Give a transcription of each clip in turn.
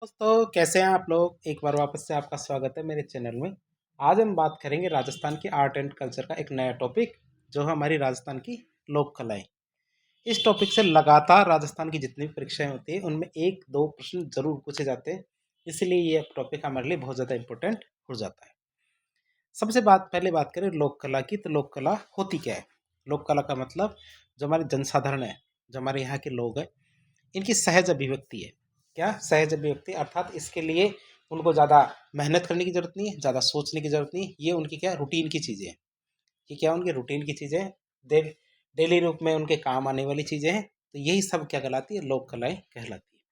दोस्तों कैसे हैं आप लोग। एक बार वापस से आपका स्वागत है मेरे चैनल में। आज हम बात करेंगे राजस्थान की आर्ट एंड कल्चर का एक नया टॉपिक, जो है हमारी राजस्थान की लोक कलाएं। इस टॉपिक से लगातार राजस्थान की जितनी भी परीक्षाएं होती है उनमें एक दो प्रश्न जरूर पूछे जाते हैं, इसलिए ये टॉपिक हमारे लिए बहुत ज़्यादा इंपॉर्टेंट हो जाता है। सबसे पहले बात करें लोक कला की, तो लोक कला होती क्या है। लोक कला का मतलब जो हमारे जनसाधारण है, जो हमारे यहाँ के लोग हैं, इनकी सहज अभिव्यक्ति है। क्या सहज अभिव्यक्ति, अर्थात इसके लिए उनको ज़्यादा मेहनत करने की ज़रूरत नहीं है, ज़्यादा सोचने की ज़रूरत नहीं है। ये उनकी क्या रूटीन की चीज़ें हैं। ये क्या उनके रूटीन की चीज़ें हैं, डेली रूप में उनके काम आने वाली चीज़ें हैं। तो यही सब क्या कहलाती है, लोक कलाएं कहलाती है।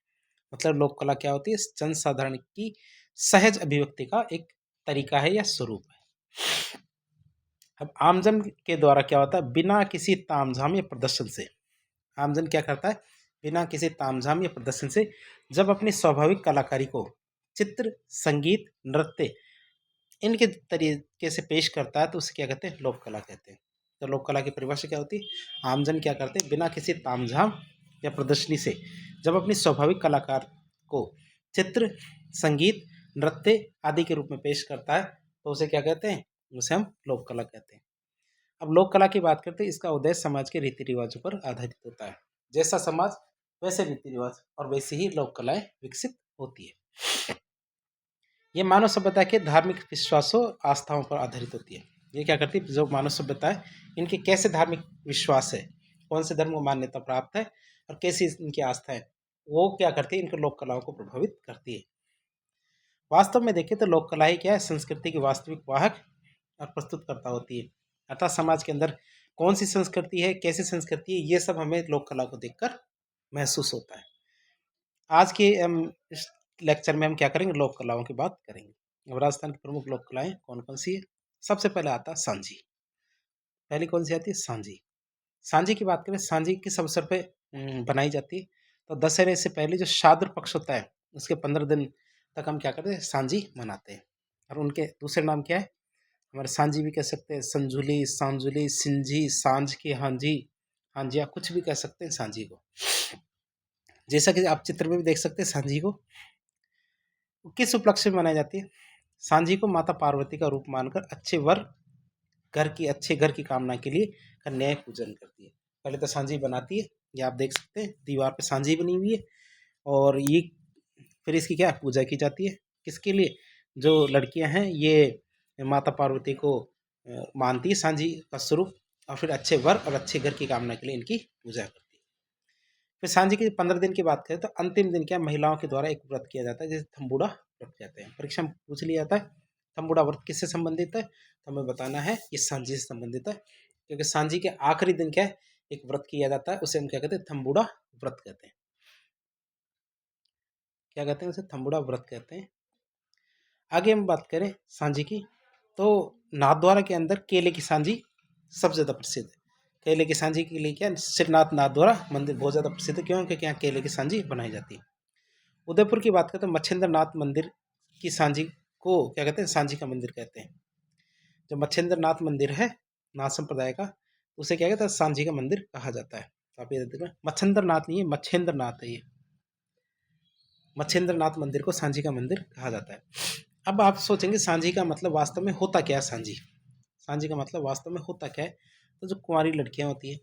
मतलब लोक कला क्या होती है, जनसाधारण की सहज अभिव्यक्ति का एक तरीका है या स्वरूप है। अब आमजन के द्वारा क्या होता है, बिना किसी तामझाम या प्रदर्शन से आमजन क्या करता है, बिना किसी तामझाम या प्रदर्शन से जब अपनी स्वाभाविक कलाकारी को चित्र, संगीत, नृत्य इनके तरीके से पेश करता है, तो उसे क्या कहते हैं, लोक कला कहते हैं। तो लोक कला की परिभाषा क्या होती है, आमजन क्या करते हैं, बिना किसी तामझाम या प्रदर्शनी से जब अपनी स्वाभाविक कलाकार को चित्र, संगीत, नृत्य आदि के रूप में पेश करता है, तो उसे क्या कहते हैं, उसे हम लोक कला कहते हैं। अब लोक कला की बात करते हैं, इसका उद्देश्य समाज के रीति रिवाजों पर आधारित होता है। जैसा समाज वैसे रीति रिवाज और वैसे ही लोक कलाएं विकसित होती है। ये मानव सभ्यता के धार्मिक विश्वासों, आस्थाओं पर आधारित होती है। ये क्या करती है, जो मानव सभ्यता है इनके कैसे धार्मिक विश्वास है, कौन से धर्म को मान्यता प्राप्त है और कैसी इनकी आस्था है, वो क्या करती है, इनको लोक कलाओं को प्रभावित करती है। वास्तव में देखें तो लोक कला ही क्या है, संस्कृति की वास्तविक वाहक और प्रस्तुतकर्ता होती है। अर्थात समाज के अंदर कौन सी संस्कृति है, कैसी संस्कृति है, ये सब हमें लोक कला को देखकर महसूस होता है। आज के इस लेक्चर में हम क्या करेंगे, लोक कलाओं की बात करेंगे। अब राजस्थान की प्रमुख लोक कलाएं कौन कौन सी है। सबसे पहले आता है सांझी। पहली कौन सी आती है, सांझी। सांझी की बात करें, सांझी किस अवसर पे बनाई जाती है, तो दशहरे से पहले जो शाद्र पक्ष होता है उसके 15 दिन तक हम क्या करते हैं, सांझी मनाते हैं। और उनके दूसरे नाम क्या है, हमारे सांझी भी कह सकते हैं, संजुली, सांजुली, सिंझी, सांझ की हांझी, हांझिया, कुछ भी कह सकते हैं सांझी को। जैसा कि आप चित्र में भी देख सकते हैं सांझी को किस उपलक्ष्य में मनाई जाती है। सांझी को माता पार्वती का रूप मानकर अच्छे घर की कामना के लिए कन्याएं पूजन करती है। पहले तो सांझी बनाती है, ये आप देख सकते हैं दीवार पे सांझी बनी हुई है। और ये फिर इसकी क्या पूजा की जाती है, किसके लिए, जो लड़कियां हैं ये माता पार्वती को मानती है सांझी का स्वरूप, और फिर अच्छे वर और अच्छे घर की कामना के लिए इनकी पूजा करती है। फिर सांझी के 15 दिन की बात करें तो अंतिम दिन क्या, महिलाओं के द्वारा एक व्रत किया जाता है जिसे थम्बुड़ा व्रत कहते हैं। परीक्षा में पूछ लिया जाता है थम्बुड़ा व्रत किससे संबंधित है, तो हमें बताना है ये सांझी से संबंधित है। क्योंकि सांझी के आखिरी दिन क्या है, एक व्रत किया जाता है, उसे हम क्या कहते हैं, थम्बुड़ा व्रत कहते हैं। क्या कहते हैं, उसे थम्बुड़ा व्रत कहते हैं। आगे हम बात करें सांझी की, तो नाथद्वारा के अंदर केले की सांझी सबसे ज़्यादा प्रसिद्ध है। केले की सांझी के लिए क्या, श्रीनाथ नाथद्वारा मंदिर बहुत ज़्यादा प्रसिद्ध है, क्यों, क्योंकि यहाँ केले की सांझी बनाई जाती है। उदयपुर की बात करें तो मच्छिंद्र नाथ मंदिर की सांझी को क्या कहते हैं, सांझी का मंदिर कहते हैं। जो मच्छिंद्र नाथ मंदिर है नाथ संप्रदाय का, उसे क्या कहते हैं, सांझी का मंदिर कहा जाता है। तो आप ये देखिए, मच्छिंद्र नाथ नहीं है, मच्छिंद्र नाथ है ये। मच्छिंद्र नाथ मंदिर को सांझी का मंदिर कहा जाता है। अब आप सोचेंगे सांझी का मतलब वास्तव में होता क्या है, सांझी सांझी का मतलब वास्तव में होता क्या है। तो जो कुंवारी लड़कियां होती है,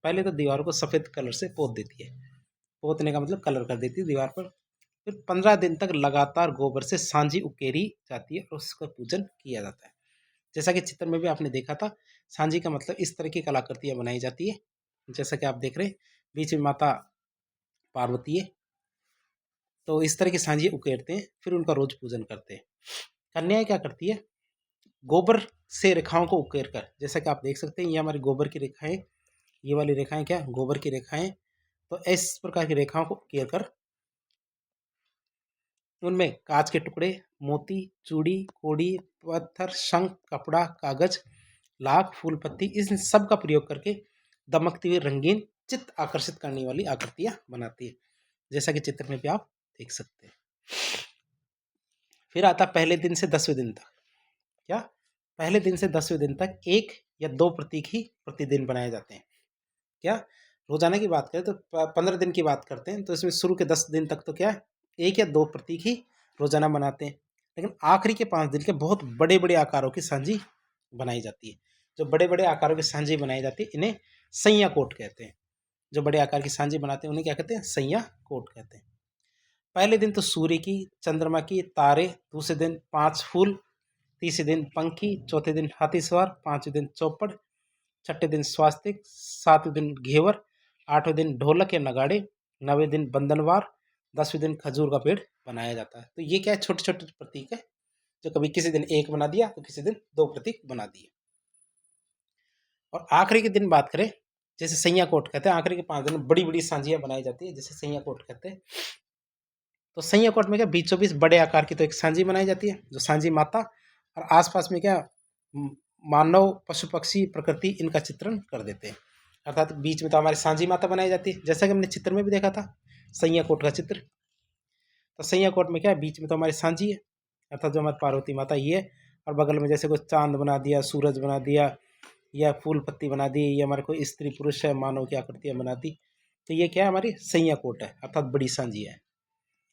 पहले तो दीवारों को सफ़ेद कलर से पोत देती है। पोतने का मतलब कलर कर देती है दीवार पर। फिर 15 दिन तक लगातार गोबर से सांझी उकेरी जाती है और उसका पूजन किया जाता है। जैसा कि चित्र में भी आपने देखा था, सांझी का मतलब इस तरह की कलाकृतियाँ बनाई जाती है। जैसा कि आप देख रहे हैं, बीच में माता पार्वती है, तो इस तरह की सांझी उकेरते हैं, फिर उनका रोज पूजन करते हैं। कन्याएं क्या करती है, गोबर से रेखाओं को उकेर कर, जैसा कि आप देख सकते हैं ये हमारी गोबर की रेखाएं, ये वाली रेखाएं क्या, गोबर की रेखाएं। तो इस प्रकार की रेखाओं को उकेर कर उनमें कांच के टुकड़े, मोती, चूड़ी, कोड़ी, पत्थर, शंख, कपड़ा, कागज, लाख, फूल पत्ती, इस सब का प्रयोग करके दमकती हुई रंगीन, चित्त आकर्षित करने वाली आकृतियां बनाती है, जैसा कि चित्र में भी आप देख सकते हैं। फिर आता पहले दिन से 10वें दिन तक। क्या, पहले दिन से 10वें दिन तक एक या दो प्रतीक ही प्रतिदिन बनाए जाते हैं। क्या, रोजाना की बात करें तो 15 दिन की बात करते हैं, तो इसमें शुरू के 10 दिन तक तो क्या है, 1 या 2 प्रतीक ही रोजाना बनाते हैं। लेकिन आखिरी के 5 दिन के बहुत बड़े बड़े आकारों की सांझी बनाई जाती है। जो बड़े बड़े आकारों की सांझी बनाई जाती है इन्हें सैया कोट कहते हैं। जो बड़े आकार की सांझी बनाते हैं उन्हें क्या कहते हैं? सैया कोट कहते हैं। पहले दिन तो सूर्य की, चंद्रमा की, तारे, दूसरे दिन 5 फूल, तीसरे दिन पंखी, चौथे दिन हाथी सवार, पांचवें दिन चौपड़, छठे दिन स्वास्तिक, सातवें दिन घेवर, आठवें दिन ढोलक या नगाड़े, नवें दिन बंधनवार, 10वें दिन खजूर का पेड़ बनाया जाता है। तो ये क्या है? छोटे छोटे प्रतीक है जो कभी किसी दिन एक बना दिया तो किसी दिन 2 प्रतीक बना दिए। और आखिरी के दिन बात करें, जैसे सैया कोट कहते हैं, आखिरी के 5 दिन बड़ी बड़ी सांझियां बनाई जाती है जैसे सैया कोट कहते हैं। तो सैया कोट में क्या बीचों बीच बड़े आकार की तो एक सांझी बनाई जाती है जो सांझी माता, और आसपास में क्या मानव, पशु पक्षी, प्रकृति इनका चित्रण कर देते हैं। अर्थात बीच में तो हमारी सांझी माता बनाई जाती है जैसा कि हमने चित्र में भी देखा था सैया कोट का चित्र। तो सैया कोट में क्या है? बीच में तो हमारी सांझी है अर्थात जो हमारी पार्वती माता ये है, और बगल में जैसे कोई चांद बना दिया, सूरज बना दिया, या फूल पत्ती बना दी, या हमारे कोई स्त्री पुरुष है मानव की आकृतियां बना दी। तो ये क्या है? हमारी सैया कोट है अर्थात बड़ी सांझी है।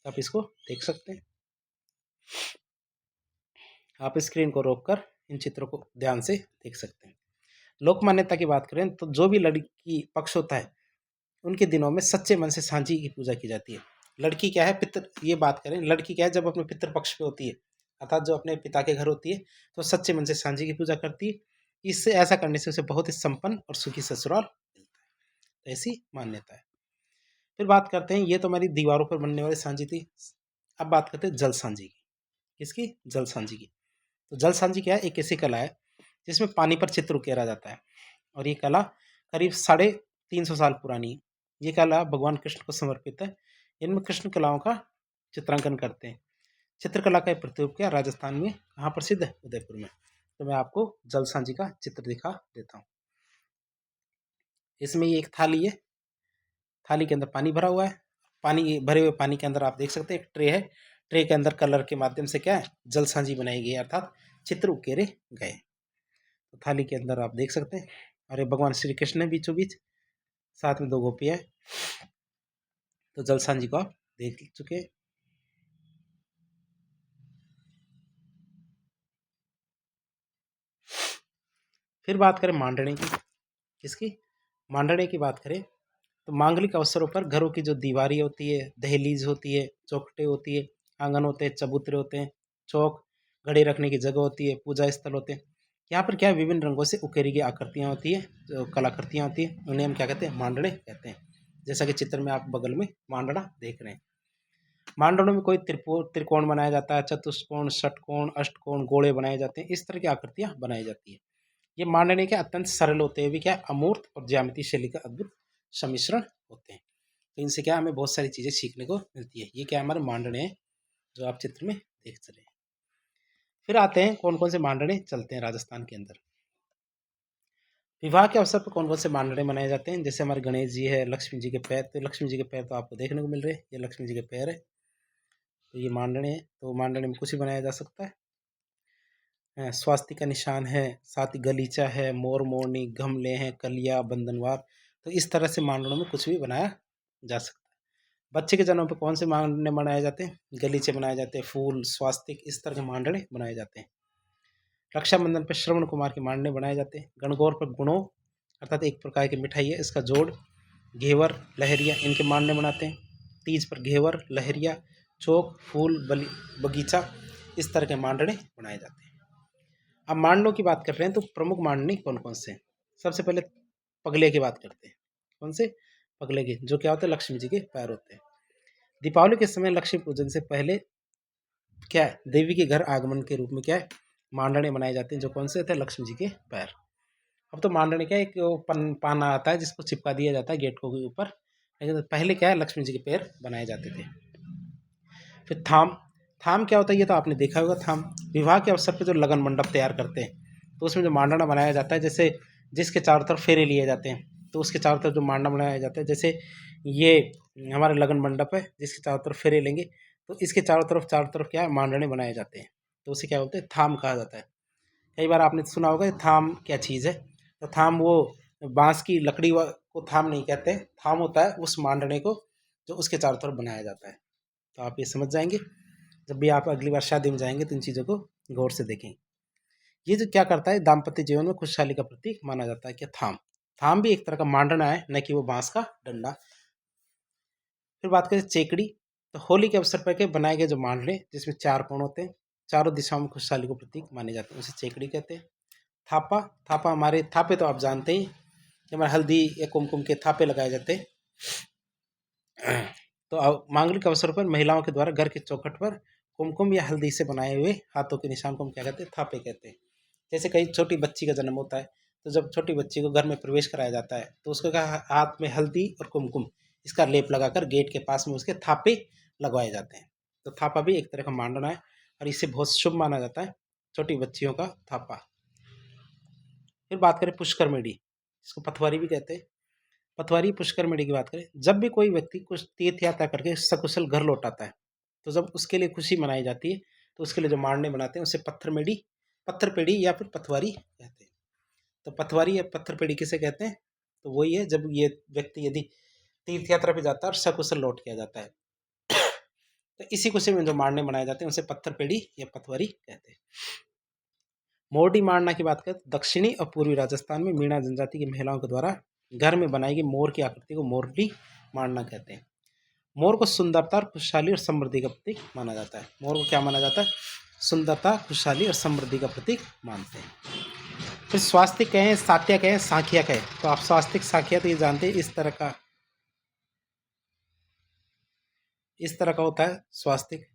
आप इसको देख सकते हैं। आप स्क्रीन को रोककर इन चित्रों को ध्यान से देख सकते हैं। लोक मान्यता की बात करें तो जो भी लड़की पक्ष होता है उनके दिनों में सच्चे मन से सांझी की पूजा की जाती है। लड़की क्या है? पितृ, ये बात करें, लड़की क्या है? जब अपने पितृ पक्ष पे होती है अर्थात जो अपने पिता के घर होती है तो सच्चे मन से सांझी की पूजा करती है। इससे ऐसा करने से उसे बहुत ही संपन्न और सुखी ससुराल मिलता है। ऐसी मान्यता है। फिर बात करते हैं, ये तो हमारी दीवारों पर बनने वाली सांझी थी। अब बात करते हैं जल सांझी की। किसकी? जल सांझी की। तो जल सांझी क्या है? एक ऐसी कला है जिसमें पानी पर चित्र उकेरा जाता है, और ये कला करीब 350 साल पुरानी है। ये कला भगवान कृष्ण को समर्पित है। इनमें कृष्ण कलाओं का चित्रांकन करते हैं। चित्रकला का प्रतिरूप क्या राजस्थान में कहाँ प्रसिद्ध है? उदयपुर में। तो मैं आपको जल सांझी का चित्र दिखा देता हूँ। इसमें ये एक थाली है, थाली के अंदर पानी भरा हुआ है। पानी भरे हुए पानी के अंदर आप देख सकते हैं एक ट्रे है। ट्रे के अंदर कलर के माध्यम से क्या है? जल सांझी बनाई गई है अर्थात चित्र उकेरे गए। तो थाली के अंदर आप देख सकते हैं, अरे भगवान श्री कृष्ण है बीचों बीच, साथ में 2 गोपियां है। तो जल सांझी को आप देख चुके हैं। फिर बात करें मांडने की। किसकी? मांडने की बात करें तो मांगलिक अवसरों पर घरों की जो दीवारें होती है, दहलीज होती है, चौखटें होती है, आंगन होते हैं, चबूतरे होते हैं, चौक, घड़े रखने की जगह होती है, पूजा स्थल होते हैं। यहाँ पर क्या है? विभिन्न रंगों से उकेरी गई आकृतियाँ होती है, जो कलाकृतियाँ होती हैं, उन्हें हम क्या कहते हैं? मांडने कहते हैं। जैसा कि चित्र में आप बगल में मांडना देख रहे हैं। मांडनों में कोई त्रिकोण बनाया जाता है, चतुष्कोण, षटकोण, अष्टकोण, गोले बनाए जाते हैं। इस तरह की आकृतियाँ बनाई जाती है। ये मांडने के अत्यंत सरल होते हैं, भी क्या अमूर्त और ज्यामितीय शैली का अद्भुत सम्मिश्रण होते हैं। तो इनसे क्या हमें बहुत सारी चीज़ें सीखने को मिलती है। ये क्या हमारे मांडने हैं जो आप चित्र में देख चले। फिर आते हैं कौन कौन से मांडने चलते हैं राजस्थान के अंदर। विवाह के अवसर पर कौन कौन से मांडने मनाए जाते हैं, जैसे हमारे गणेश जी है, लक्ष्मी जी के पैर। तो लक्ष्मी जी के पैर तो आपको देखने को मिल रहे हैं, ये लक्ष्मी जी के पैर है। तो ये मांडने है, तो मांडने में कुछ ही बनाया जा सकता है। स्वास्तिक का निशान है, साथ ही गलीचा है, मोर मोरनी, गमले हैं, कलिया, बंधनवार। तो इस तरह से मांडनों में कुछ भी बनाया जा सकता है। बच्चे के जन्म पे कौन से मांडने बनाए जाते हैं? गलीचे बनाए जाते हैं, फूल, स्वास्तिक, इस तरह के मांडने बनाए जाते हैं। रक्षाबंधन पर श्रवण कुमार के मांडने बनाए जाते हैं। गणगौर पर गुणों अर्थात एक प्रकार की मिठाई है, इसका जोड़, घेवर, लहरिया, इनके मांडने बनाते हैं। तीज पर घेवर, लहरिया, चौक, फूल, बगीचा, इस तरह के मांडने बनाए जाते हैं। अब मांडनों की बात कर रहे हैं तो प्रमुख मांडनी कौन कौन से हैं? सबसे पहले पगले की बात करते हैं। कौन से? पगले के, जो क्या होते हैं? लक्ष्मी जी के पैर होते हैं। दीपावली के समय लक्ष्मी पूजन से पहले क्या है? देवी के घर आगमन के रूप में क्या है? मांडने मनाए जाते हैं, जो कौन से होते हैं? लक्ष्मी जी के पैर। अब तो मांडने क्या है? एक वो पाना आता है जिसको चिपका दिया जाता है गेट के ऊपर, लेकिन पहले क्या है? लक्ष्मी जी के पैर बनाए जाते थे। फिर थाम। थाम क्या होता है? ये तो आपने देखा होगा। थाम विवाह के अवसर पर जो लगन मंडप तैयार करते हैं तो उसमें जो मांडना बनाया जाता है, जैसे जिसके चारों तरफ फेरे लिए जाते हैं तो उसके चारों तरफ जो मांडना बनाया जाता है, जैसे ये हमारा लगन मंडप है जिसके चारों तरफ फेरे लेंगे तो इसके चारों तरफ क्या है? मांडने बनाए जाते हैं। तो उसे क्या बोलते हैं? थाम कहा जाता है। कई बार आपने सुना होगा थाम क्या चीज़ है। तो थाम वो बांस की लकड़ी को थाम नहीं कहते, थाम होता है उस मांडने को जो उसके चारों तरफ बनाया जाता है। तो आप ये समझ जाएंगे। जब भी आप अगली बार शादी में जाएंगे तो इन चीज़ों को गौर से देखें। ये जो क्या करता है, दाम्पत्य जीवन में खुशहाली का प्रतीक माना जाता है। क्या थाम, थाम भी एक तरह का मांडना है, न कि वो बांस का डंडा। फिर बात करें चेकड़ी, तो होली के अवसर पर के बनाए गए जो मांडले जिसमें 4 कोण होते हैं, चारों दिशाओं में खुशहाली को प्रतीक माने जाते हैं, उसे चेकड़ी कहते हैं। थापा, थापा हमारे थापे तो आप जानते ही, कि हमारे हल्दी या कुमकुम के थापे लगाए जाते हैं। तो मांगलिक अवसर पर महिलाओं के द्वारा घर के चौखट पर कुमकुम या हल्दी से बनाए हुए हाथों के निशान को हम क्या कहते हैं, थापे कहते हैं। जैसे कहीं छोटी बच्ची का जन्म होता है, तो जब छोटी बच्ची को घर में प्रवेश कराया जाता है तो उसको क्या, हाथ में हल्दी और कुमकुम इसका लेप लगाकर गेट के पास में उसके थापे लगवाए जाते हैं। तो थापा भी एक तरह का मांडना है और इसे बहुत शुभ माना जाता है, छोटी बच्चियों का थापा। फिर बात करें पुष्कर मेढ़ी, इसको पथवारी भी कहते हैं। पथवारी पुष्कर मेढ़ी की बात करें, जब भी कोई व्यक्ति कुछ तीर्थ यात्रा करके सकुशल घर लौट आता है, तो जब उसके लिए खुशी मनाई जाती है तो उसके लिए जो मांडने बनाते हैं उसे पत्थर मेढ़ी, पत्थर पेढ़ी या फिर पथवारी कहते हैं। तो पथवारी या पत्थर पेढ़ी किसे कहते हैं, तो वही है जब ये व्यक्ति यदि तीर्थ यात्रा पे जाता है और सकुशल लौट के आ जाता है, तो इसी खुशी में जो मांडने बनाए जाते हैं उसे पत्थर पेढ़ी या पथवारी कहते हैं। मोरडी मांडना की बात करें तो दक्षिणी और पूर्वी राजस्थान में मीणा जनजाति की महिलाओं के द्वारा घर में बनाई गई मोर की आकृति को मोरडी मांडना कहते हैं। मोर को सुंदरता और खुशहाली और समृद्धि का प्रतीक माना जाता है। मोर को क्या माना जाता है, सुंदरता, खुशहाली और समृद्धि का प्रतीक मानते हैं। फिर स्वास्तिक कहें, सात्या कहें, साखिया कहें, तो आप स्वास्तिक साखिया तो ये जानते हैं, इस तरह का होता है स्वास्तिक।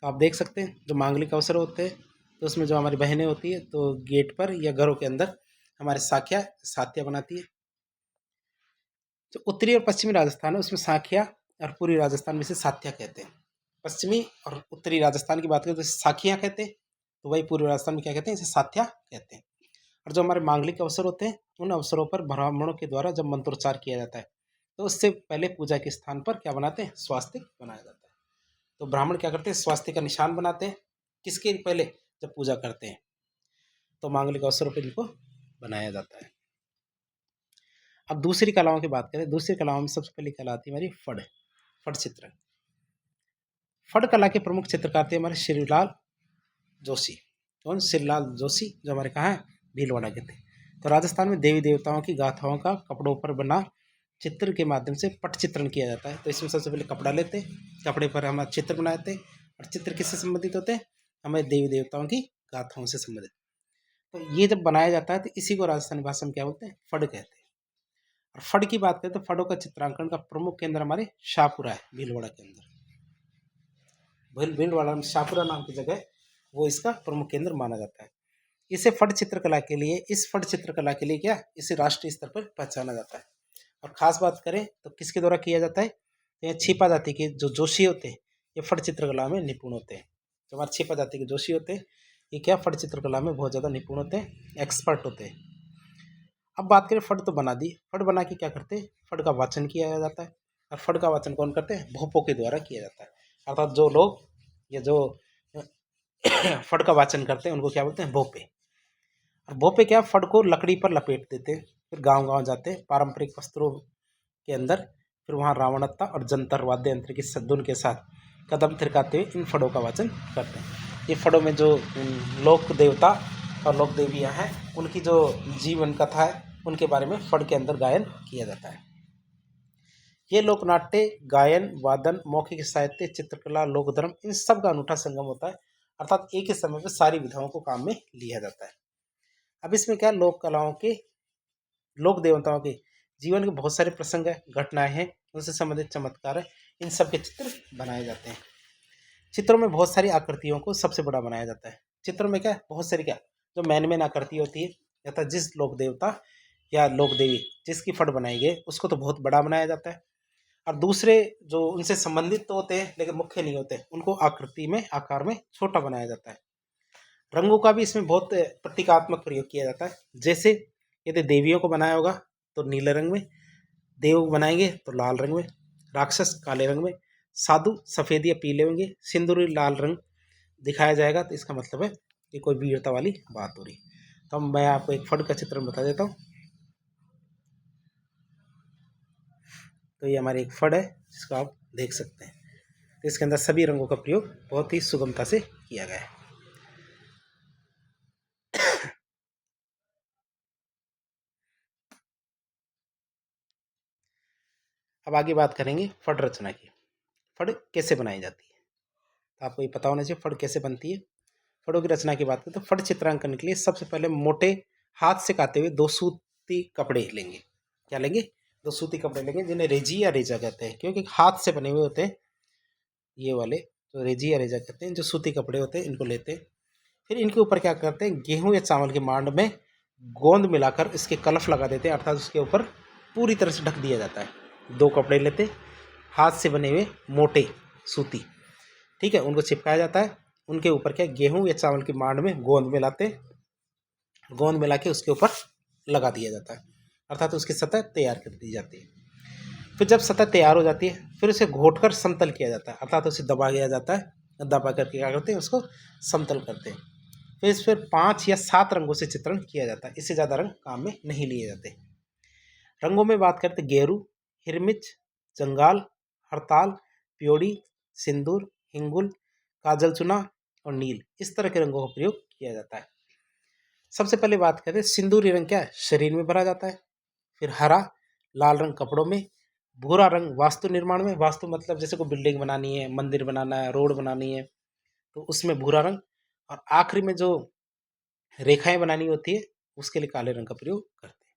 तो आप देख सकते हैं जो मांगलिक अवसर होते हैं तो उसमें जो हमारी बहनें होती है तो गेट पर या घरों के अंदर हमारे साखिया सात्या बनाती है। जो उत्तरी और पश्चिमी राजस्थान है उसमें साखिया और पूर्वी राजस्थान में से सात्या कहते हैं। पश्चिमी और उत्तरी राजस्थान की बात करें तो साखिया कहते हैं, तो वही पूर्वी राजस्थान में क्या कहते हैं, इसे सात्या कहते हैं। और जो हमारे मांगलिक अवसर होते हैं उन अवसरों पर ब्राह्मणों के द्वारा जब मंत्रोच्चार किया जाता है तो उससे पहले पूजा के स्थान पर क्या बनाते हैं, स्वास्तिक बनाया जाता है। तो ब्राह्मण क्या करते हैं, स्वास्तिक का निशान बनाते हैं किसके पहले, जब पूजा करते हैं, तो मांगलिक अवसरों पर इनको बनाया जाता है। अब दूसरी कलाओं की बात करें, दूसरी कलाओं में सबसे पहली कला आती है हमारी फड़, फड़ चित्र। फड़ कला के प्रमुख चित्रकार थे हमारे श्रीलाल जोशी। कौन, श्रीलाल जोशी, जो हमारे कहाँ है, भीलवाड़ा के थे। तो राजस्थान में देवी देवताओं की गाथाओं का कपड़ों पर बना चित्र के माध्यम से पट चित्रण किया जाता है। तो इसमें सबसे पहले कपड़ा लेते, कपड़े पर हम चित्र बनाते और चित्र किससे संबंधित होते हैं, हमारे देवी देवताओं की गाथाओं से संबंधित। तो ये जब बनाया जाता है तो इसी को राजस्थानी भाषा में क्या बोलते हैं, फड़ कहते हैं। और फड़ की बात करें तो फड़ों का चित्रांकन का प्रमुख केंद्र हमारे शाहपुरा है, भीलवाड़ा के अंदर। भीलवाड़ा में शाहपुरा नाम की जगह वो इसका प्रमुख केंद्र माना जाता है। इसे फट चित्रकला के लिए, इस फट चित्रकला के लिए क्या, इसे राष्ट्रीय स्तर पर पहचाना जाता है। और खास बात करें तो किसके द्वारा किया जाता है, तो ये छिपा जाति के जो जोशी होते हैं ये फट चित्रकला में निपुण होते हैं। जो हमारे छिपा जाति के जोशी होते हैं ये क्या, फट चित्रकला में बहुत ज़्यादा निपुण होते हैं, एक्सपर्ट होते हैं। अब बात करें, फट तो बना दी, फट बना के क्या करते हैं, फट का वाचन किया जाता है। और फट का वाचन कौन करते हैं, भोपों के द्वारा किया जाता है। अर्थात जो लोग ये जो फट का वाचन करते हैं उनको क्या बोलते हैं, भोपे। और भोपे क्या, फट को लकड़ी पर लपेट देते हैं, फिर गांव गांव जाते हैं पारंपरिक वस्त्रों के अंदर, फिर वहाँ रावणत्ता और जंतर वाद्य यंत्र की धुन के साथ कदम थिरकाते हुए इन फड़ों का वाचन करते हैं। ये फड़ों में जो लोक देवता और लोक देवियाँ हैं उनकी जो जीवन कथा है उनके बारे में फड़ के अंदर गायन किया जाता है। ये लोकनाट्य, गायन, वादन, मौखिक साहित्य, चित्रकला, लोक धर्म, इन सब का अनूठा संगम होता है। अर्थात एक ही समय पर सारी विधाओं को काम में लिया जाता है। अब इसमें क्या, लोक कलाओं के, लोक देवताओं के जीवन के बहुत सारे प्रसंग है, घटनाएं हैं, उनसे संबंधित चमत्कार है, इन सब के चित्र बनाए जाते हैं। चित्रों में बहुत सारी आकृतियों को सबसे बड़ा बनाया जाता है। चित्रों में क्या, बहुत सारी क्या, जो मेन आकृति होती है, या जिस लोक देवता या लोक देवी जिसकी फट बनाई गई उसको तो बहुत बड़ा बनाया जाता है। और दूसरे जो उनसे संबंधित तो होते हैं लेकिन मुख्य नहीं होते, उनको आकृति में, आकार में छोटा बनाया जाता है। रंगों का भी इसमें बहुत प्रतीकात्मक प्रयोग किया जाता है। जैसे यदि देवियों को बनाया होगा तो नीले रंग में, देव बनाएंगे तो लाल रंग में, राक्षस काले रंग में, साधु सफ़ेद या पीले होंगे, सिंदूरी लाल रंग दिखाया जाएगा, तो इसका मतलब है कि कोई वीरता वाली बात हो रही। तो मैं आपको एक फड़ का चित्र बता देता हूँ। तो ये हमारी एक फड़ है जिसको आप देख सकते हैं। तो इसके अंदर सभी रंगों का प्रयोग बहुत ही सुगमता से किया गया है। अब आगे बात करेंगे फड़ रचना की। फड़ कैसे बनाई जाती है, तो आपको ये पता होना चाहिए फड़ कैसे बनती है। फड़ों की रचना की बात करें तो फड़ चित्रांकन के लिए सबसे पहले मोटे हाथ से काते हुए 2 सूती कपड़े लेंगे। क्या लेंगे? 2 सूती कपड़े लेंगे, जिन्हें रेजी या रेजा कहते हैं, क्योंकि हाथ से बने हुए होते हैं ये वाले, जो रेजी या रेजा कहते हैं, जो सूती कपड़े होते हैं इनको लेते हैं। फिर इनके ऊपर क्या करते हैं, गेहूं या चावल के मांड में गोंद मिलाकर इसके कलफ लगा देते हैं, अर्थात उसके ऊपर पूरी तरह से ढक दिया जाता है। 2 कपड़े लेते, हाथ से बने हुए मोटे सूती, ठीक है, उनको चिपकाया जाता है। उनके ऊपर क्या गेहूं या चावल की मांड में गोंद मिलाते, गोंद मिला के उसके ऊपर लगा दिया जाता है, अर्थात उसकी सतह तैयार कर दी जाती है। फिर जब सतह तैयार हो जाती है फिर उसे घोटकर समतल किया जाता है, अर्थात उसे दबा दिया जाता है। दबा करके क्या करते हैं, उसको समतल करते हैं। फिर इस पर 5 या 7 रंगों से चित्रण किया जाता है, इससे ज़्यादा रंग काम में नहीं लिए जाते। रंगों में बात करते गेरू, हिरमिच, जंगाल, हड़ताल, प्योड़ी, सिंदूर, हिंगुल, काजल चुना और नील, इस तरह के रंगों का प्रयोग किया जाता है। सबसे पहले बात करें सिंदूरी रंग, क्या है, शरीर में भरा जाता है। फिर हरा, लाल रंग कपड़ों में। भूरा रंग वास्तु निर्माण में, वास्तु मतलब जैसे कोई बिल्डिंग बनानी है, मंदिर बनाना है, रोड बनानी है, तो उसमें भूरा रंग। और आखिरी में जो रेखाएं बनानी होती है उसके लिए काले रंग का प्रयोग करते हैं।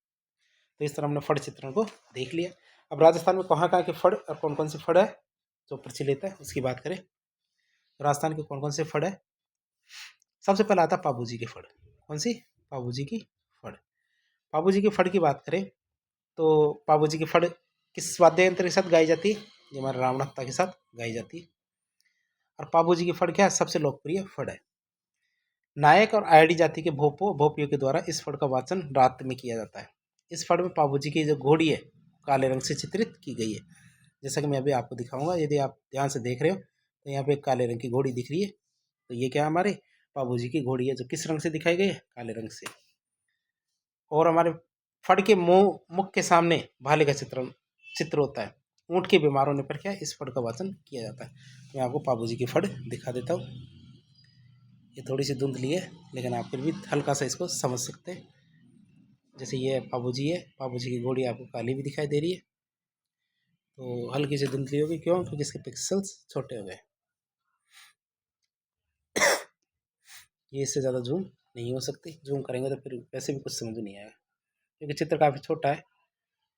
तो इस तरह हमने फड़ चित्रण को देख लिया। अब राजस्थान में कहाँ कहाँ के फड़ और कौन कौन से फड़ है जो प्रचलित है उसकी बात करें। राजस्थान के कौन कौन से फड़ है, सबसे पहले आता पाबूजी के फड़। कौन सी? पाबूजी की फड़। पाबूजी की फड़ की बात करें तो पाबूजी की फड़ किस वाद्य यंत्र के साथ गाई जाती है? ये हमारे रावणत्ता के साथ गाई जाती है। और पाबूजी की फड़ क्या है, सबसे लोकप्रिय फड़ है। नायक और आयडी जाति के भोपियों के द्वारा इस फड़ का वाचन रात में किया जाता है। इस फड़ में पाबूजी की जो घोड़ी है काले रंग से चित्रित की गई है, जैसा कि मैं अभी आपको दिखाऊंगा। यदि आप ध्यान से देख रहे हो तो यहाँ पे एक काले रंग की घोड़ी दिख रही है, तो ये क्या है, हमारे पाबूजी की घोड़ी है, जो किस रंग से दिखाई गई है? काले रंग से। और हमारे फड़ के मुख के सामने भाले का चित्र होता है। ऊँट के बीमार होने पर क्या है, इस फड़ का वाचन किया जाता है। मैं आपको पाबूजी की फड़ दिखा देता हूँ। ये थोड़ी सी धुंधली है लेकिन आप फिर भी हल्का सा इसको समझ सकते हैं। जैसे ये पाबूजी है, पाबूजी की घोड़ी आपको काली भी दिखाई दे रही है, तो हल्की सी धुंधली होगी, क्यों? क्योंकि इसके पिक्सल्स छोटे हो गए। ये इससे ज़्यादा जूम नहीं हो सकती, जूम करेंगे तो फिर वैसे भी कुछ समझ नहीं आएगा, क्योंकि चित्र काफ़ी छोटा है,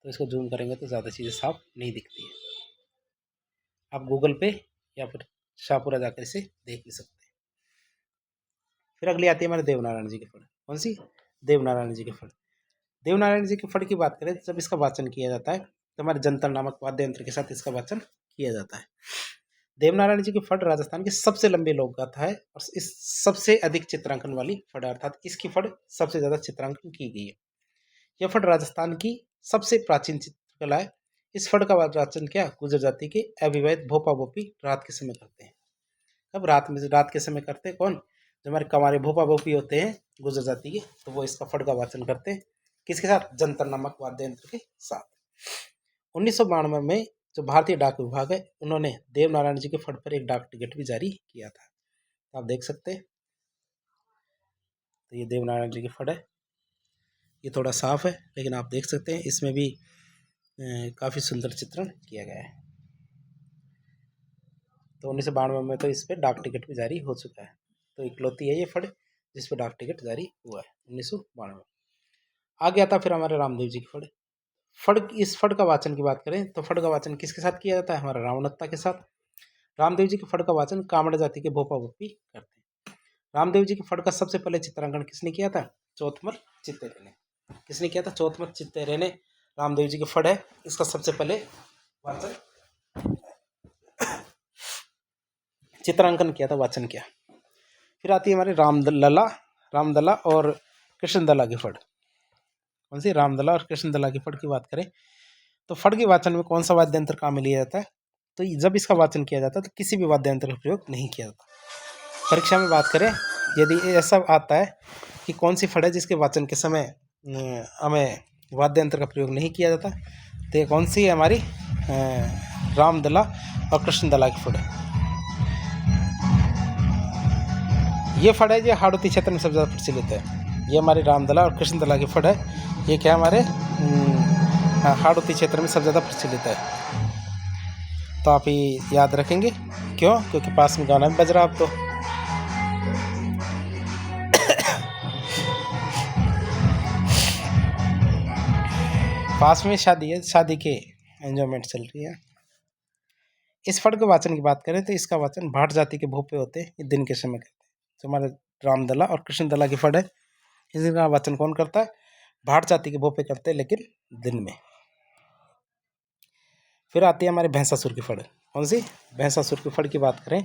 तो इसको जूम करेंगे तो ज़्यादा चीज़ें साफ नहीं दिखती है। आप गूगल पे या फिर शाहपुरा जाकर इसे देख भी सकते हैं। फिर अगली आती है हमारे देवनारायण जी की फड़। कौन सी? देवनारायण जी की फड़। देवनारायण जी की फड़ की बात करें, जब इसका वाचन किया जाता है तो हमारे जंतर नामक वाद्य यंत्र के साथ इसका वाचन किया जाता है। देवनारायण जी की फड़ राजस्थान की सबसे लंबी लोक गाथा है और इस सबसे अधिक चित्रांकन वाली फड़, अर्थात इसकी फड़ सबसे ज्यादा चित्रांकन की गई है। यह फड़ राजस्थान की सबसे प्राचीन चित्रकला है। इस फड़ का वाचन क्या, गुर्जर जाति के अविवाहित भोपा भोपी रात के समय करते हैं। अब रात के समय करते हैं कौन? जो हमारे कमारे भोपा भोपी होते हैं गुर्जर जाति के, तो वो इसका फड़ का वाचन करते हैं। किसके साथ? जंतर नामक वाद्य यंत्र के साथ। 1992 में जो भारतीय डाक विभाग है, उन्होंने देवनारायण जी के फड़ पर एक डाक टिकट भी जारी किया था। तो आप देख सकते हैं, तो ये देवनारायण जी की फड़ है। ये थोड़ा साफ है लेकिन आप देख सकते हैं इसमें भी काफ़ी सुंदर चित्रण किया गया है। तो 1992 में तो इस पर डाक टिकट भी जारी हो चुका है। तो इकलौती है ये फड़ जिस पर डाक टिकट जारी हुआ है 1992 में। आगे आता फिर हमारे रामदेव जी की फड़। इस फड़ का वाचन की बात करें तो फड़ का वाचन किसके साथ किया जाता है? हमारा रावणत्ता के साथ। रामदेव जी के फड़ का वाचन कामड़ जाति के भोपा भोपी करते हैं। रामदेव जी के फड़ का सबसे पहले चित्रांकन किसने किया था? चौथमल चित्तेरे ने। किसने किया था? चौथमल चित्तेरे ने रामदेव जी के फड़ है इसका सबसे पहले वाचन चित्रांकन किया था, वाचन किया। फिर आती है हमारी रामदला और कृष्णदला की फड़। कौन सी? रामदला और कृष्णदला की फड़ की बात करें तो फड़ के वाचन में कौन सा वाद्य यंत्र काम में लिया जाता है? तो जब इसका वाचन किया जाता है तो किसी भी वाद्य यंत्र का प्रयोग नहीं किया जाता। परीक्षा में बात करें यदि ऐसा आता है कि कौन सी फड़ है जिसके वाचन के समय हमें वाद्य यंत्र का प्रयोग नहीं किया जाता, तो ये कौन सी है? हमारी रामदला और कृष्णदला की फड़ है। ये फड़ है, ये हाड़ौती क्षेत्र में सबसे ज़्यादा प्रचलित है। ये हमारी रामदला और कृष्णदला की फड़ है। ये क्या हमारे हाड़ौती क्षेत्र में सबसे ज़्यादा प्रचलित है। तो आप ये याद रखेंगे, क्यों? क्योंकि पास में गाना भी बज रहा अब तो। पास में शादी है, शादी के एंजॉयमेंट चल रही है। इस फड़ के वाचन की बात करें तो इसका वाचन भाट जाति के भोपे होते हैं, ये दिन के समय करते हैं। जो हमारे रामदला और कृष्णदला की फड़ है, इसका वाचन कौन करता है? भाट जाति के भोपे करते हैं, लेकिन दिन में। फिर आती है हमारे भैंसासुर की फड़। कौन सी? भैंसासुर की फड़ की बात करें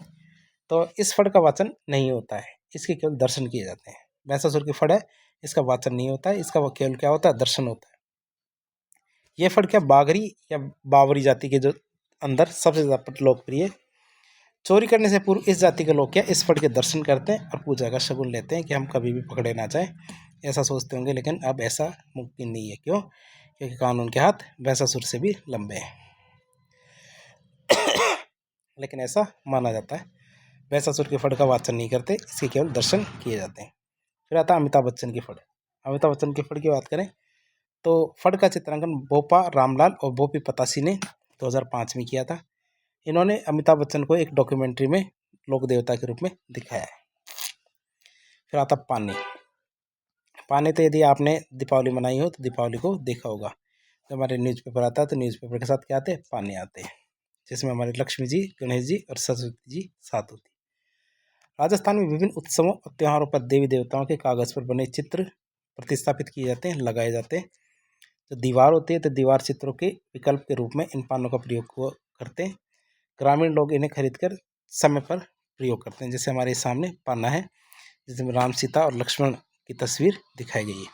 तो इस फड़ का वाचन नहीं होता है, इसके केवल दर्शन किए जाते हैं। भैंसासुर की फड़ है, इसका वाचन नहीं होता है, इसका केवल क्या होता है? दर्शन होता है। ये फड़ क्या बागरी या बावरी जाति के जो अंदर सबसे ज़्यादा लोकप्रिय। चोरी करने से पूर्व इस जाति के लोग क्या इस फड़ के दर्शन करते हैं और पूजा का शगुन लेते हैं कि हम कभी भी पकड़े ना जाए, ऐसा सोचते होंगे। लेकिन अब ऐसा मुमकिन नहीं है। क्यों? क्योंकि कानून के हाथ भैंसासुर से भी लंबे हैं। लेकिन ऐसा माना जाता है। भैंसासुर की फड़ का वाचन नहीं करते, इसके केवल दर्शन किए जाते हैं। फिर आता है अमिताभ बच्चन की फड़। अमिताभ बच्चन की फड़ की बात करें तो फड़ का चित्रांकन बोपा रामलाल और बोपी पतासी ने 2005 में किया था। इन्होंने अमिताभ बच्चन को एक डॉक्यूमेंट्री में लोक देवता के रूप में दिखाया है। फिर आता पानी। पानी तो यदि आपने दीपावली मनाई हो तो दीपावली को देखा होगा। जब हमारे न्यूज़पेपर आता है तो न्यूज़पेपर के साथ क्या आते हैं? पानी आते हैं, जिसमें हमारे लक्ष्मी जी, गणेश जी और सरस्वती जी साथ होती है। राजस्थान में विभिन्न उत्सवों और त्योहारों पर देवी देवताओं के कागज़ पर बने चित्र प्रतिस्थापित किए जाते हैं, लगाए जाते हैं। जो दीवार होती है तो दीवार चित्रों के विकल्प के रूप में इन पानों का प्रयोग करते हैं। ग्रामीण लोग इन्हें खरीदकर समय पर प्रयोग करते हैं। जैसे हमारे सामने पाना है, जिसमें राम, सीता और लक्ष्मण की तस्वीर दिखाई गई है।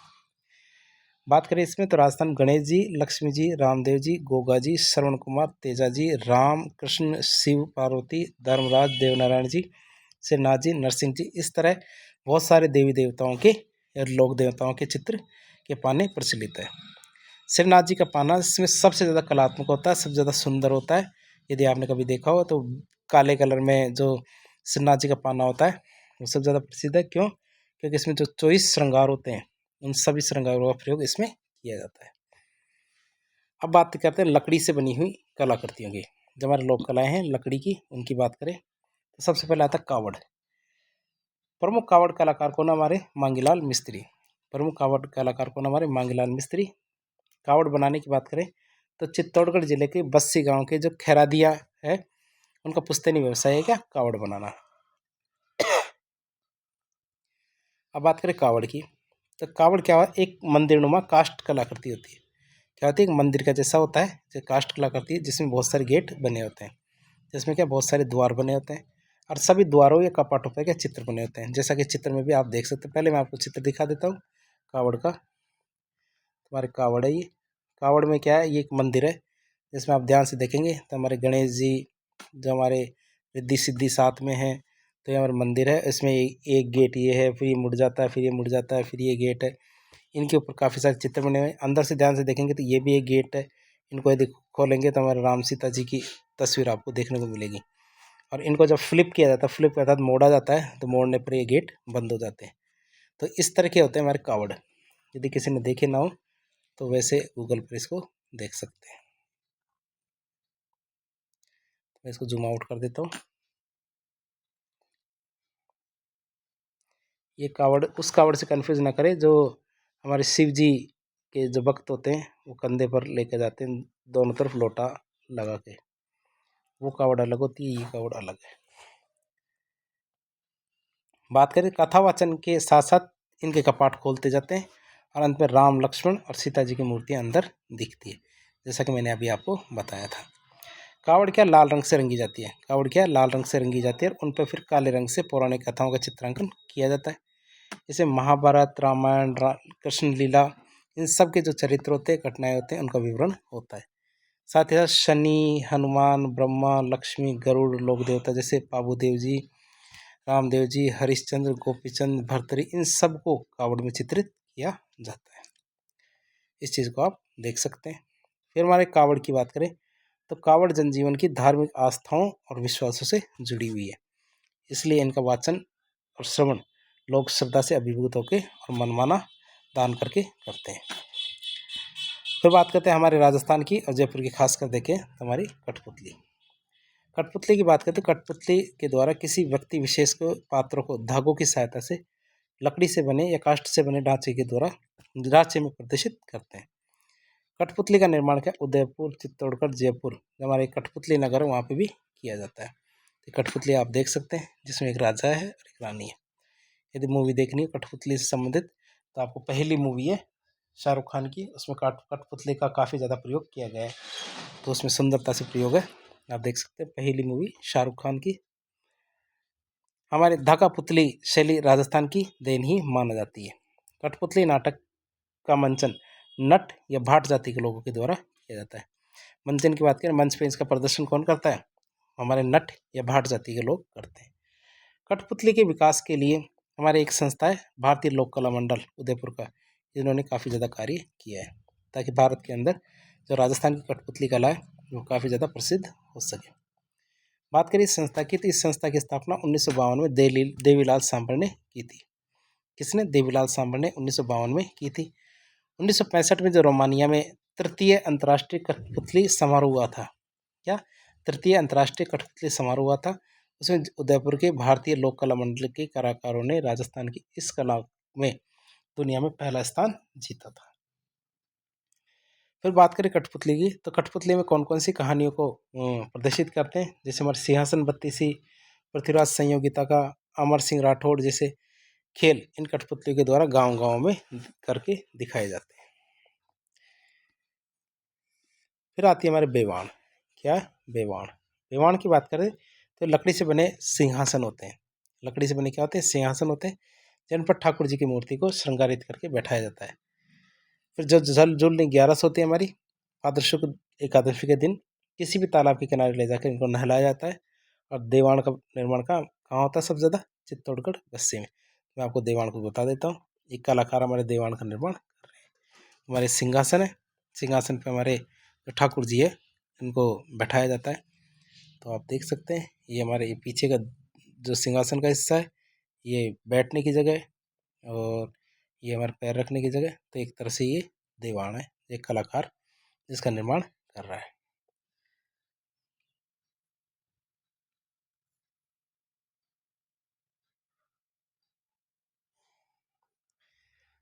बात करें इसमें तो राजस्थान गणेश जी, लक्ष्मी जी, रामदेव जी, गोगा जी, श्रवण कुमार, तेजा जी, राम, कृष्ण, शिव, पार्वती, धर्मराज, देवनारायण जी, श्रीनाथ जी, नरसिंह जी, इस तरह बहुत सारे देवी देवताओं के या लोक देवताओं के चित्र के पाने प्रचलित है। श्रीनाथ जी का पाना इसमें सबसे ज़्यादा कलात्मक होता है, सबसे ज़्यादा सुंदर होता है। यदि आपने कभी देखा हो तो काले कलर में जो श्रीनाथ जी का पाना होता है वो सबसे ज़्यादा प्रसिद्ध है। क्यों? क्योंकि इसमें जो 24 श्रृंगार होते हैं उन सभी श्रृंगारों का प्रयोग इसमें किया जाता है। अब बात करते हैं लकड़ी से बनी हुई कलाकृतियों की। जो हमारे लोक कलाएँ हैं लकड़ी की, उनकी बात करें तो सबसे पहले आता है कावड़। प्रमुख कावड़ कलाकार कौन है? हमारे मांगीलाल मिस्त्री। प्रमुख कावड़ कलाकार कौन है? हमारे मांगीलाल मिस्त्री। कावड़ बनाने की बात करें तो चित्तौड़गढ़ जिले के बस्सी गांव के जो खैरादिया है उनका पुश्तैनी व्यवसाय है क्या? कावड़ बनाना। अब बात करें कावड़ की तो कावड़ क्या है? एक मंदिरनुमा काष्ठ कलाकृति होती है। क्या होती है? एक मंदिर का जैसा होता है, जो काष्ठ कलाकृति है जिसमें बहुत सारे गेट बने होते हैं, जिसमें क्या बहुत सारे द्वार बने होते हैं और सभी द्वारों या कपाटों पर क्या चित्र बने होते हैं। जैसा कि चित्र में भी आप देख सकते हैं। पहले मैं आपको चित्र दिखा देता हूँ कावड़ का। तुम्हारे कावड़ है ये। कावड़ में क्या है? ये एक मंदिर है जिसमें आप ध्यान से देखेंगे तो हमारे गणेश जी, जो हमारे रिद्धि सिद्धि साथ में है, तो ये हमारा मंदिर है। इसमें एक गेट ये है, फिर ये मुड़ जाता है, फिर ये मुड़ जाता है, फिर ये गेट है। इनके ऊपर काफ़ी सारे चित्र बने हुए हैं। अंदर से ध्यान से देखेंगे तो ये भी एक गेट है। इनको यदि खोलेंगे तो हमारे राम सीता जी की तस्वीर आपको देखने को मिलेगी। और इनको जब फ्लिप किया जाता है, फ्लिप अर्थात मोड़ा जाता है, तो मोड़ने पर ये गेट बंद हो जाते हैं। तो इस तरह के होते हैं हमारे कावड़। यदि किसी ने देखे ना हो तो वैसे गूगल पर इसको देख सकते हैं। मैं इसको जूम आउट कर देता हूँ। ये कावड़ उस कावड़ से कंफ्यूज ना करें जो हमारे शिव जी के जो भक्त होते हैं वो कंधे पर लेके जाते हैं, दोनों तरफ लोटा लगा के। वो कावड़ अलग होती है, ये कावड़ अलग है। बात करें कथावाचन के साथ साथ इनके कपाट खोलते जाते हैं और अंत में राम, लक्ष्मण और सीता जी की मूर्तियाँ अंदर दिखती है, जैसा कि मैंने अभी आपको बताया था। कावड़ क्या लाल रंग से रंगी जाती है। कावड़ क्या लाल रंग से रंगी जाती है और उन पर फिर काले रंग से पौराणिक कथाओं का चित्रांकन किया जाता है। जैसे महाभारत, रामायण, कृष्ण लीला, इन सब के जो चरित्र होते हैं, घटनाएं होते हैं, उनका विवरण होता है। साथ ही साथ शनि, हनुमान, ब्रह्मा, लक्ष्मी, गरुड़, लोक देवता जैसे पाबुदेव जी, रामदेव जी, हरिश्चंद्र, गोपीचंद, भर्तरी, इन सब को कावड़ में चित्रित किया जाता है। इस चीज़ को आप देख सकते हैं। फिर हमारे कावड़ की बात करें तो कावड़ जनजीवन की धार्मिक आस्थाओं और विश्वासों से जुड़ी हुई है, इसलिए इनका वाचन और श्रवण लोग श्रद्धा से अभिभूत होकर और मनमाना दान करके करते हैं। फिर बात करते हैं हमारे राजस्थान की और जयपुर की, खासकर देखें तो हमारी कठपुतली। कठपुतली की बात करते हैं। कठपुतली के द्वारा किसी व्यक्ति विशेष को पात्रों को धागों की सहायता से लकड़ी से बने या काष्ठ से बने ढांचे के द्वारा ढांचे में प्रदर्शित करते हैं। कठपुतली का निर्माण क्या उदयपुर, चित्तौड़गढ़, जयपुर, हमारे कठपुतली नगर है वहाँ पे भी किया जाता है। तो कठपुतली आप देख सकते हैं जिसमें एक राजा है और एक रानी है। यदि मूवी देखनी है कठपुतली से संबंधित तो आपको पहली मूवी है शाहरुख खान की, उसमें कठपुतली का काफ़ी ज़्यादा प्रयोग किया गया है, तो उसमें सुंदरता से प्रयोग है, आप देख सकते हैं पहली मूवी शाहरुख खान की। हमारे धागा पुतली शैली राजस्थान की देन ही माना जाती है। कठपुतली नाटक का मंचन नट या भाट जाति के लोगों के द्वारा किया जाता है। मंचन की बात करें, मंच पे इसका प्रदर्शन कौन करता है, हमारे नट या भाट जाति के लोग करते हैं। कठपुतली के विकास के लिए हमारे एक संस्था है भारतीय लोक कला मंडल उदयपुर का, इन्होंने काफ़ी ज़्यादा कार्य किया है ताकि भारत के अंदर जो राजस्थान की कठपुतली कला है वो काफ़ी ज़्यादा प्रसिद्ध हो सके। बात करें इस संस्था की तो इस संस्था की स्थापना 1952 में देवीलाल सांभर ने की थी। किसने, देवीलाल सांभर ने 1952 में की थी। 1965 में जो रोमानिया में तृतीय अंतर्राष्ट्रीय कठपुतली समारोह हुआ था, क्या तृतीय अंतर्राष्ट्रीय कठपुतली समारोह हुआ था, उसमें उदयपुर के भारतीय लोक कला मंडल के कलाकारों ने राजस्थान की इस कला में दुनिया में पहला स्थान जीता था। फिर बात करें कठपुतली की तो कठपुतली में कौन कौन सी कहानियों को प्रदर्शित करते हैं, जैसे हमारे सिंहासन बत्तीसी, पृथ्वीराज संयोगिता का, अमर सिंह राठौड़ जैसे खेल इन कठपुतलियों के द्वारा गांव गांव में करके दिखाए जाते हैं। फिर आती है हमारे बेवाण, क्या बेवाण। बेवाण की बात करें तो लकड़ी से बने सिंहासन होते हैं, लकड़ी से बने क्या होते हैं, सिंहासन होते हैं जिन पर ठाकुर जी की मूर्ति को श्रृंगारित करके बैठाया जाता है। फिर जो जल जुलनी 11 होती है हमारी, भाद्र शुक्ल एकादशी के दिन किसी भी तालाब के किनारे ले जाकर इनको नहलाया जाता है। और देवाण का निर्माण कहाँ होता है सबसे ज़्यादा, चित्तौड़गढ़ बस्सी में। मैं आपको देवाण को बता देता हूँ, एक कलाकार हमारे देवाण का निर्माण कर रहे हैं। हमारे सिंहासन है, सिंहासन पे हमारे जो ठाकुर जी है इनको बैठाया जाता है। तो आप देख सकते हैं ये हमारे ये पीछे का जो सिंहासन का हिस्सा है ये बैठने की जगह है और ये हमारे पैर रखने की जगह। तो एक तरह से ये देवाण है, एक कलाकार जिसका निर्माण कर रहा है।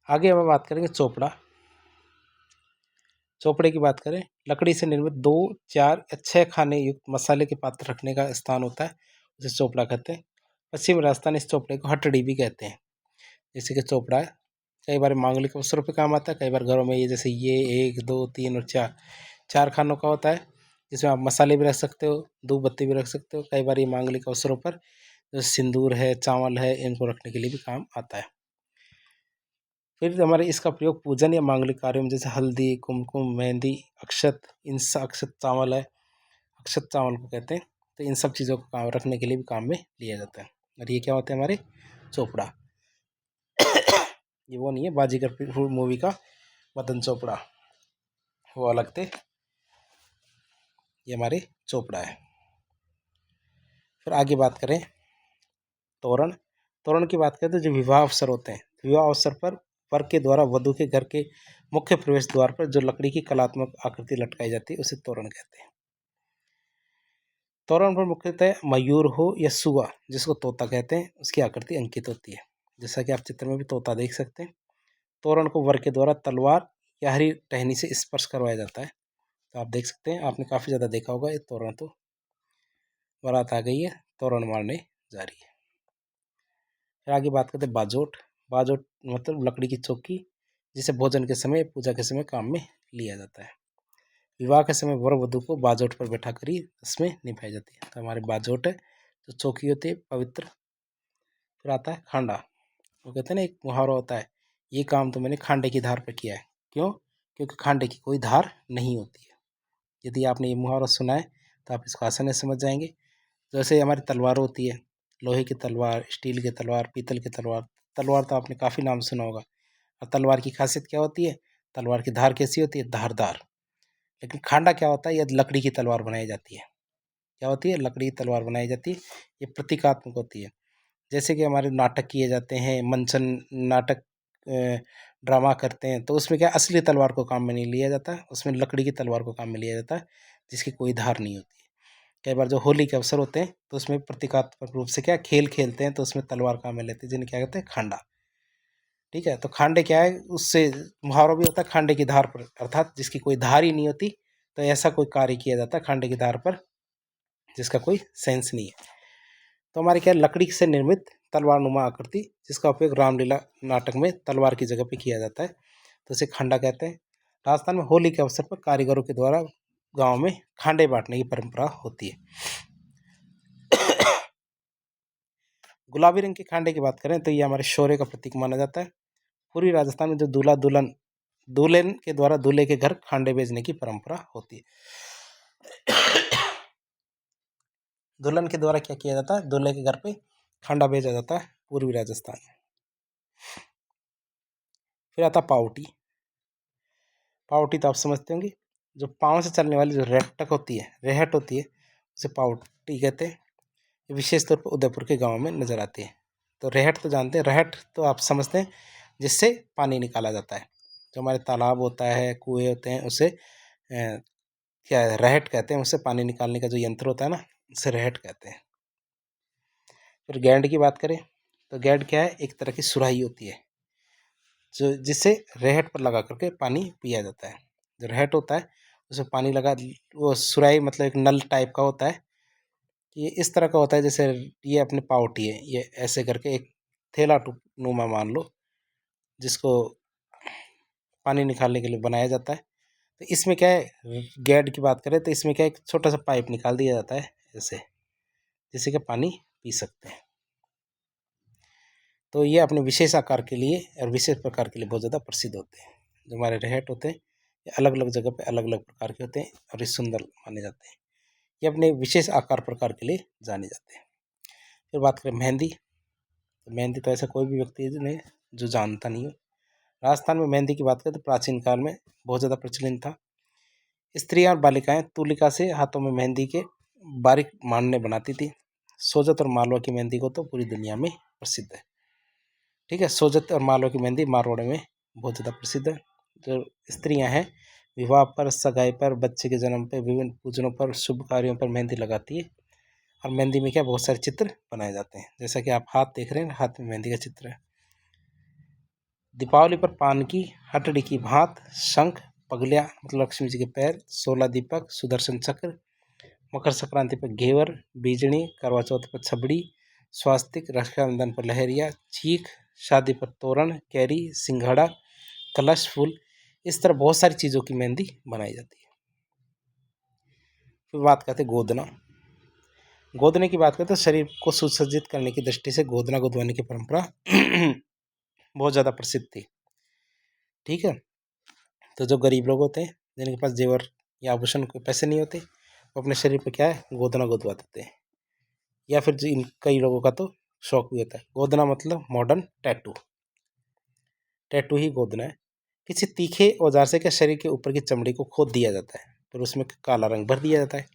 आगे हम बात करेंगे चोपड़ा। चोपड़े की बात करें, लकड़ी से निर्मित 2, 4 या 6 खाने युक्त मसाले के पात्र रखने का स्थान होता है, उसे चोपड़ा कहते हैं। पश्चिम राजस्थान इस चोपड़े को हटड़ी भी कहते हैं। जैसे कि चोपड़ा है कई बार मांगलिक अवसरों पे काम आता है, कई बार घरों में ये जैसे ये 1, 2, 3 और 4 खानों का होता है, जिसमें आप मसाले भी रख सकते हो, धूप बत्ती भी रख सकते हो। कई बार ये मांगलिक अवसरों पर जो सिंदूर है, चावल है, इनको रखने के लिए भी काम आता है। फिर हमारे इसका प्रयोग पूजन या मांगलिक कार्यों में जैसे हल्दी, कुमकुम, मेहंदी, अक्षत, इन अक्षत चावल है, अक्षत चावल को कहते हैं, तो इन सब चीज़ों को काम रखने के लिए भी काम में लिया जाता है। और ये क्या होते हैं हमारे चोपड़ा। ये वो नहीं है बाजीगर मूवी का मदन चोपड़ा, वो अलग थे, ये हमारे चोपड़ा है। फिर आगे बात करें तोरण। तोरण की बात करें तो जो विवाह अवसर होते हैं, विवाह अवसर पर वर के द्वारा वधु के घर के मुख्य प्रवेश द्वार पर जो लकड़ी की कलात्मक आकृति लटकाई जाती है उसे तोरण कहते हैं। तोरण पर मुख्यतः मयूर हो या सुआ जिसको तोता कहते हैं उसकी आकृति अंकित होती है, जैसा कि आप चित्र में भी तोता देख सकते हैं। तोरण को वर के द्वारा तलवार या हरी टहनी से स्पर्श करवाया जाता है। तो आप देख सकते हैं, आपने काफ़ी ज़्यादा देखा होगा ये तोरण, तो बारात आ गई है, तोरण मारने जा रही है। फिर आगे बात करते हैं बाजोट। बाजोट मतलब लकड़ी की चौकी जिसे भोजन के समय, पूजा के समय काम में लिया जाता है। विवाह के समय वर वधु को बाजोट पर बैठा कर ही इसमें निभाई जाती है। तो हमारे बाजोट है जो चौकी होती है पवित्र। फिर आता है खांडा। वो कहते हैं ना एक मुहावरा होता है, ये काम तो मैंने खांडे की धार पर किया है। क्यों? क्योंकि खांडे की कोई धार नहीं होती है। यदि आपने ये मुहावरा सुना है तो आप इसको आसानी से समझ जाएंगे। जैसे हमारी तलवार होती है, लोहे की तलवार, स्टील की तलवार, पीतल की तलवार। तलवार तो आपने काफ़ी नाम सुना होगा। और तलवार की खासियत क्या होती है, तलवार की धार कैसी होती है, धारदार। लेकिन खांडा क्या होता है, यह लकड़ी की तलवार बनाई जाती है। क्या होती है, लकड़ी की तलवार बनाई जाती है। ये प्रतीकात्मक होती है। जैसे कि हमारे नाटक किए जाते हैं, मंचन नाटक, ड्रामा करते हैं, तो उसमें क्या असली तलवार को काम में नहीं लिया जाता, उसमें लकड़ी की तलवार को काम में लिया जाता है जिसकी कोई धार नहीं होती है। कई बार जो होली के अवसर होते हैं तो उसमें प्रतीकात्मक रूप से क्या खेल खेलते हैं, तो उसमें तलवार काम में लेते हैं, जिन्हें क्या कहते हैं, खांडा। ठीक है, तो खांडे क्या है, उससे मुहावरा भी होता है खांडे की धार पर, अर्थात जिसकी कोई धार ही नहीं होती, तो ऐसा कोई कार्य किया जाता है खांडे की धार पर जिसका कोई सेंस नहीं है। तो हमारे क्या, लकड़ी से निर्मित तलवार नुमा आकृति जिसका उपयोग रामलीला नाटक में तलवार की जगह पे किया जाता है, तो इसे खांडा कहते हैं। राजस्थान में होली के अवसर पर कारीगरों के द्वारा गांव में खांडे बांटने की परंपरा होती है। गुलाबी रंग के खांडे की बात करें तो ये हमारे शौर्य का प्रतीक माना जाता है। पूर्वी राजस्थान में जो दूल्हा दुल्हन दुल्हन के द्वारा दूल्हे के घर खांडे भेजने की परंपरा होती है। दुल्हन के द्वारा क्या किया जाता है, दूल्हे के घर पे खांडा भेजा जाता है पूर्वी राजस्थान में। फिर आता पावटी। पावटी तो आप समझते होंगे, जो पाँव से चलने वाली जो रेहटक होती है, रेहट होती है, उसे पावटी कहते हैं। ये विशेष तौर पर उदयपुर के गाँव में नजर आती है। तो रेहट तो जानते हैं, रहट तो आप समझते हैं, जिससे पानी निकाला जाता है। जो हमारे तालाब होता है, कुएं होते हैं, उसे क्या है, रहट कहते हैं। उससे पानी निकालने का जो यंत्र होता है ना, उसे रहट कहते हैं। फिर गैंड की बात करें तो गैंड क्या है, एक तरह की सुराही होती है जो जिससे रहट पर लगा करके पानी पिया जाता है। जो रहट होता है उसमें पानी लगा, वो सुराही मतलब एक नल टाइप का होता है। ये इस तरह का होता है जैसे ये अपने पावटी है, ये ऐसे करके एक थैला नुमा मान लो, जिसको पानी निकालने के लिए बनाया जाता है। तो इसमें क्या है, गैड की बात करें तो इसमें क्या है, एक छोटा सा पाइप निकाल दिया जाता है ऐसे, जिससे कि पानी पी सकते हैं। तो ये अपने विशेष आकार के लिए और विशेष प्रकार के लिए बहुत ज़्यादा प्रसिद्ध होते हैं। जो हमारे रहट होते हैं ये अलग अलग जगह पे अलग अलग प्रकार के होते हैं और ये सुंदर माने जाते हैं। ये अपने विशेष आकार प्रकार के लिए जाने जाते हैं। फिर बात करें मेहंदी, तो मेहंदी तो ऐसा कोई भी व्यक्ति है जिन्हें जो जानता नहीं हो। राजस्थान में मेहंदी की बात करें तो प्राचीन काल में बहुत ज़्यादा प्रचलित था। स्त्रियां और बालिकाएं तुलिका से हाथों में मेहंदी के बारीक मांडने बनाती थी। सोजत और मालवा की मेहंदी को तो पूरी दुनिया में प्रसिद्ध है। ठीक है, सोजत और मालवा की मेहंदी मारवाड़ में बहुत ज़्यादा प्रसिद्ध है। जो स्त्रियां हैं विवाह पर, सगाई पर, बच्चे के जन्म पर, विभिन्न पूजनों पर, शुभ कार्यों पर मेहंदी लगाती है। और मेहंदी में क्या, बहुत सारे चित्र बनाए जाते हैं, जैसा कि आप हाथ देख रहे हैं, हाथ में मेहंदी का चित्र है। दीपावली पर पान की हटड़ी की भात, शंख, पगलिया मतलब लक्ष्मी जी के पैर, 16 दीपक, सुदर्शन चक्र, मकर संक्रांति पर घेवर, बीजनी, करवा चौथ पर छबड़ी, स्वास्तिक, रक्षाबंधन पर लहरिया, चीख, शादी पर तोरण, कैरी, सिंघाड़ा, कलश फूल, इस तरह बहुत सारी चीज़ों की मेहंदी बनाई जाती है। फिर बात करते हैं गोदना। गोदने की बात करते हैं तो शरीर को सुसज्जित करने की दृष्टि से गोदना गोदवाने की परंपरा बहुत ज़्यादा प्रसिद्ध थी। ठीक है, तो जो गरीब लोग होते हैं जिनके पास जेवर या आभूषण के पैसे नहीं होते, वो अपने शरीर पर क्या है, गोदना गोदवा देते हैं। या फिर इन कई लोगों का तो शौक भी होता है। गोदना मतलब मॉडर्न टैटू, टैटू ही गोदना है। किसी तीखे औजार से क्या शरीर के ऊपर की चमड़ी को खोद दिया जाता है, फिर उसमें काला रंग भर दिया जाता है,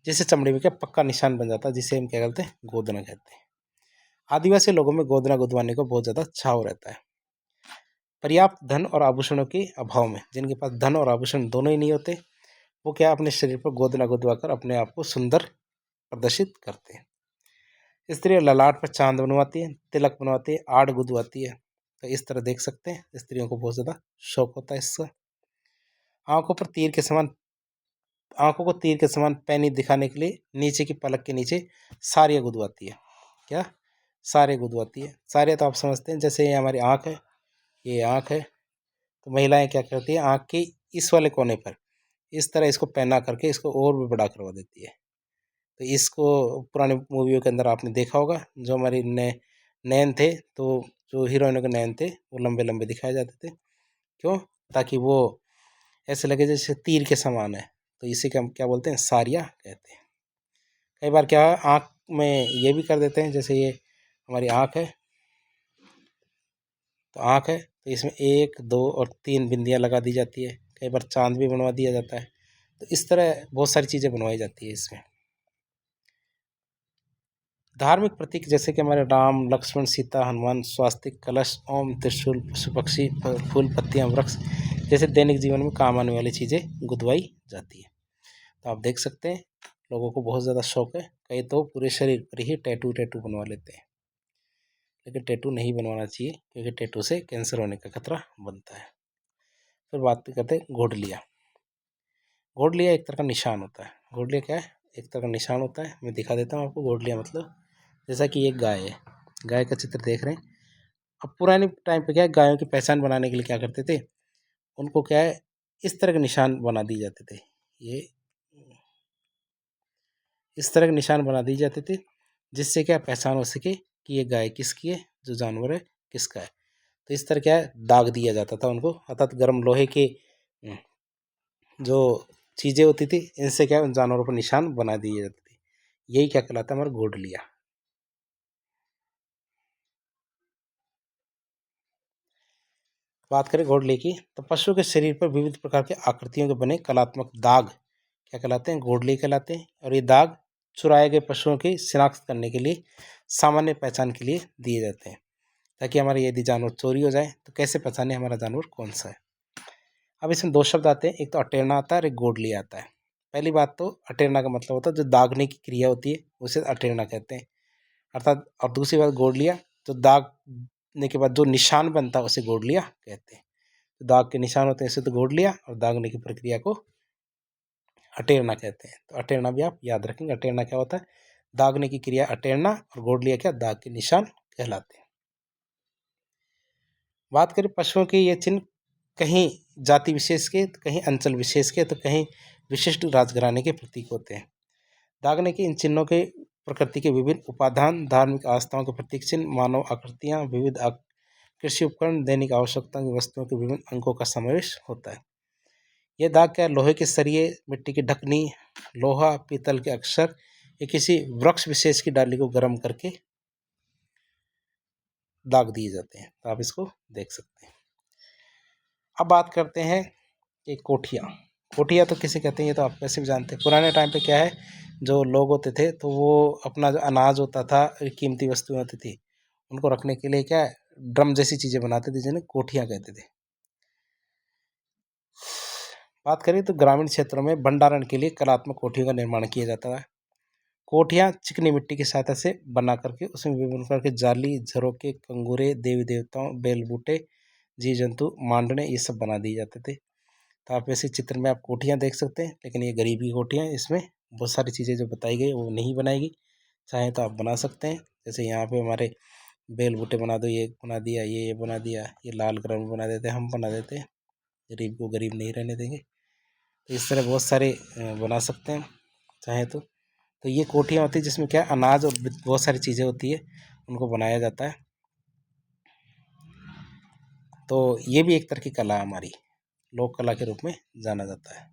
जिससे चमड़ी में क्या पक्का निशान बन जाता है, जिसे हम क्या कहते हैं, गोदना कहते हैं। आदिवासी लोगों में गोदना गोदवाने को बहुत ज़्यादा छाव रहता है। पर्याप्त धन और आभूषणों के अभाव में, जिनके पास धन और आभूषण दोनों ही नहीं होते, वो क्या अपने शरीर पर गोदना गोदवा कर अपने आप को सुंदर प्रदर्शित करते हैं। स्त्रियाँ ललाट पर चांद बनवाती है, तिलक बनवाती है, आड़ गुदवाती है। तो इस तरह देख सकते हैं स्त्रियों को बहुत ज़्यादा शौक होता है इसका। आंखों पर तीर के समान आंखों को तीर के समान पैनी दिखाने के लिए नीचे की पलक के नीचे सारियाँ गुदवाती है। क्या, सारे गुदवाती है। सारे तो आप समझते हैं, जैसे ये हमारी आँख है, ये आँख है, तो महिलाएं क्या करती है, आँख के इस वाले कोने पर इस तरह इसको पहना करके इसको और भी बड़ा करवा देती है। तो इसको पुरानी मूवियों के अंदर आपने देखा होगा, जो हमारी नैन थे, तो जो हीरोइनों के नैन थे वो लंबे लंबे दिखाए जाते थे। क्यों, ताकि वो ऐसे लगे जैसे तीर के समान है। तो इसी का हम क्या बोलते हैं, सारिया कहते हैं। कई बार क्या है, आँख में ये भी कर देते हैं, जैसे ये हमारी आँख है, तो आँख है तो इसमें 1 2 और 3 बिंदियाँ लगा दी जाती है। कई बार चांद भी बनवा दिया जाता है। तो इस तरह बहुत सारी चीज़ें बनवाई जाती है इसमें। धार्मिक प्रतीक जैसे कि हमारे राम लक्ष्मण सीता हनुमान स्वास्तिक कलश ओम त्रिशूल पशु पक्षी फूल पत्तियां वृक्ष जैसे दैनिक जीवन में काम आने वाली चीज़ें गुदवाई जाती है। तो आप देख सकते हैं लोगों को बहुत ज़्यादा शौक है, कई तो पूरे शरीर पर ही टैटू टैटू बनवा लेते हैं, लेकिन टैटू नहीं बनवाना चाहिए क्योंकि टैटू से कैंसर होने का खतरा बनता है। फिर बात करते हैं घोड़लिया। घोड़लिया एक तरह का निशान होता है। घोड़लिया क्या है? एक तरह का निशान होता है। मैं दिखा देता हूँ आपको। घोड़लिया मतलब जैसा कि एक गाय है, गाय का चित्र देख रहे हैं। अब पुराने टाइम पे क्या है, गायों की पहचान बनाने के लिए क्या करते थे, उनको क्या है इस तरह के निशान बना दिए जाते थे। ये इस तरह के निशान बना दिए जाते थे जिससे क्या पहचान हो सके कि ये गाय किसकी है, जो जानवर है किसका है। तो इस तरह क्या है दाग दिया जाता था उनको, अर्थात गर्म लोहे के जो चीज़ें होती थी इनसे क्या उन जानवरों पर निशान बना दिए जाते थे। यही क्या कहलाता है हमारा घोड़लिया। बात करें घोड़ले की तो पशु के शरीर पर विविध प्रकार के आकृतियों के बने कलात्मक दाग क्या कहलाते हैं, घोड़ले कहलाते हैं। और ये दाग चुराए गए पशुओं की शिनाख्त करने के लिए सामान्य पहचान के लिए दिए जाते हैं, ताकि हमारे यदि जानवर चोरी हो जाए तो कैसे पहचाने हमारा जानवर कौन सा है। अब इसमें दो शब्द आते हैं, एक तो अटेरना आता है और एक घोड़लिया आता है। पहली बात तो अटेरना का मतलब होता है जो दागने की क्रिया होती है उसे अटेरना कहते हैं, अर्थात। और दूसरी बात घोड़लिया, जो दागने के बाद जो निशान बनता है उसे घोड़लिया कहते हैं। तो दाग के निशान होते हैं इसे तो घोड़लिया, और दागने की प्रक्रिया को अटेरना कहते हैं। तो अटेरना भी आप याद रखेंगे। अटेरना क्या होता है, दागने की क्रिया अटेरना, और घोड़लिया क्या दाग के निशान कहलाते हैं। बात करें पशुओं के ये चिन्ह कहीं जाति विशेष के, तो कहीं अंचल विशेष के, तो कहीं विशिष्ट राजघराने के प्रतीक होते हैं। दागने के इन चिन्हों के प्रकृति के विभिन्न उपादान, धार्मिक आस्थाओं के प्रतीक चिन्ह, मानव आकृतियाँ, विविध कृषि उपकरण, दैनिक आवश्यकता की वस्तुओं के विभिन्न अंगों का समावेश होता है। ये दाग क्या लोहे के सरिये, मिट्टी की ढकनी, लोहा, पीतल के अक्षर या किसी वृक्ष विशेष की डाली को गर्म करके दाग दिए जाते हैं। तो आप इसको देख सकते हैं। अब बात करते हैं कि कोठिया। कोठिया तो किसे कहते हैं ये तो आप वैसे भी जानते हैं। पुराने टाइम पे क्या है, जो लोग होते थे तो वो अपना जो अनाज होता था, कीमती वस्तुएं होती थी, उनको रखने के लिए क्या ड्रम जैसी चीज़ें बनाते थे जिन्हें कोठियाँ कहते थे। बात करें तो ग्रामीण क्षेत्रों में भंडारण के लिए कलात्मक कोठियों का निर्माण किया जाता है। कोठियाँ चिकनी मिट्टी की सहायता से बना करके उसमें विभिन्न प्रकार के जाली, झरोके, कंगूरे, देवी देवताओं, बेल बूटे, जीव जंतु, मांडने ये सब बना दिए जाते थे। तो आप ऐसे चित्र में आप कोठियाँ देख सकते हैं, लेकिन ये गरीब की कोठियाँ, इसमें बहुत सारी चीज़ें जो बताई गई वो नहीं बनाएगी। चाहें तो आप बना सकते हैं, जैसे यहाँ पे हमारे बेल बूटे बना दो, ये बना दिया, ये बना दिया, ये लाल कलर में बना देते हैं, हम बना देते हैं। गरीब को गरीब नहीं रहने देंगे। तो इस तरह बहुत सारे बना सकते हैं चाहें तो ये कोठियाँ होती है जिसमें क्या अनाज और बहुत सारी चीज़ें होती है, उनको बनाया जाता है। तो ये भी एक तरह की कला हमारी लोक कला के रूप में जाना जाता है।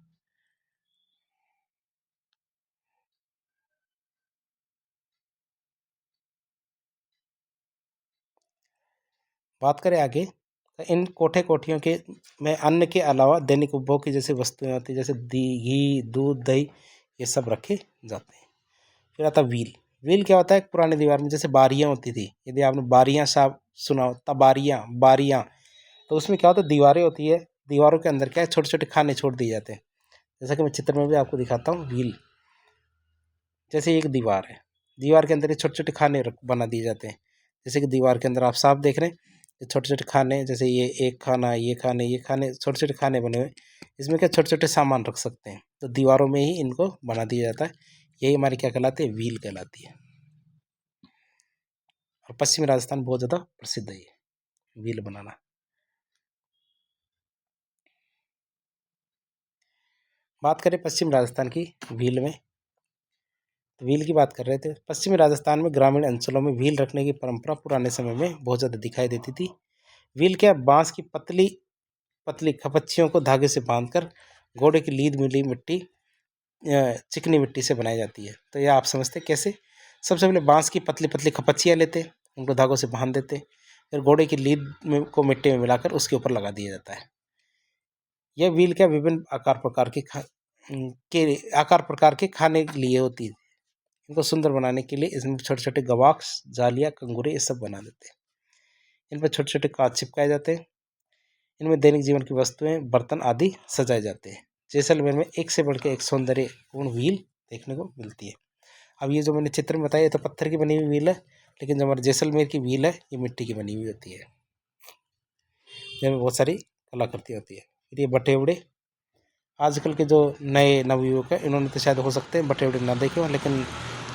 बात करें आगे तो इन कोठे कोठियों के में अन्न के अलावा दैनिक उपभोग की जैसे वस्तुएं होती है, जैसे घी, दूध, दही, ये सब रखे जाते हैं। फिर आता व्हील। व्हील क्या होता है, पुराने दीवार में जैसे बारियां होती थी, यदि आपने बारियां साहब सुना हो, तबारियां, बारियां, तो उसमें क्या होता है दीवारें होती है, दीवारों के अंदर क्या है छोटे छोटे खाने छोड़ दिए जाते हैं। जैसा कि मैं चित्र में भी आपको दिखाता हूँ। व्हील जैसे एक दीवार है, दीवार के अंदर ये छोटे छोटे खाने बना दिए जाते हैं। जैसे कि दीवार के अंदर आप साफ देख रहे हैं, ये छोटे छोटे खाने, जैसे ये एक खाना, ये खाने छोटे छोटे खाने बने हुए, इसमें क्या छोटे छोटे सामान रख सकते हैं। तो दीवारों में ही इनको बना दिया जाता है। यही हमारी क्या कहलाती है, व्हील कहलाती है। और पश्चिमी राजस्थान बहुत ज़्यादा प्रसिद्ध है ये व्हील बनाना। बात करें पश्चिमी राजस्थान की व्हील में, तो व्हील की बात कर रहे थे। पश्चिमी राजस्थान में ग्रामीण अंचलों में व्हील रखने की परंपरा पुराने समय में बहुत ज़्यादा दिखाई देती थी। व्हील क्या बांस की पतली पतली खपच्चियों को धागे से बांधकर घोड़े की लीद मिली मिट्टी चिकनी मिट्टी से बनाई जाती है। तो यह आप समझते कैसे, सबसे पहले बांस की पतली पतली खपच्चियाँ लेते, उनको धागों से बांध देते, फिर घोड़े की लीद में को मिट्टी में मिलाकर उसके ऊपर लगा दिया जाता है। यह व्हील क्या विभिन्न आकार प्रकार के आकार प्रकार के खाने के लिए होती है। इनको सुंदर बनाने के लिए इसमें छोटे छोटे गवाक्स, जालियाँ, कंगूरे ये सब बना देते हैं। इन पर छोटे छोटे कांच चिपकाए जाते हैं। इनमें दैनिक जीवन की वस्तुएं, बर्तन आदि सजाए जाते हैं। जैसलमेर में एक से बढ़ के एक सौंदर्यपूर्ण व्हील देखने को मिलती है। अब ये जो मैंने चित्र में बताया ये तो पत्थर की बनी हुई व्हील है, लेकिन जो हमारे जैसलमेर की व्हील है ये मिट्टी की बनी हुई होती है, जिनमें बहुत सारी कलाकृति होती है। फिर ये बटेवड़े, आजकल के जो नए नवयुवक हैं इन्होंने तो शायद हो सकते हैं बटेवड़े ना देखे हों, लेकिन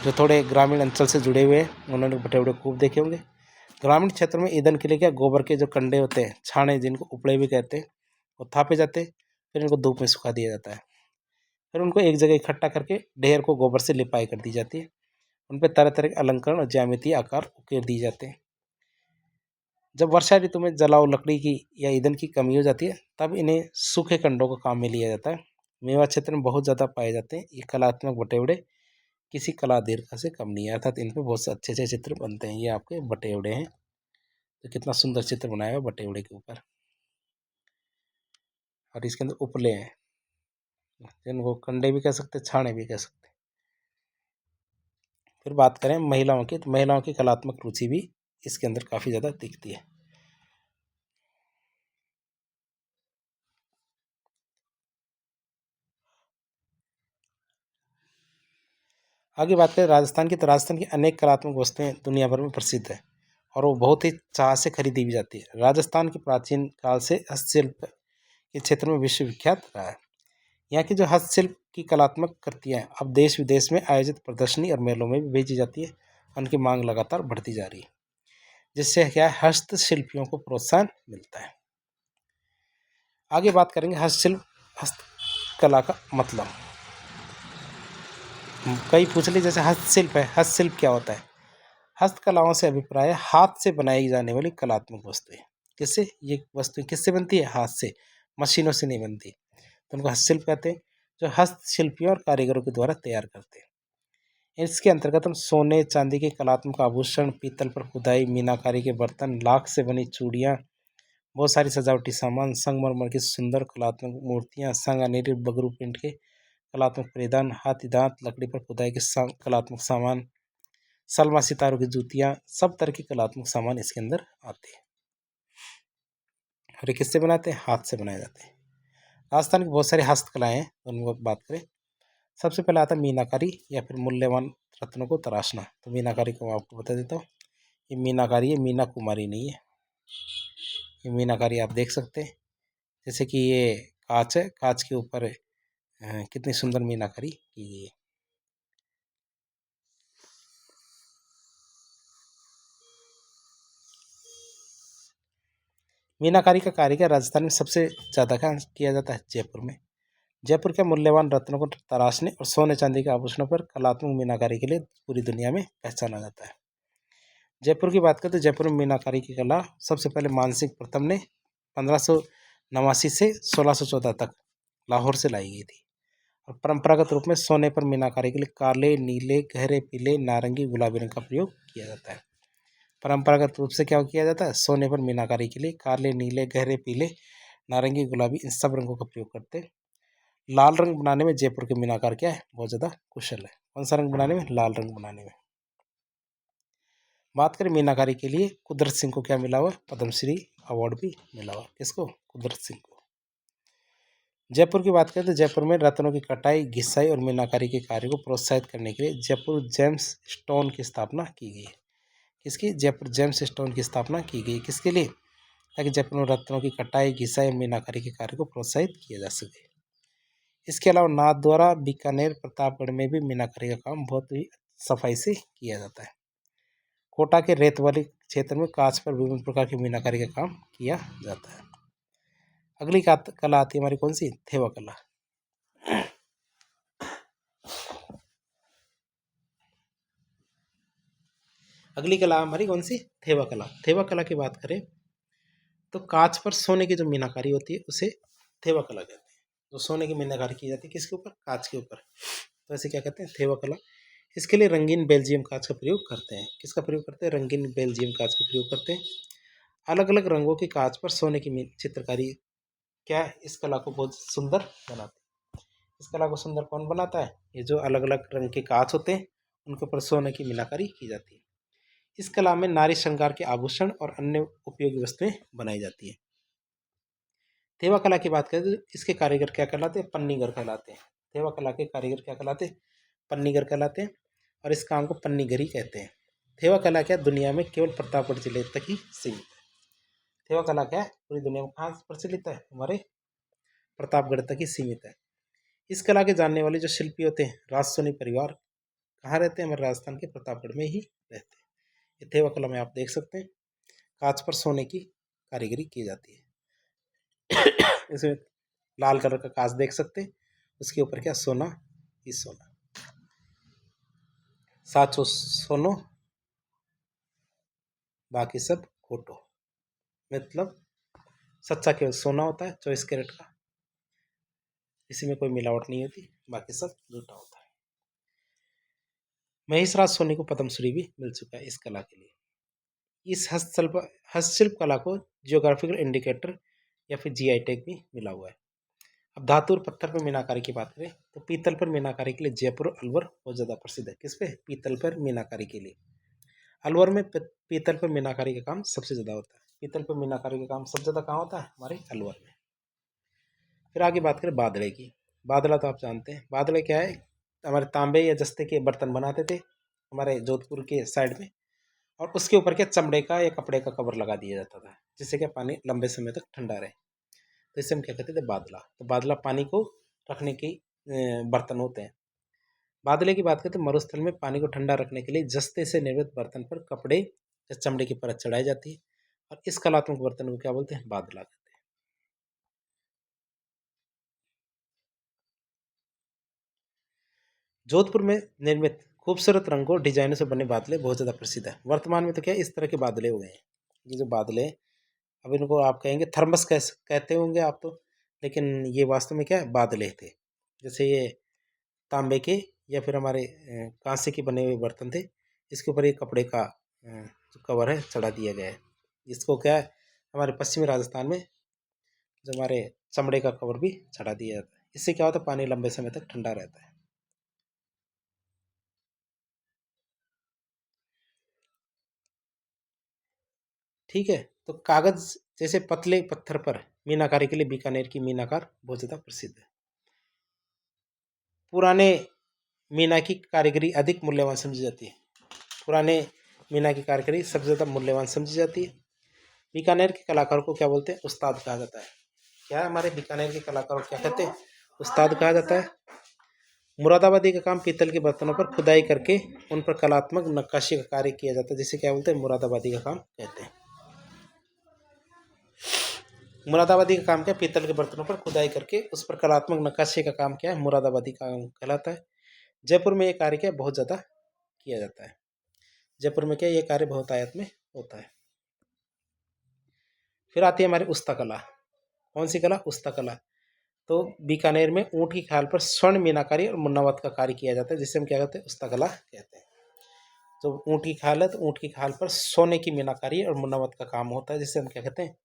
जो थोड़े ग्रामीण अंचल से जुड़े हुए हैं उन्होंने बटेवड़े खूब देखे होंगे। ग्रामीण क्षेत्र में ईंधन के लिए क्या गोबर के जो कंडे होते हैं, छाने जिनको उपड़े भी कहते हैं, वो थापे जाते हैं। फिर इनको धूप में सुखा दिया जाता है। फिर उनको एक जगह इकट्ठा करके ढेर को गोबर से लिपाई कर दी जाती है। उन पर तरह तरह के अलंकरण और ज्यामितीय आकार उकेर दिए जाते हैं। जब वर्षा ऋतु में जलाओ लकड़ी की या ईंधन की कमी हो जाती है तब इन्हें सूखे कंडों को काम में लिया जाता है। मेवात क्षेत्र में बहुत ज़्यादा पाए जाते हैं। ये कलात्मक बटेवड़े किसी कला दीर्घा से कम नहीं है, अर्थात इन पर बहुत से अच्छे अच्छे चित्र बनते हैं। ये आपके बटेवड़े हैं। तो कितना सुंदर चित्र बनाया हुआ बटेवड़े के ऊपर, और इसके अंदर उपले हैं जिनको कंडे भी कह सकते हैं, छाने भी कह सकते हैं। फिर बात करें महिलाओं की, तो महिलाओं की कलात्मक रुचि भी इसके अंदर काफ़ी ज़्यादा दिखती है। आगे बात करें राजस्थान की, तो राजस्थान की अनेक कलात्मक वस्तुएं दुनिया भर में प्रसिद्ध है और वो बहुत ही चाह से खरीदी भी जाती है। राजस्थान के प्राचीन काल से हस्तशिल्प के क्षेत्र में विश्वविख्यात रहा है। यहाँ की जो हस्तशिल्प की कलात्मक कृतियाँ अब देश विदेश में आयोजित प्रदर्शनी और मेलों में भी भेजी जाती है। उनकी मांग लगातार बढ़ती जा रही है, जिससे क्या है हस्तशिल्पियों को प्रोत्साहन मिलता है। आगे बात करेंगे हस्तशिल्प, हस्तकला का मतलब। कई पूछ ली जैसे हस्तशिल्प है, हस्तशिल्प क्या होता है? हस्तकलाओं से अभिप्राय है हाथ से बनाई जाने वाली कलात्मक वस्तुएं। किससे ये वस्तुएं किससे बनती है? हाथ से, मशीनों से नहीं बनती, तो उनको हस्तशिल्प कहते हैं, जो हस्तशिल्पियों और कारीगरों के द्वारा तैयार करते हैं। इसके अंतर्गत हम सोने चांदी के कलात्मक आभूषण, पीतल पर खुदाई मीनाकारी के बर्तन, लाख से बनी चूड़ियाँ, बहुत सारी सजावटी सामान, संगमरमर की सुंदर कलात्मक मूर्तियाँ, सांगानेरी बगरू प्रिंट के कलात्मक परिधान, हाथी दांत लकड़ी पर खुदाई के कलात्मक सामान, सलमा सितारों की जूतियाँ, सब तरह के कलात्मक सामान इसके अंदर आते हैं। और ये किससे बनाते हैं? हाथ से बनाए जाते हैं। राजस्थान की बहुत सारी हस्तकलाएँ हैं, उनको बात करें। सबसे पहले आता है मीनाकारी या फिर मूल्यवान रत्नों को तराशना। तो मीनाकारी को मैं आपको बता देता हूँ। ये मीनाकारी है, मीना कुमारी नहीं है। ये मीनाकारी आप देख सकते हैं, जैसे कि ये कांच है, कांच के ऊपर कितनी सुंदर मीनाकारी की गई है। मीनाकारी का कार्य क्या राजस्थान में सबसे ज़्यादा क्या किया जाता है? जयपुर में। जयपुर के मूल्यवान रत्नों को तराशने और सोने चांदी के आभूषणों पर कलात्मक मीनाकारी के लिए पूरी दुनिया में पहचाना जाता है। जयपुर की बात करें तो जयपुर में मीनाकारी की कला सबसे पहले मानसिंह प्रथम ने 1589 से 1614 तक लाहौर से लाई गई थी। और परंपरागत रूप में सोने पर मीनाकारी के लिए काले, नीले, गहरे पीले, नारंगी, गुलाबी रंग का प्रयोग किया जाता है। परंपरागत रूप से क्या किया जाता है? सोने पर मीनाकारी के लिए काले, नीले, गहरे पीले, नारंगी, गुलाबी इन सब रंगों का प्रयोग करते हैं। लाल रंग बनाने में जयपुर के मीनाकार क्या है? बहुत ज़्यादा कुशल है। कौन सा रंग बनाने में? लाल रंग बनाने में। बात करें मीनाकारी के लिए, कुदरत सिंह को क्या मिला हुआ? पद्मश्री अवार्ड भी मिला हुआ। किसको? कुदरत सिंह को। जयपुर की बात करें तो जयपुर में रत्नों की कटाई, घिसाई और मीनाकारी के कार्य को प्रोत्साहित करने के लिए जयपुर जेम्स स्टोन की स्थापना की गई है। किसकी? जयपुर जेम्स स्टोन की स्थापना की गई। किसके लिए? ताकि जयपुर में रत्नों की कटाई, घिसाई और मीनाकारी के कार्य को प्रोत्साहित किया जा सके। इसके अलावा नाथद्वारा, बीकानेर, प्रतापगढ़ में भी मीनाकारी का काम बहुत ही सफाई से किया जाता है। कोटा के रेत वाले क्षेत्र में कांच पर विभिन्न प्रकार की मीनाकारी का काम किया जाता है। अगली कला आती है हमारी कौन सी? थेवा कला। अगली कला हमारी कौन सी? थेवा कला। थेवा कला की बात करें तो कांच पर सोने की जो मीनाकारी होती है उसे थेवा कला कहते हैं। जो सोने की मीनाकारी की जाती है किसके ऊपर? कांच के ऊपर, तो ऐसे क्या कहते हैं? थेवा कला। इसके लिए रंगीन बेल्जियम कांच का प्रयोग करते हैं। किसका प्रयोग करते हैं? रंगीन बेल्जियम कांच का प्रयोग करते हैं। अलग अलग रंगों की कांच पर सोने की चित्रकारी क्या है? इस कला को बहुत सुंदर बनाती है। इस कला को सुंदर कौन बनाता है? ये जो अलग अलग रंग के कांच होते हैं उनके ऊपर सोने की मीनाकारी की जाती है। इस कला में नारी श्रृंगार के आभूषण और अन्य उपयोगी वस्तुएं बनाई जाती है। थेवा कला की बात करें तो इसके कारीगर क्या कहलाते हैं? पन्नीगर कहलाते हैं। थेवा कला के कारीगर क्या कहलाते हैं? पन्नीगर कहलाते हैं, और इस काम को पन्नीगरी कहते हैं। थेवा कला क्या दुनिया में केवल प्रतापगढ़ जिले तक ही सीमित है। थेवा कला क्या है पूरी दुनिया में कहाँ प्रचलित है? हमारे प्रतापगढ़ तक ही सीमित है। इस कला के जानने वाले जो शिल्पी होते हैं राजसोनी परिवार कहाँ रहते हैं? हमारे राजस्थान के प्रतापगढ़ में ही रहते हैं। ये थेवा कला में आप देख सकते हैं कांच पर सोने की कारीगरी की जाती है। इसमें लाल कलर का कांच देख सकते हैं, उसके ऊपर क्या सोना ही सोना, साचो सोनो बाकी सब खोटो, मतलब सच्चा केवल सोना होता है 24 कैरेट का, इसी में कोई मिलावट नहीं होती, बाकी सब झूठा होता है। महेशराज सोनी को पद्मश्री भी मिल चुका है इस कला के लिए। इस हस्तशिल्प कला को जियोग्राफिकल इंडिकेटर या फिर जीआई टैग भी मिला हुआ है। अब धातु और पत्थर पर मीनाकारी की बात करें तो पीतल पर मीनाकारी के लिए जयपुर और अलवर बहुत ज़्यादा प्रसिद्ध है। किस पे? पीतल पर मीनाकारी के लिए। अलवर में पीतल पर मीनाकारी का काम सबसे ज़्यादा होता है। पीतल पर मीनाकारी का काम सबसे ज़्यादा कहाँ होता है? हमारे अलवर में। फिर आगे बात करें बादले की। बादला तो आप जानते हैं, बादले क्या है? हमारे तांबे या जस्ते के बर्तन बनाते थे हमारे जोधपुर के साइड में, और उसके ऊपर क्या चमड़े का या कपड़े का कवर लगा दिया जाता था, जिससे क्या पानी लंबे समय तक ठंडा रहे। तो इसे हम क्या कहते थे? बादला। तो बादला पानी को रखने के बर्तन होते हैं। बादले की बात करें तो मरुस्थल में पानी को ठंडा रखने के लिए जस्ते से निर्मित बर्तन पर कपड़े या चमड़े की परत चढ़ाई जाती है, और इस कलात्मक बर्तन को क्या बोलते हैं? बादला कहते हैं। जोधपुर में निर्मित खूबसूरत रंगों और डिजाइनों से बने बादले बहुत ज़्यादा प्रसिद्ध है। वर्तमान में तो क्या इस तरह के बादले हुए हैं, ये जो बादले, अब इनको आप कहेंगे थर्मस कहते होंगे आप तो, लेकिन ये वास्तव में क्या है? बादले थे। जैसे ये तांबे के या फिर हमारे कांसे के बने हुए बर्तन थे, इसके ऊपर एक कपड़े का जो कवर है चढ़ा दिया गया है। इसको क्या है हमारे पश्चिमी राजस्थान में जो हमारे चमड़े का कवर भी चढ़ा दिया जाता है। इससे क्या होता है? पानी लंबे समय तक ठंडा रहता है। ठीक है, तो कागज जैसे पतले पत्थर पर मीनाकारी के लिए बीकानेर की मीनाकार बहुत ज़्यादा प्रसिद्ध है। पुराने मीना की कारीगरी अधिक मूल्यवान समझी जाती है। पुराने मीना की कारीगरी सबसे ज़्यादा मूल्यवान समझी जाती है। बीकानेर के कलाकारों को क्या बोलते हैं? उस्ताद कहा जाता है। क्या है? हमारे बीकानेर के कलाकारों को क्या कहते हैं? उस्ताद कहा जाता है। मुरादाबादी का काम पीतल के बर्तनों पर खुदाई करके उन पर कलात्मक नक्काशी का कार्य किया जाता है, जिसे क्या बोलते हैं? मुरादाबादी का काम कहते हैं। मुरादाबादी का काम क्या है? पीतल के बर्तनों पर खुदाई करके उस पर कलात्मक नक्काशी का काम क्या है? मुरादाबादी का काम कहलाता है। जयपुर में ये कार्य क्या बहुत ज़्यादा किया जाता है। जयपुर में क्या ये कार्य बहुत आयत में होता है। फिर आती है हमारी उस्ता कला। कौन सी कला? उस्ता कला। तो बीकानेर में ऊँट की खाल पर स्वर्ण मीनाकारी और मुन्नावत का कार्य किया जाता है, जिसे हम क्या कहते हैं? उस्ता कला कहते हैं। तो ऊँट की खाल है तो ऊँट की खाल पर सोने की मीनाकारी और मुन्नावत का काम होता है, जिसे हम क्या कहते हैं?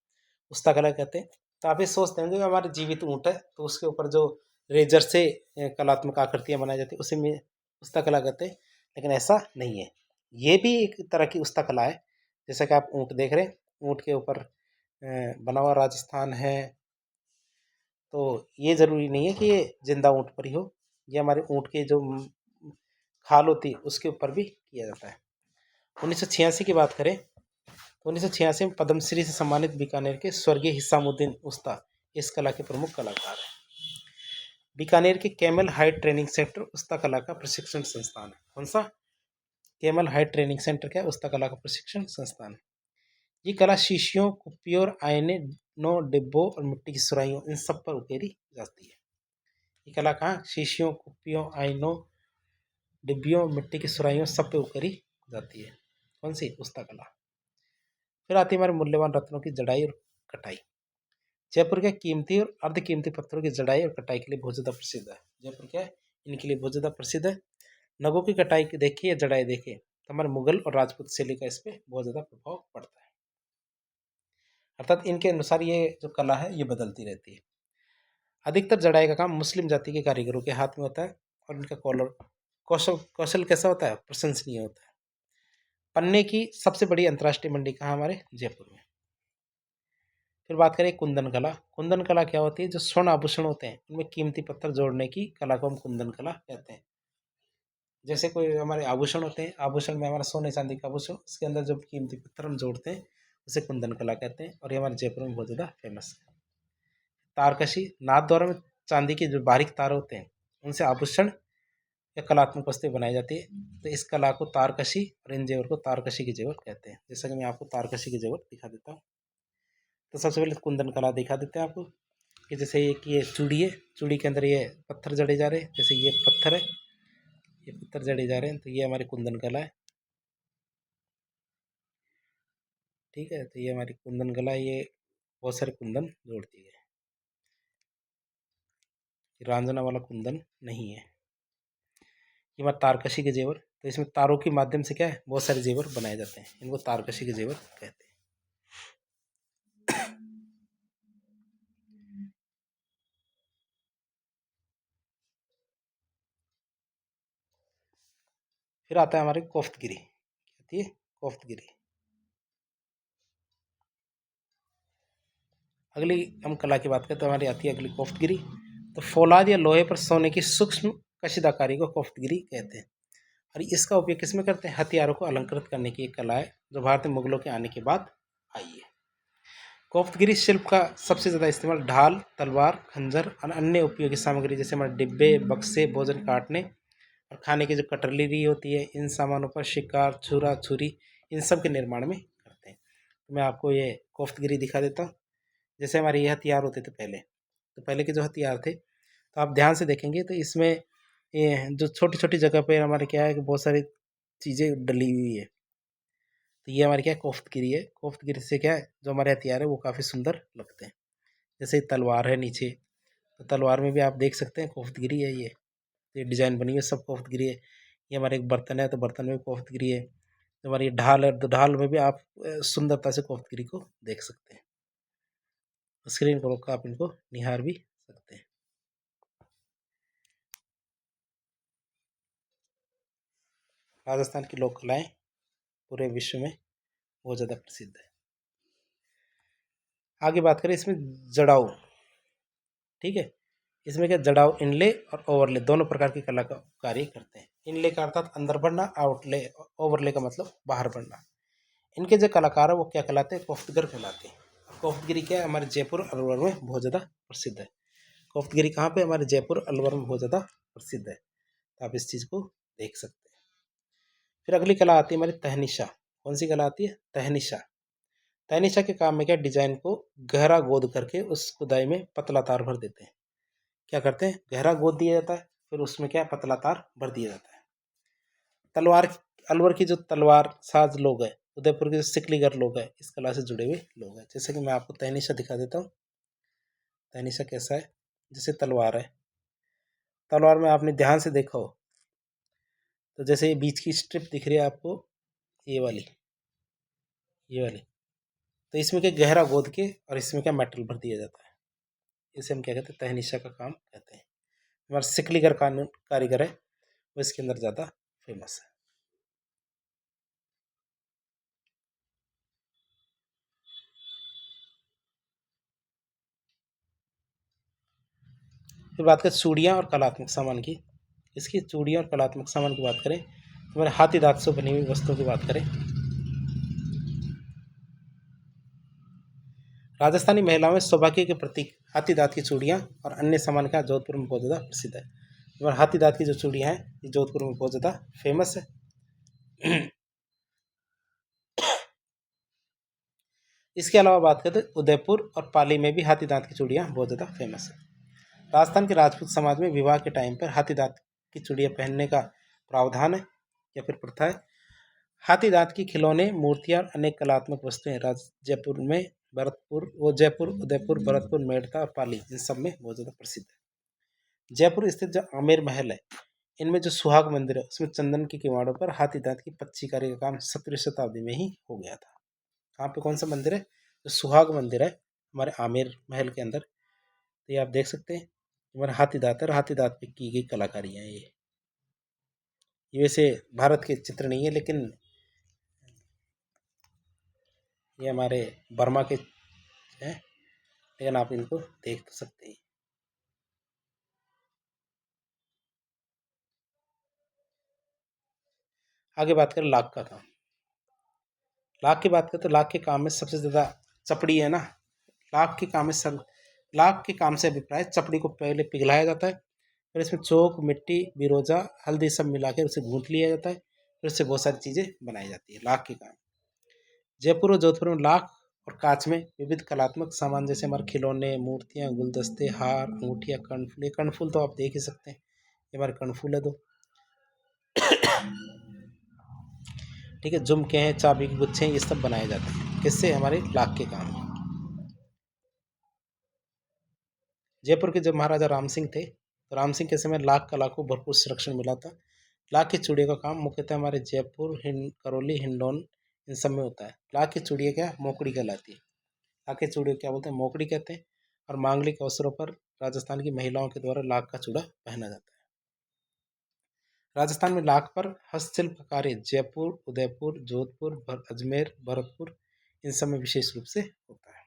उस्ता कला कहते हैं। तो आप ये सोचते होंगे कि हमारे जीवित ऊँट है तो उसके ऊपर जो रेजर से कलात्मक आकृतियाँ बनाई जाती है उसे में उस्ता कला कहते हैं, लेकिन ऐसा नहीं है। ये भी एक तरह की उस्ता कला है। जैसा कि आप ऊँट देख रहे हैं, ऊँट के ऊपर बना हुआ राजस्थान है, तो ये ज़रूरी नहीं है कि ये जिंदा ऊँट पर ही हो, ये हमारे ऊँट के जो खाल होती है उसके ऊपर भी किया जाता है। 1986 की बात करें तो 1986 में पद्मश्री से सम्मानित बीकानेर के स्वर्गीय हिसामुद्दीन उस्ता इस कला के प्रमुख कलाकार हैं। बीकानेर के कैमल हाइट ट्रेनिंग सेंटर उस्ता कला का प्रशिक्षण संस्थान है। कौन सा? कैमल हाइट ट्रेनिंग सेंटर क्या है? उस्ता कला का प्रशिक्षण संस्थान है। ये कला शीशियों, कुप्पियों और आयने नो डिब्बों और मिट्टी की सुराहियों इन सब पर उकेरी जाती है। ये कला कहाँ? शीशियों, कुप्पियों, आयनों, डिब्बियों, मिट्टी की सुराहियों सब पे उकेरी जाती है। कौन सी? उस्ता कला। फिर आती है हमारे मूल्यवान रत्नों की जड़ाई और कटाई। जयपुर के कीमती और अर्ध कीमती पत्थरों की जड़ाई और कटाई के लिए बहुत ज़्यादा प्रसिद्ध है। जयपुर क्या है? इनके लिए बहुत ज़्यादा प्रसिद्ध है। नगों की कटाई देखिए या जड़ाई देखिए तो हमारे मुगल और राजपूत शैली का इस पर बहुत ज़्यादा प्रभाव पड़ता है। अर्थात इनके अनुसार ये जो कला है ये बदलती रहती है। अधिकतर जड़ाई का काम मुस्लिम जाति के कारीगरों के हाथ में होता है, और इनका कॉलर कौशल कौशल कैसा होता है? प्रशंसनीय होता है। पन्ने की सबसे बड़ी अंतर्राष्ट्रीय मंडी कहाँ? हमारे जयपुर में। फिर बात करें कुंदन कला। कुंदन कला क्या होती है? जो स्वर्ण आभूषण होते हैं उनमें कीमती पत्थर जोड़ने की कला को हम कुंदन कला कहते हैं। जैसे कोई हमारे आभूषण होते हैं, आभूषण में हमारा सोने चांदी का आभूषण, उसके अंदर जो कीमती पत्थर हम जोड़ते हैं उसे कुंदन कला कहते हैं, और ये हमारे जयपुर में बहुत ज़्यादा फेमस है। तारकशी, नाथ द्वारा में चांदी के जो बारीक तार होते हैं उनसे आभूषण या कलात्मक वस्तुएं बनाई जाती है। तो इस कला को तारकशी और इन जेवर को तारकशी के जेवर कहते हैं। जैसा कि मैं आपको तारकशी के जेवर दिखा देता हूँ। तो सबसे पहले कुंदन कला दिखा देते हैं आपको, कि जैसे ये चूड़ी है, चूड़ी के अंदर ये पत्थर जड़े जा रहे हैं, जैसे ये पत्थर है, ये पत्थर जड़े जा रहे हैं, तो ये हमारी कुंदन कला है। ठीक है, तो ये हमारी कुंदन कला, ये बहुत सारे कुंदन जोड़ती है। रांझना वाला कुंदन नहीं है। ये हमारा तारकशी के जेवर, तो इसमें तारों के माध्यम से क्या है, बहुत सारे जेवर बनाए जाते हैं, इनको तारकशी के जेवर कहते हैं। फिर आता है हमारे कोफ्तगिरी। क्या आती है? कोफ्तगिरी। अगली हम कला की बात करते हैं, तो हमारी आती है अगली कोफ्तगिरी। तो फौलाद या लोहे पर सोने की सूक्ष्म कशीदाकारी को कोफ्तगिरी कहते हैं, और इसका उपयोग किसमें करते हैं? हथियारों को अलंकृत करने की एक कला है, जो भारत में मुगलों के आने के बाद आई है। कोफ्तगिरी शिल्प का सबसे ज़्यादा इस्तेमाल ढाल, तलवार, खंजर और अन्य उपयोगी सामग्री जैसे हमारे डिब्बे, बक्से, भोजन काटने और खाने की जो कटलरी होती है, इन सामानों पर शिकार, छुरा, छुरी, इन सब के निर्माण में करते हैं। तो मैं आपको ये कोफ्तगिरी दिखा देता हूँ। जैसे हमारे ये हथियार होते थे पहले, तो पहले के जो हथियार थे, तो आप ध्यान से देखेंगे तो इसमें ये जो छोटी छोटी जगह पे हमारे क्या है कि बहुत सारी चीज़ें डली हुई है। तो ये हमारी क्या है? कोफ्तगिरी है। कोफ्तगिरी से क्या है, जो हमारे हथियार है वो काफ़ी सुंदर लगते हैं। जैसे तलवार है नीचे, तो तलवार में भी आप देख सकते हैं कोफ्तगिरी है ये डिज़ाइन बनी है, सब कोफ्तगिरी है। ये हमारे एक बर्तन है, तो बर्तन में भी कोफ्तगिरी है। तो हमारी ढाल है, तो ढाल में भी आप सुंदरता से कोफ्तगिरी को देख सकते हैं। स्क्रीन पर रोक कर आप इनको निहार भी सकते हैं। राजस्थान की लोक कलाएँ पूरे विश्व में बहुत ज़्यादा प्रसिद्ध है। आगे बात करें इसमें जड़ाऊ। ठीक है, इसमें क्या, जड़ाऊ इनले और ओवरले दोनों प्रकार की कला का कार्य करते हैं। इनले का अर्थात अंदर बढ़ना, आउटले, ओवरले का मतलब बाहर बढ़ना। इनके जो कलाकार है वो क्या कहलाते हैं? कोफ्तगर कहलाते हैं। कोफ्तगिरी क्या है, हमारे जयपुर अलवर में बहुत ज़्यादा प्रसिद्ध है। कोफ्तगिरी कहाँ पे? हमारे जयपुर अलवर में बहुत ज़्यादा प्रसिद्ध है, तो आप इस चीज़ को देख सकते हैं। फिर अगली कला आती है हमारी तहनीशा। कौन सी कला आती है? तहनीशा। तहनीशा के काम में क्या, डिजाइन को गहरा गोद करके उस खुदाई में पतला तार भर देते हैं। क्या करते हैं? गहरा गोद दिया जाता है, फिर उसमें क्या, पतला तार भर दिया जाता है। तलवार, अलवर की जो तलवार साज लोग हैं, उदयपुर के जो सिकलीगर लोग हैं, इस कला से जुड़े हुए लोग हैं। जैसे कि मैं आपको तहनीशा दिखा देता हूँ। तहनीशा कैसा है? जैसे तलवार है, तलवार में आपने ध्यान से देखा हो तो जैसे ये बीच की स्ट्रिप दिख रही है आपको, ये वाली, ये वाली, तो इसमें क्या, गहरा गोद के और इसमें क्या, मेटल भर दिया जाता है। इसे हम क्या कहते हैं? तहनीशा का काम कहते हैं। हमारा सिकलीगर कानून कारीगर है, वो इसके अंदर ज़्यादा फेमस है। फिर बात करें चूड़ियाँ और कलात्मक सामान की। इसकी चूड़ियाँ और कलात्मक सामान की बात करें, तो हमारे हाथी दाँत से बनी हुई वस्तुओं की बात करें, राजस्थानी महिलाओं में सौभाग्य के प्रतीक हाथी दाँत की चूड़ियाँ और अन्य सामान का जोधपुर में बहुत ज़्यादा प्रसिद्ध है। हमारे हाथी दाँत की जो चूड़ियाँ हैं, ये जोधपुर में बहुत ज़्यादा फेमस है। इसके अलावा बात करें तो उदयपुर और पाली में भी हाथी दाँत की चूड़ियाँ बहुत ज़्यादा फेमस है। राजस्थान के राजपूत समाज में विवाह के टाइम पर हाथी दाँत की चूड़ियाँ पहनने का प्रावधान है या फिर प्रथा है। हाथी दाँत की खिलौने, मूर्तियाँ और अनेक कलात्मक वस्तुएं जयपुर में, भरतपुर, वो जयपुर, उदयपुर, भरतपुर, मेड़ता और पाली, इन सब में बहुत ज़्यादा प्रसिद्ध है। जयपुर स्थित जो आमेर महल है, इनमें जो सुहाग मंदिर है, उसमें चंदन के किवाड़ों पर हाथी दाँत की पच्चीकारी का काम 17वीं शताब्दी में ही हो गया था। कहाँ पे, कौन सा मंदिर है? जो सुहाग मंदिर है हमारे आमेर महल के अंदर, तो ये आप देख सकते हैं। हमारे हाथी दाँत है और हाथी दाँत पे की गई कलाकारियाँ ये। ये वैसे भारत के चित्र नहीं है, लेकिन ये हमारे बर्मा के हैं, लेकिन आप इनको देख तो सकते हैं। आगे बात करें लाख का काम। लाख की बात करें तो लाख के काम में सबसे ज़्यादा चपड़ी है ना। लाख के काम में सब लाख के काम से अभिप्राय चपड़ी को पहले पिघलाया जाता है, फिर इसमें चौक, मिट्टी, बिरोजा, हल्दी सब मिला के उसे गूंथ लिया जाता है, फिर उससे बहुत सारी चीज़ें बनाई जाती है। लाख के काम जयपुर और जोधपुर में लाख और कांच में विविध कलात्मक सामान जैसे हमारे खिलौने, मूर्तियाँ, गुलदस्ते, हार, अंगूठियाँ, कर्णफूल। ये कर्णफूल तो आप देख ही सकते हैं, ये हमारे कर्णफूल है दो। ठीक है, झुमके हैं, चाबी के गुच्छे हैं, ये सब बनाए जाते हैं किससे? हमारे लाख के काम। जयपुर के जब महाराजा राम सिंह थे, तो राम सिंह के समय लाख कला को भरपूर संरक्षण मिला था। लाख की चूड़ियों का काम मुख्यतः हमारे जयपुर, करौली, हिंडौन, इन सब में होता है। लाख की चूड़ियाँ क्या? मोकड़ी कहलाती है। लाख की चूड़ियों क्या बोलते हैं? मोकड़ी कहते हैं। और मांगलिक अवसरों पर राजस्थान की महिलाओं के द्वारा लाख का चूड़ा पहना जाता है। राजस्थान में लाख पर हस्तशिल्प कार्य जयपुर, उदयपुर, जोधपुर, अजमेर, भरतपुर, इन सब में विशेष रूप से होता है।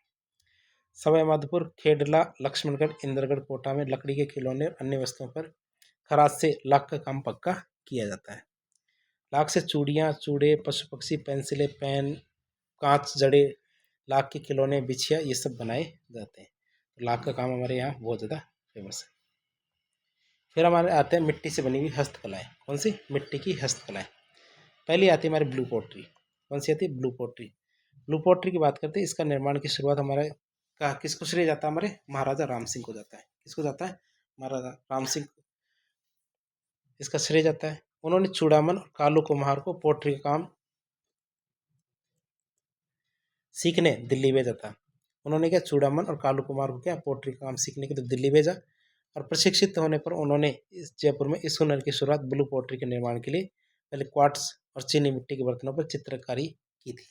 सवाई माधोपुर, खेडला, लक्ष्मणगढ़, इंद्रगढ़, कोटा में लकड़ी के खिलौने और अन्य वस्तुओं पर खराद से लाख का काम पक्का किया जाता है। लाख से चूड़ियाँ, चूड़े, पशु पक्षी, पेंसिलें, पेन, कांच, जड़े, लाख के खिलौने, बिछिया, ये सब बनाए जाते हैं। तो लाख का काम हमारे यहाँ बहुत ज़्यादा फेमस है। फिर हमारे आते हैं मिट्टी से बनी हुई हस्तकलाएँ। कौन सी? मिट्टी की हस्तकलाएँ। पहली आती है हमारी ब्लू पोट्री। कौन सी आती है? Blue pottery. ब्लू पोट्री की बात करते हैं, इसका निर्माण की शुरुआत हमारे का किसको श्रेय जाता है? हमारे महाराजा राम सिंह को जाता है। किसको जाता है? महाराजा राम सिंह को इसका श्रेय जाता है। उन्होंने चूड़ामन और कालू कुम्हार को पोट्री का काम सीखने दिल्ली भेजा था। उन्होंने क्या? चूड़ामन और कालू कुमार को क्या? पोट्री का काम सीखने के लिए दिल्ली भेजा, और प्रशिक्षित होने पर उन्होंने इस जयपुर में इस हुनर की शुरुआत ब्लू पोट्री के निर्माण के लिए पहले क्वार्ट्स और चीनी मिट्टी के बर्तनों पर चित्रकारी की थी।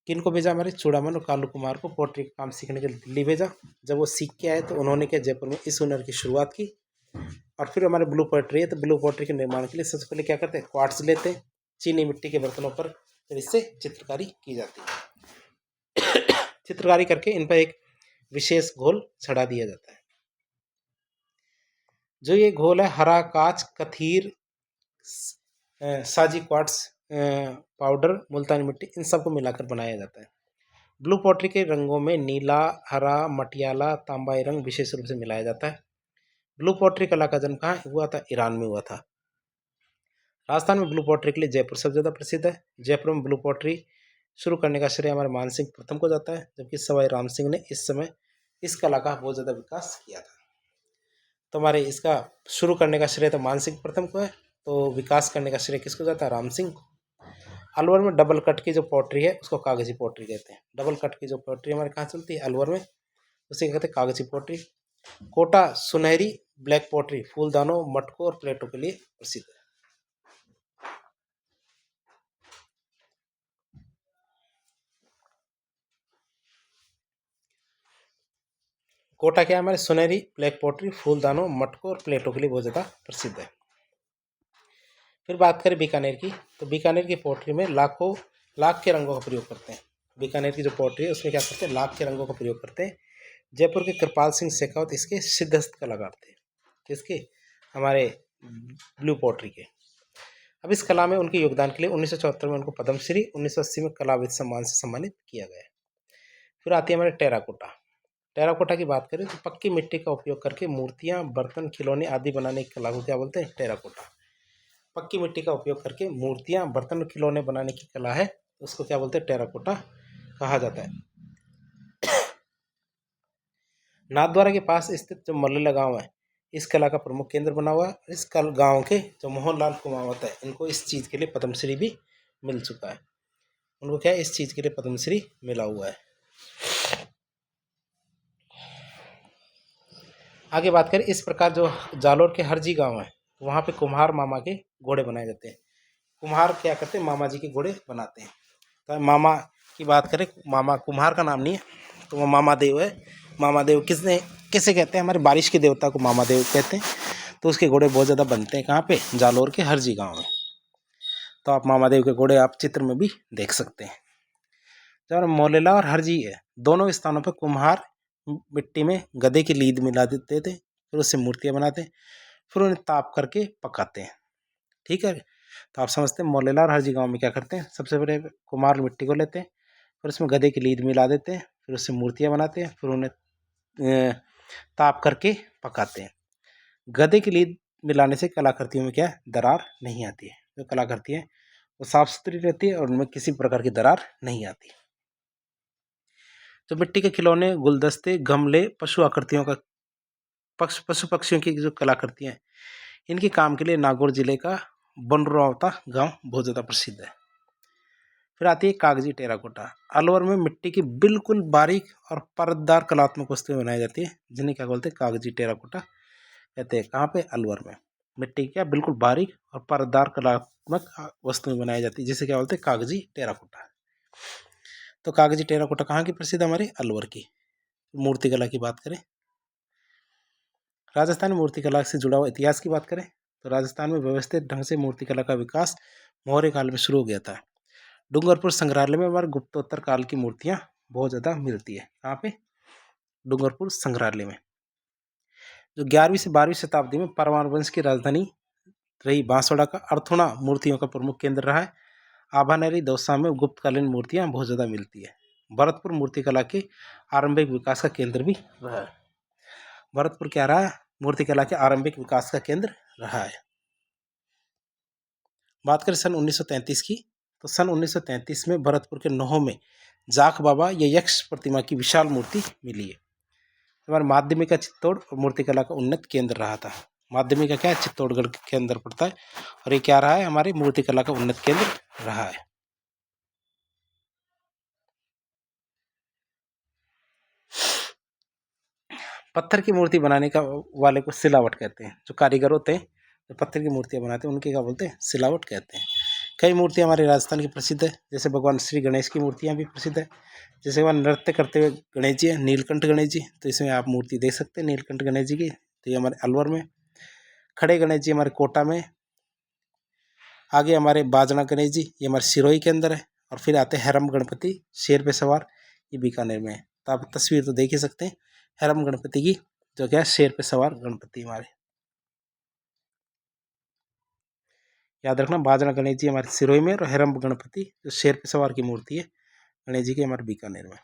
किनको भेजा? हमारे चूड़ामन और कालू कुमार को पोट्री का काम सीखने के लिए दिल्ली भेजा। जब वो सीख के आए तो उन्होंने क्या? जयपुर में इस हुनर की शुरुआत की। और फिर हमारे ब्लू पोट्री है, तो ब्लू पोट्री के निर्माण के लिए सबसे पहले क्या करते हैं? क्वार्ट्स लेते हैं, चीनी मिट्टी के बर्तनों पर फिर इससे चित्रकारी की जाती है। चित्रकारी करके इन पर एक विशेष घोल चढ़ा दिया जाता है। जो ये घोल है हरा कांच, कथीर, साजी क्वार्ट्स पाउडर, मुल्तानी मिट्टी, इन सबको मिलाकर बनाया जाता है। ब्लू पॉटरी के रंगों में नीला, हरा, मटियाला, तांबाई रंग विशेष रूप से मिलाया जाता है। ब्लू पॉटरी कला का जन्म कहाँ हुआ था? ईरान में हुआ था। राजस्थान में ब्लू पॉटरी के लिए जयपुर सबसे ज़्यादा प्रसिद्ध है। जयपुर में ब्लू पॉटरी शुरू करने का श्रेय हमारे मान सिंह प्रथम को जाता है, जबकि सवाई राम सिंह ने इस समय इस कला का बहुत ज़्यादा विकास किया था। तो हमारे इसका शुरू करने का श्रेय तो मान सिंह प्रथम को है, तो विकास करने का श्रेय किसको जाता है? राम सिंह को। अलवर में डबल कट की जो पॉटरी है उसको कागजी पॉटरी कहते हैं। डबल कट की जो पॉटरी हमारे कहाँ चलती है? अलवर में, उसे कहते हैं कागजी पॉटरी। कोटा सुनहरी ब्लैक पॉटरी फूलदानों, मटकों और प्लेटों के लिए प्रसिद्ध है। कोटा क्या है? हमारे सुनहरी ब्लैक पॉटरी फूलदानों, मटकों और प्लेटों के लिए बहुत ज़्यादा प्रसिद्ध है। फिर बात करें बीकानेर की, तो बीकानेर की पॉटरी में लाख के रंगों का प्रयोग करते हैं। बीकानेर की जो पॉटरी है उसमें क्या करते हैं? लाख के रंगों का प्रयोग करते हैं। जयपुर के कृपाल सिंह शेखावत इसके सिद्धहस्त कलाकार थे। किसके? हमारे ब्लू पॉटरी के। अब इस कला में उनके योगदान के लिए 1974 में उनको पद्मश्री, 1980 में कलाविद सम्मान से सम्मानित किया गया। फिर आती है हमारे टेराकोटा। टेराकोटा की बात करें तो पक्की मिट्टी का उपयोग करके मूर्तियां, बर्तन, खिलौने आदि बनाने की कला को क्या बोलते हैं? टेराकोटा। पक्की मिट्टी का उपयोग करके मूर्तियां, बर्तन, खिलौने बनाने की कला है, उसको क्या बोलते हैं? टेराकोटा कहा जाता है। नाथद्वारा के पास स्थित जो मल्लला गांव है, इस कला का प्रमुख केंद्र बना हुआ है। इस गांव के जो मोहनलाल कुमावत है, इनको इस चीज़ के लिए पद्मश्री भी मिल चुका है। उनको क्या है? इस चीज़ के लिए पद्मश्री मिला हुआ है। आगे बात करें, इस प्रकार जो जालोर के हरजी गांव है, वहाँ पे कुम्हार मामा के घोड़े बनाए जाते हैं। कुम्हार क्या करते हैं? मामा जी के घोड़े बनाते हैं। तो मामा की बात करें, मामा कुम्हार का नाम नहीं है, तो वो मामा देव है। मामा देव किसे कहते हैं? हमारे बारिश के देवता को मामा देव कहते हैं। तो उसके घोड़े बहुत ज़्यादा बनते हैं कहाँ पे, जालौर के हरजी गांव में। तो आप मामादेव के घोड़े आप चित्र में भी देख सकते हैं। जब मोलेला और हरजी है, दोनों स्थानों पर कुम्हार मिट्टी में गधे की लीद मिला देते थे, फिर उससे मूर्तियाँ बनाते हैं, फिर उन्हें ताप करके पकाते हैं। ठीक है, तो आप समझते हैं मोलेला और हरजी गांव में क्या करते हैं, सबसे पहले कुम्हार मिट्टी को लेते हैं, फिर उसमें गधे की लीद मिला देते हैं, फिर उससे मूर्तियाँ बनाते हैं, फिर उन्हें ताप करके पकाते हैं। गधे की लीद मिलाने से कलाकृतियों में क्या है, दरार नहीं आती है। जो कलाकृति है वो साफ सुथरी रहती है और उनमें किसी प्रकार की दरार नहीं आती। तो मिट्टी के खिलौने, गुलदस्ते, गमले, पशु आकृतियों का पशु पक्षियों की जो कलाकृतियाँ हैं, इनके काम के लिए नागौर जिले का बनरुआवता गांव बहुत ज़्यादा प्रसिद्ध है। फिर आती है कागजी टेराकोटा। अलवर में मिट्टी की बिल्कुल बारीक और परतदार कलात्मक वस्तुएं बनाई जाती है, जिन्हें क्या बोलते हैं, कागजी टेराकोटा कहते हैं। कहाँ पे, अलवर में मिट्टी की क्या बिल्कुल बारीक और परतदार कलात्मक वस्तुएं बनाई जाती है, जिसे क्या बोलते हैं, कागजी टेराकोटा। तो कागजी टेराकोटा कहाँ की प्रसिद्ध, हमारे अलवर की। मूर्तिकला की बात करें, राजस्थान में मूर्तिकला से जुड़ा हुआ इतिहास की बात करें तो राजस्थान में व्यवस्थित ढंग से मूर्तिकला का विकास मौर्य काल में शुरू हो गया था। डूंगरपुर संग्रहालय में हमारे गुप्तोत्तर काल की मूर्तियां बहुत ज़्यादा मिलती है। कहाँ पे, डूंगरपुर संग्रहालय में। जो 11वीं से 12वीं शताब्दी में परमार वंश की राजधानी रही बांसवाड़ा का अर्थुणा मूर्तियों का प्रमुख केंद्र रहा है। आभानेरी दौसा में गुप्तकालीन मूर्तियां बहुत ज़्यादा मिलती है। भरतपुर मूर्तिकला के आरंभिक विकास का केंद्र भी रहा है। भरतपुर क्या रहा है, मूर्तिकला के आरंभिक विकास का केंद्र रहा है। बात करें सन 1933 की, तो सन 1933 में भरतपुर के नोह में जाख बाबा या यक्ष प्रतिमा की विशाल मूर्ति मिली है। हमारे माध्यमिक का चित्तौड़ और मूर्तिकला का उन्नत केंद्र रहा था। माध्यमिक का क्या है, चित्तौड़गढ़ के अंदर पड़ता है, और ये क्या रहा है, हमारी मूर्तिकला का उन्नत केंद्र रहा है। पत्थर की मूर्ति बनाने का वाले को सिलावट कहते हैं। जो कारीगर होते हैं जो पत्थर की मूर्तियां बनाते हैं उनके क्या बोलते हैं, सिलावट कहते हैं। कई मूर्तियां हमारे राजस्थान की प्रसिद्ध है, जैसे भगवान श्री गणेश की मूर्तियां भी प्रसिद्ध है। जैसे वह नृत्य करते हुए गणेश जी है, नीलकंठ गणेश जी, तो इसमें आप मूर्ति देख सकते हैं नीलकंठ गणेश जी की। तो ये हमारे अलवर में। खड़े गणेश जी हमारे कोटा में। आगे हमारे बाजना गणेश जी, ये हमारे सिरोही के अंदर है। और फिर आते हैं हैरम गणपति शेर पे सवार, ये बीकानेर में है। तो आप तस्वीर तो देख ही सकते हैं हैरम गणपति की, जो क्या है, शेर पे सवार गणपति हमारे। याद रखना, बाजना गणेश जी हमारे सिरोही में और हैरम गणपति जो शेर पे सवार की मूर्ति है गणेश जी की, हमारे बीकानेर में।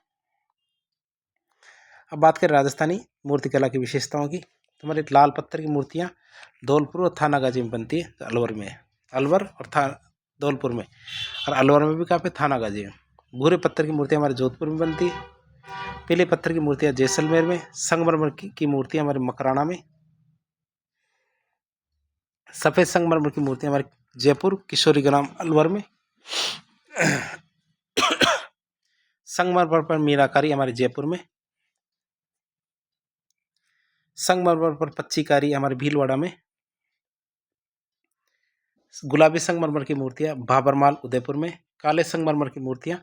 अब बात करें राजस्थानी मूर्तिकला की विशेषताओं की, तो हमारे लाल पत्थर की मूर्तियाँ धौलपुर और थानागाजी में बनती है, तो अलवर में है। अलवर और धौलपुर में, और अलवर में भी कहाँ पे, थानागाजी में। भूरे पत्थर की मूर्तियाँ हमारे जोधपुर में बनती है। पीले पत्थर की मूर्तियाँ जैसलमेर में। संगमरमर की मूर्तियाँ हमारे मकराना में। सफ़ेद संगमरमर की मूर्तियाँ हमारे जयपुर किशोरी ग्राम अलवर में। संगमरमर पर मीनाकारी हमारे जयपुर में। संगमरमर पर पच्चीकारी हमारे भीलवाड़ा में। गुलाबी संगमरमर की मूर्तियाँ भाबरमाल उदयपुर में। काले संगमरमर की मूर्तियाँ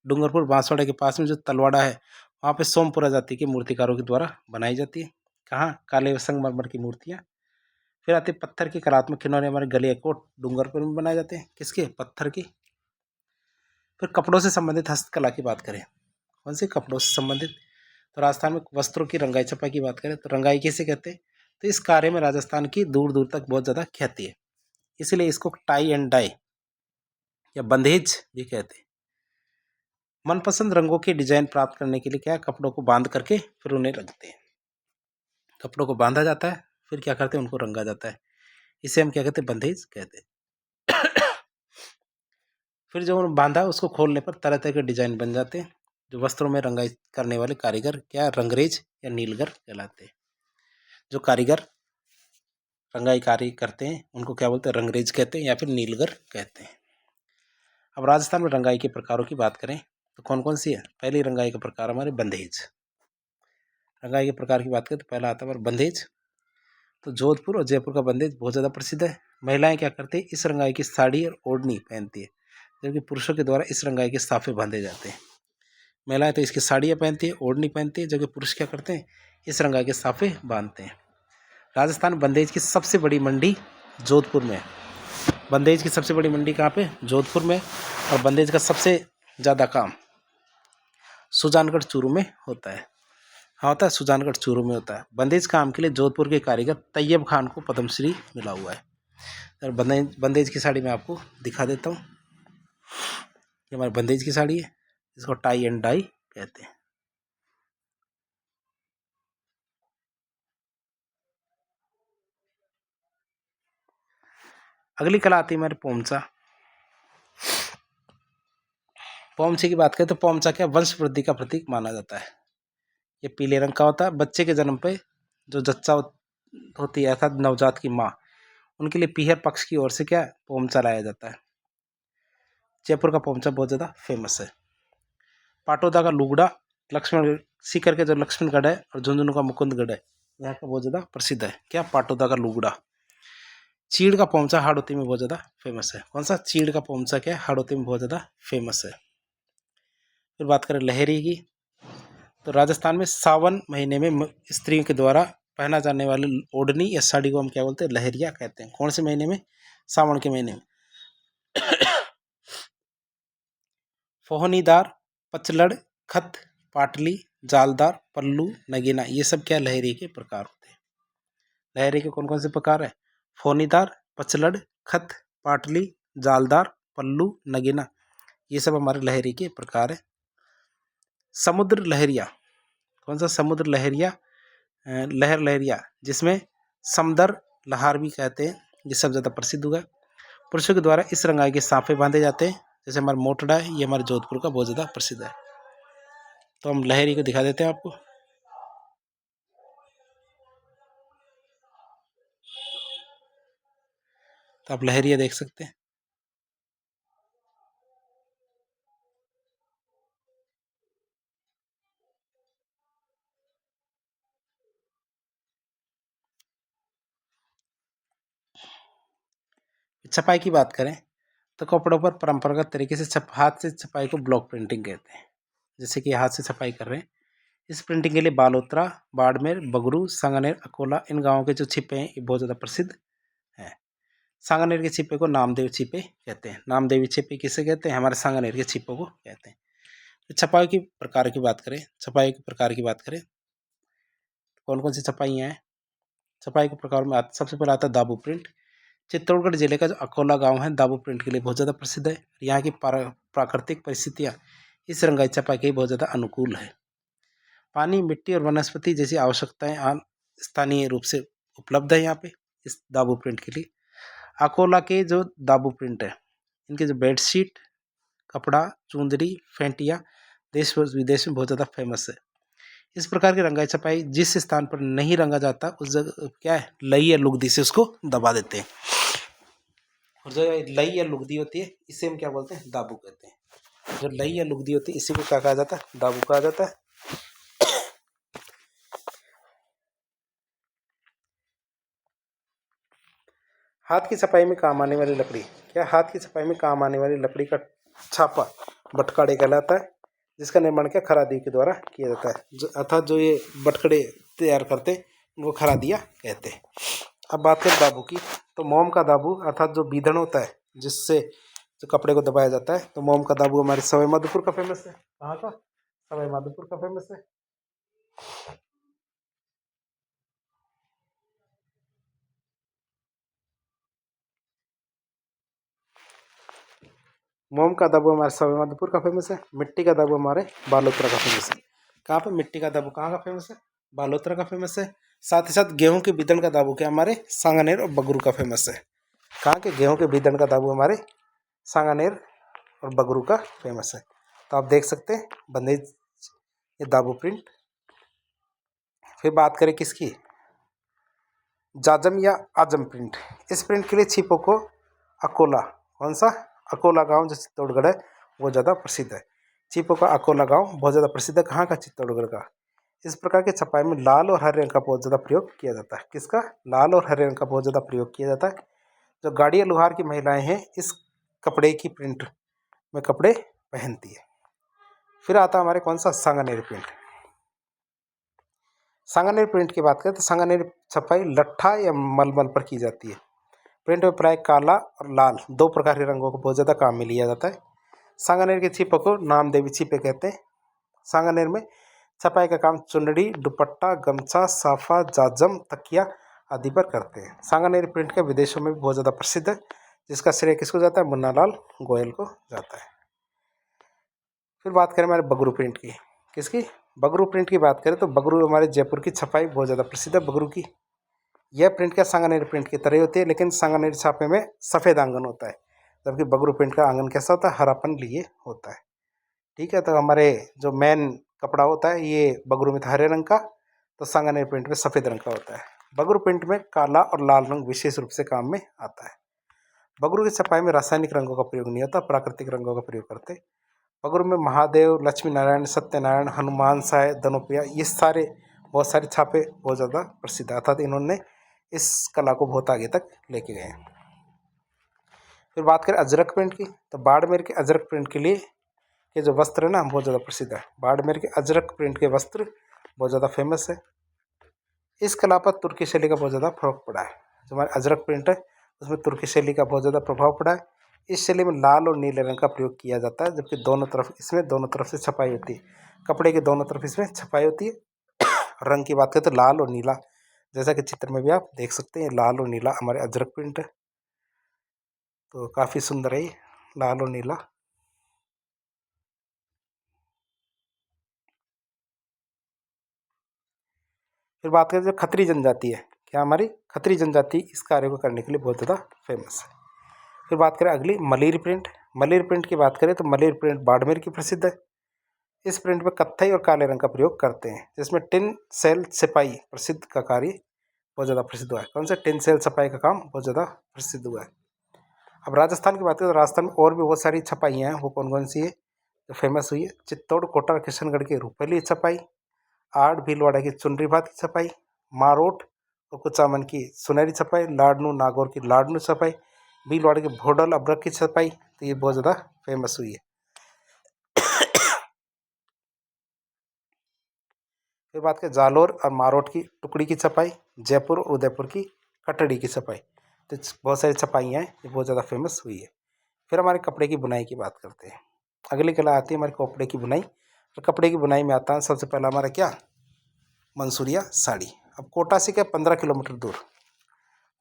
डूंगरपुर बांसवाड़ा के पास में जो तलवाड़ा है वहाँ पे सोमपुरा जाति के मूर्तिकारों के द्वारा बनाई जाती है। कहाँ, काले संगमरमर की मूर्तियाँ। फिर आते पत्थर के कलात्मक खिलौने हमारे गलियाकोट डूंगरपुर में बनाए जाते हैं, किसके, पत्थर की। फिर कपड़ों से संबंधित हस्तकला की बात करें, कौन से, कपड़ों से संबंधित, तो राजस्थान में वस्त्रों की रंगाई छपाई की बात करें तो रंगाई किसे कहते हैं, तो इस कार्य में राजस्थान की दूर दूर तक बहुत ज़्यादा ख्याति है, इसलिए इसको टाई एंड डाई या बंधेज भी कहते हैं। मनपसंद रंगों के डिजाइन प्राप्त करने के लिए क्या, कपड़ों को बांध करके फिर उन्हें रखते हैं। कपड़ों को बांधा जाता है, फिर क्या करते हैं, उनको रंगा जाता है, इसे हम क्या कहते हैं, बंधेज कहते हैं। फिर जो बांधा उसको खोलने पर तरह तरह के डिजाइन बन जाते हैं। जो वस्त्रों में रंगाई करने वाले कारीगर क्या, रंगरेज या नीलगर कहलाते हैं। जो कारीगर रंगाई कार्य करते हैं उनको क्या बोलते हैं, रंगरेज कहते हैं या फिर नीलगर कहते हैं। अब राजस्थान में रंगाई के प्रकारों की बात करें तो कौन कौन सी है, पहली रंगाई का प्रकार हमारे बंधेज। रंगाई के प्रकार की बात करें तो पहला आता है बंधेज। तो जोधपुर और जयपुर का बंधेज बहुत ज़्यादा प्रसिद्ध है। महिलाएं क्या करती है, इस रंगाई की साड़ी और ओढ़नी पहनती है, जबकि पुरुषों के द्वारा इस रंगाई के साफे बांधे जाते हैं। महिलाएं तो इसकी साड़ियाँ पहनती है, ओढ़नी पहनती है, जबकि पुरुष क्या करते हैं, इस रंगाई के साफे बांधते हैं। राजस्थान बंदेज की सबसे बड़ी मंडी जोधपुर में है। बंदेज की सबसे बड़ी मंडी कहाँ पे? जोधपुर में। और बंदेज का सबसे ज़्यादा काम सुजानगढ़ चूरू में होता है। हाँ, होता है, सुजानगढ़ चूरू में होता है। बंदेज काम के लिए जोधपुर के कारीगर तैयब खान को पद्मश्री मिला हुआ है। और बंदेज की साड़ी मैं आपको दिखा देता हूँ। ये हमारी बंदेज की साड़ी है, इसको टाई एंड डाई कहते हैं। अगली कला आती है हमारे पोमचा। पोमचे की बात करें तो पोमचा क्या वंश वृद्धि का प्रतीक माना जाता है। ये पीले रंग का होता है। बच्चे के जन्म पे जो जच्चा होती है अर्थात नवजात की माँ, उनके लिए पीहर पक्ष की ओर से क्या पोमचा लाया जाता है। जयपुर का पोमचा बहुत ज़्यादा फेमस है। पाटोदा का लुगड़ा, लक्ष्मण सीकर के जो लक्ष्मणगढ़ है और झुंझुनू का मुकुंदगढ़ है, यहाँ का बहुत ज़्यादा प्रसिद्ध है। क्या? पाटोदा का लुगड़ा। चीड़ का पोमचा हाड़ौती में बहुत ज़्यादा फेमस है। कौन सा? चीड़ का पोमचा क्या है? हाड़ौती में बहुत ज़्यादा फेमस है। फिर बात करें लहरी की, तो राजस्थान में सावन महीने में स्त्रियों के द्वारा पहना जाने वाली ओढ़नी या साड़ी को हम क्या बोलते हैं? लहरिया कहते हैं। कौन से महीने में? सावन के महीने में। फोहनीदार, पचलड़, खत, पाटली, जालदार, पल्लू, नगीना, ये सब क्या लहरी के प्रकार होते हैं। लहरी के कौन कौन से प्रकार है? फोनीदार, पचलड़, खत, पाटली, जालदार, पल्लू, नगीना, ये सब हमारे लहरी के प्रकार है। समुद्र लहरिया, कौन सा? समुद्र लहरिया, लहर लहरिया, जिसमें समदर लहार भी कहते हैं, ये सब ज़्यादा प्रसिद्ध हुआ। पुरुषों के द्वारा इस रंगाई के साफे बांधे जाते हैं, जैसे हमारा मोटड़ा है, ये हमारे जोधपुर का बहुत ज़्यादा प्रसिद्ध है। तो हम लहरी को दिखा देते हैं आपको। तो आप लहरिया देख सकते हैं। छपाई की बात करें तो कपड़ों पर परंपरागत तरीके से हाथ से छपाई को ब्लॉक प्रिंटिंग कहते हैं। जैसे कि हाथ से छपाई कर रहे हैं, इस प्रिंटिंग के लिए बालोतरा, बाड़मेर, बगरू, सांगानेर, अकोला, इन गांवों के जो छिपे हैं ये बहुत ज़्यादा प्रसिद्ध हैं। सांगानेर के छिपे को नामदेव छिपे कहते हैं। नामदेवी छिपे किसे कहते हैं? हमारे सांगानेर के छिपों को कहते हैं। तो छपाई की प्रकार की बात करें, छपाई के प्रकार की बात करें, कौन कौन सी छपाइयाँ हैं? छपाई के प्रकार में सबसे पहले आता है दाबू प्रिंट। चित्तौड़गढ़ जिले का जो अकोला गांव है दाबू प्रिंट के लिए बहुत ज़्यादा प्रसिद्ध है। यहाँ की प्राकृतिक परिस्थितियाँ इस रंगाई छपाई के बहुत ज़्यादा अनुकूल है। पानी, मिट्टी और वनस्पति जैसी आवश्यकताएं स्थानीय रूप से उपलब्ध है यहाँ पे इस दाबू प्रिंट के लिए। अकोला के जो दाबू प्रिंट है, इनके जो बेडशीट, कपड़ा, चुंदरी, फेंटिया देश व विदेश में बहुत ज़्यादा फेमस है। इस प्रकार की रंगाई छपाई जिस स्थान पर नहीं रंगा जाता उस जगह क्या है? लई या लुगदी से उसको दबा देते हैं। और जो लई या लुगदी होती है इसे हम क्या बोलते हैं? दाबू कहते हैं। जो लई या लुगदी होती है इसी को क्या कहा जाता है? दाबू कहा जाता है। हाथ की छपाई में काम आने वाली लकड़ी, क्या? हाथ की छपाई में काम आने वाली लकड़ी का छापा बटकाड़े कहलाता है, जिसका निर्माण क्या खरादी के द्वारा किया जाता है। जो अर्थात जो ये बटकड़े तैयार करते उनको खरादिया कहते हैं। अब बात करें दाबू की, तो मोम का दाबू अर्थात जो बीधन होता है जिससे जो कपड़े को दबाया जाता है, तो मोम का दाबू हमारे सवाई माधोपुर का फेमस है। कहाँ का? सवाई माधोपुर का फेमस है। मोम का दाबू हमारे सवाई माधोपुर का फेमस है। मिट्टी का दाबू हमारे बालोतरा का फेमस है। कहाँ पे? मिट्टी का दाबू कहाँ का फेमस है? बालोतरा का फेमस है। साथ ही साथ गेहूं के बीदन का दाबू क्या हमारे सांगानेर और बगरू का फेमस है। कहाँ के? गेहूं के बीदन का दाबू हमारे सांगानेर और बगरू का फेमस है। तो आप देख सकते हैं बंदेज ये दाबू प्रिंट। फिर बात करें किसकी? जाजम या आजम प्रिंट। इस प्रिंट के लिए छिपों को अकोला, कौन सा? अकोला गांव जो चित्तौड़गढ़ है वो ज़्यादा प्रसिद्ध है। छिपों का अकोला गांव बहुत ज़्यादा प्रसिद्ध है। कहाँ का? चित्तौड़गढ़ का। इस प्रकार के छपाई में लाल और हरे रंग का बहुत ज़्यादा प्रयोग किया जाता है। किसका? लाल और हरे रंग का बहुत ज़्यादा प्रयोग किया जाता है। जो गाड़िया लोहार की महिलाएं हैं इस कपड़े की प्रिंट में कपड़े पहनती है। फिर आता हमारे कौन सा? सांगानेर प्रिंट। सांगानेर प्रिंट की बात करें तो सांगानेर छपाई लट्ठा या मलमल पर की जाती है। प्रिंट में प्राय काला और लाल दो प्रकार के रंगों को बहुत ज़्यादा काम में लिया जाता है। सांगानेर के छिपे को नामदेवी छिपे कहते हैं। सांगानेर में छपाई का काम चुनरी, दुपट्टा, गमछा, साफा, जाजम, तकिया आदि पर करते हैं। सांगानेर प्रिंट का विदेशों में भी बहुत ज़्यादा प्रसिद्ध है, जिसका श्रेय किसको जाता है? मुन्नालाल गोयल को जाता है। फिर बात करें हमारे बगरू प्रिंट की। किसकी? बगरू प्रिंट की बात करें तो बगरू हमारे जयपुर की छपाई बहुत ज़्यादा प्रसिद्ध है बगरू की। यह प्रिंट क्या सांगानेर प्रिंट की तरह होती है, लेकिन सांगानेर छापे में सफ़ेद आंगन होता है, जबकि बगरू प्रिंट का आंगन कैसा होता है? हरापन लिए होता है। ठीक है, तो हमारे जो मेन कपड़ा होता है ये बगरू में था हरे रंग का, तो सांगानेर प्रिंट में सफ़ेद रंग का होता है। बगरू प्रिंट में काला और लाल रंग विशेष रूप से काम में आता है। बगरू की छपाई में रासायनिक रंगों का प्रयोग नहीं होता, प्राकृतिक रंगों का प्रयोग करते। बगरू में महादेव, लक्ष्मी नारायण, सत्यनारायण, हनुमान साय, धनुप्रिया, ये सारे बहुत सारे छापे बहुत ज़्यादा प्रसिद्ध है, अर्थात इन्होंने इस कला को बहुत आगे तक लेके गए हैं। फिर बात करें अजरक प्रिंट की, तो बाड़मेर के अजरक प्रिंट के लिए ये जो वस्त्र है ना बहुत ज़्यादा प्रसिद्ध है। बाड़मेर के अजरक प्रिंट के वस्त्र बहुत ज़्यादा फेमस है। इस कला पर तुर्की शैली का बहुत ज़्यादा प्रभाव पड़ा है। जो हमारे अजरक प्रिंट है उसमें तुर्की शैली का बहुत ज़्यादा प्रभाव पड़ा है। इस शैली में लाल और नीले रंग का प्रयोग किया जाता है, जबकि दोनों तरफ से छपाई होती है। कपड़े के दोनों तरफ इसमें छपाई होती है। रंग की बात करें तो लाल और नीला, जैसा कि चित्र में भी आप देख सकते हैं, लाल और नीला हमारे अजरक प्रिंट है, तो काफ़ी सुंदर है ये लाल और नीला। फिर बात करें जो खत्री जनजाति है, क्या हमारी खत्री जनजाति इस कार्य को करने के लिए बहुत ज़्यादा फेमस है। फिर बात करें अगली मलीर प्रिंट। मलीर प्रिंट की बात करें तो मलीर प्रिंट बाड़मेर की प्रसिद्ध है। इस प्रिंट में कत्थई और काले रंग का प्रयोग करते हैं, जिसमें टिन सेल छपाई प्रसिद्ध का कार्य बहुत ज़्यादा प्रसिद्ध हुआ है। कौन सा? टिन सेल छपाई का काम बहुत ज़्यादा प्रसिद्ध हुआ है। अब राजस्थान की बात करें तो राजस्थान में और भी बहुत सारी छपाइयाँ हैं, वो कौन कौन सी है जो फेमस हुई है? चित्तौड़, कोटा, किशनगढ़ की रूपली छपाई, आड़ भीलवाड़ा की चुनरी भात की छपाई, मारोट और कुचामन की सुनहरी छपाई, लाडनू नागौर की लाडनू छपाई, भीलवाड़ा की भोडल अब्रक की छपाई, तो ये बहुत ज़्यादा फेमस हुई है। फिर बात करें जालोर और मारोट की टुकड़ी की छपाई, जयपुर और उदयपुर की कटड़ी की छपाई, तो बहुत सारी छपाइयाँ हैं, ये बहुत ज़्यादा फेमस हुई है। फिर हमारे कपड़े की बुनाई की बात करते हैं। अगली कला आती है हमारे कपड़े की बुनाई। तो कपड़े की बुनाई में आता है सबसे पहला हमारा क्या? मंसूरिया साड़ी। अब कोटा से क्या 15 किलोमीटर दूर,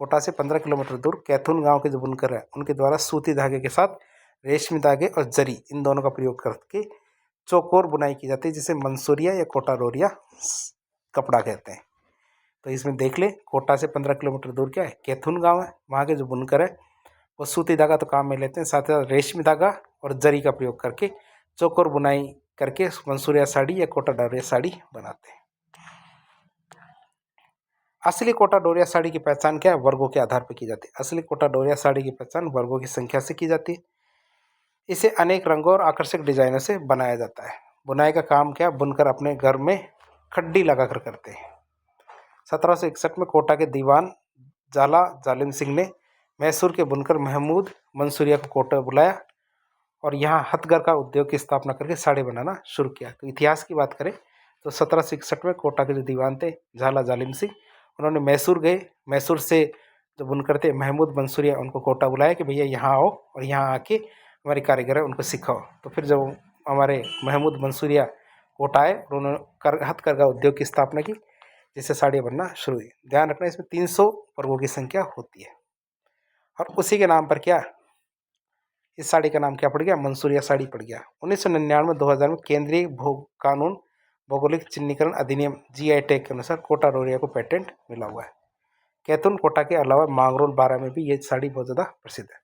कोटा से 15 किलोमीटर दूर कैथून गांव के जो बुनकर है उनके द्वारा सूती धागे के साथ रेशमी धागे और जरी इन दोनों का प्रयोग करके चौकोर बुनाई की जाती है, जिसे मंसूरिया या कोटा डोरिया कपड़ा कहते हैं। तो इसमें देख ले, कोटा से 15 किलोमीटर दूर क्या है? कैथून गांव है। वहाँ के जो बुनकर है वो सूती धागा तो काम में लेते हैं, साथ ही साथ रेशमी धागा और जरी का प्रयोग करके चौकोर बुनाई करके मंसूरिया साड़ी या कोटा डोरिया साड़ी बनाते हैं। असली कोटा डोरिया साड़ी की पहचान क्या है? वर्गों के आधार पर की जाती है। असली कोटा डोरिया साड़ी की पहचान वर्गों की संख्या से की जाती है। इसे अनेक रंगों और आकर्षक डिजाइनों से बनाया जाता है। बुनाई का काम क्या? बुनकर अपने घर में खड्डी लगाकर करते हैं। 1761 में कोटा के दीवान जाला जालिम सिंह ने मैसूर के बुनकर महमूद मंसूरिया को कोटा बुलाया और यहाँ हथकर का उद्योग की स्थापना करके साड़ी बनाना शुरू किया। तो इतिहास की बात करें तो 1761 में कोटा के जो दीवान थे झाला जालिम सिंह, उन्होंने मैसूर गए, मैसूर से जो बुनकर थे महमूद मंसूरिया, उनको कोटा बुलाया कि भैया यहाँ आओ और यहाँ आके हमारे कारीगर है उनको सिखाओ। तो फिर जब हमारे महमूद मंसूरिया कोटा आए और उन्होंने हथकरघा उद्योग की स्थापना की, जिससे साड़ियाँ बनना शुरू हुई। ध्यान रखना इसमें 300 वर्गों की संख्या होती है और उसी के नाम पर क्या इस साड़ी का नाम क्या पड़ गया? मंसूरिया साड़ी पड़ गया। 1999-2000 में केंद्रीय कानून भौगोलिक चिन्हीकरण अधिनियम GI टैग के अनुसार कोटा डोरिया को पेटेंट मिला हुआ है। कैथून कोटा के अलावा मांगरोल बारा में भी ये साड़ी बहुत ज़्यादा प्रसिद्ध है।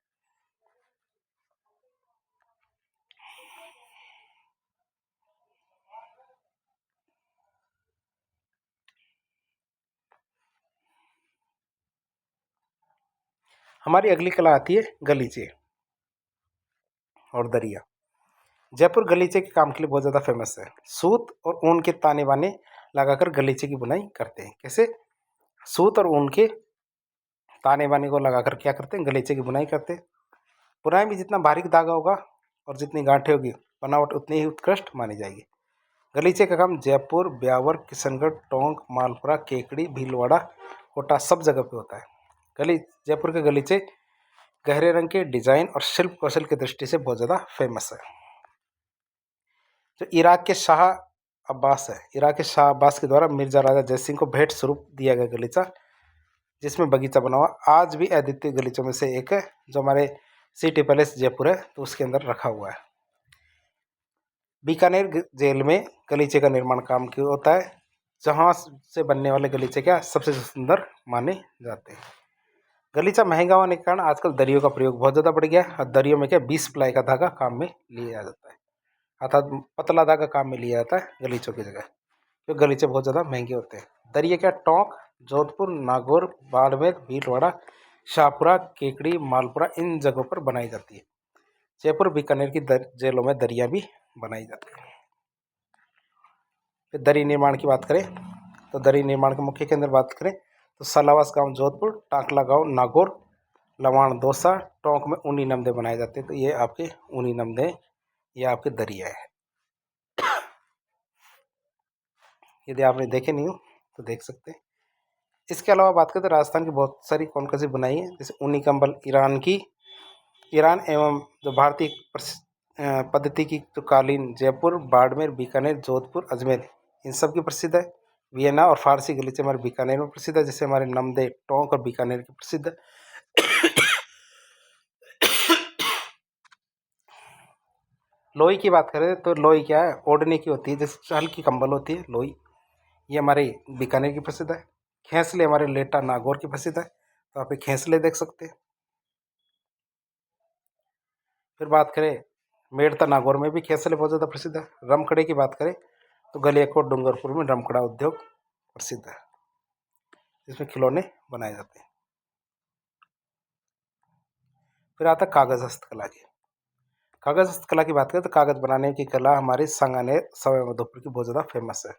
हमारी अगली कला आती है गलीचे और दरिया। जयपुर गलीचे के काम के लिए बहुत ज़्यादा फेमस है। सूत और ऊन के ताने बाने लगाकर गलीचे की बुनाई करते हैं। कैसे? सूत और ऊन के ताने बाने को लगाकर क्या करते हैं? गलीचे की बुनाई करते हैं। बुनाई में जितना बारीक धागा होगा और जितनी गांठें होगी, बनावट उतनी ही उत्कृष्ट मानी जाएगी। गलीचे का काम जयपुर, ब्यावर, किशनगढ़, टोंक, मालपुरा, केकड़ी, भीलवाड़ा, कोटा सब जगह पे होता है। जयपुर के गलीचे गहरे रंग के डिजाइन और शिल्प कौशल की दृष्टि से बहुत ज़्यादा फेमस है। जो इराक के शाह अब्बास है, इराक के शाह अब्बास के द्वारा मिर्जा राजा जयसिंह को भेंट स्वरूप दिया गया गलीचा, जिसमें बगीचा बना हुआ, आज भी अद्वितीय गलीचों में से एक है, जो हमारे सिटी पैलेस जयपुर है तो उसके अंदर रखा हुआ है। बीकानेर जेल में गलीचे का निर्माण काम क्यों होता है, जहाँ से बनने वाले गलीचे क्या सबसे सुंदर माने जाते हैं। गलीचा महंगा होने के कारण आजकल दरियों का प्रयोग बहुत ज़्यादा बढ़ गया है, और दरियों में क्या 20 प्लाई का धागा काम में लिया जाता है, अर्थात पतला धागा काम में लिया जाता है गलीचों की जगह, तो गलीचे बहुत ज़्यादा महंगे होते हैं। दरिया क्या टोंक, जोधपुर, नागौर, बाड़मेर, भीलवाड़ा, शाहपुरा, केकड़ी, मालपुरा इन जगहों पर बनाई जाती है। जयपुर, बीकानेर की जेलों में दरिया भी बनाई जाती है। फिर दरी निर्माण की बात करें तो दरी निर्माण के मुख्य केंद्र बात करें तो सलावास गांव जोधपुर, टाकला गांव नागौर, लवाण दौसा, टोंक में ऊनी नमदे बनाए जाते हैं। तो ये आपके ऊनी नमदे, ये आपके दरिया है। यदि आपने देखे नहीं हो तो देख सकते हैं। इसके अलावा बात करें तो राजस्थान की बहुत सारी कौन कौन सी बुनाई है, जैसे ऊनी कंबल ईरान एवं जो भारतीय पद्धति की जो कालीन जयपुर, बाड़मेर, बीकानेर, जोधपुर, अजमेर इन सब की प्रसिद्ध है। वियना और फारसी गलीचे हमारे बीकानेर में प्रसिद्ध है, जैसे हमारे नमदे, टोंक और बीकानेर की प्रसिद्ध है। लोई की बात करें तो लोई क्या है, ओढ़ने की होती है, जैसे हल्की कंबल होती है लोई, ये हमारे बीकानेर की प्रसिद्ध है। खेसले हमारे लेटा नागौर की प्रसिद्ध है, तो आप खेसले देख सकते हैं। फिर बात करें मेड़ता नागौर में भी खेसले बहुत ज़्यादा प्रसिद्ध है। रमकड़े की बात करें तो गलियाकोट डूंगरपुर में रमकड़ा उद्योग प्रसिद्ध है, जिसमें खिलौने बनाए जाते हैं। फिर आता कागज़ हस्तकला की। कागज़ हस्तकला की बात करें तो कागज़ बनाने की कला हमारी सांगानेर, सवाई माधोपुर की बहुत ज़्यादा फेमस है।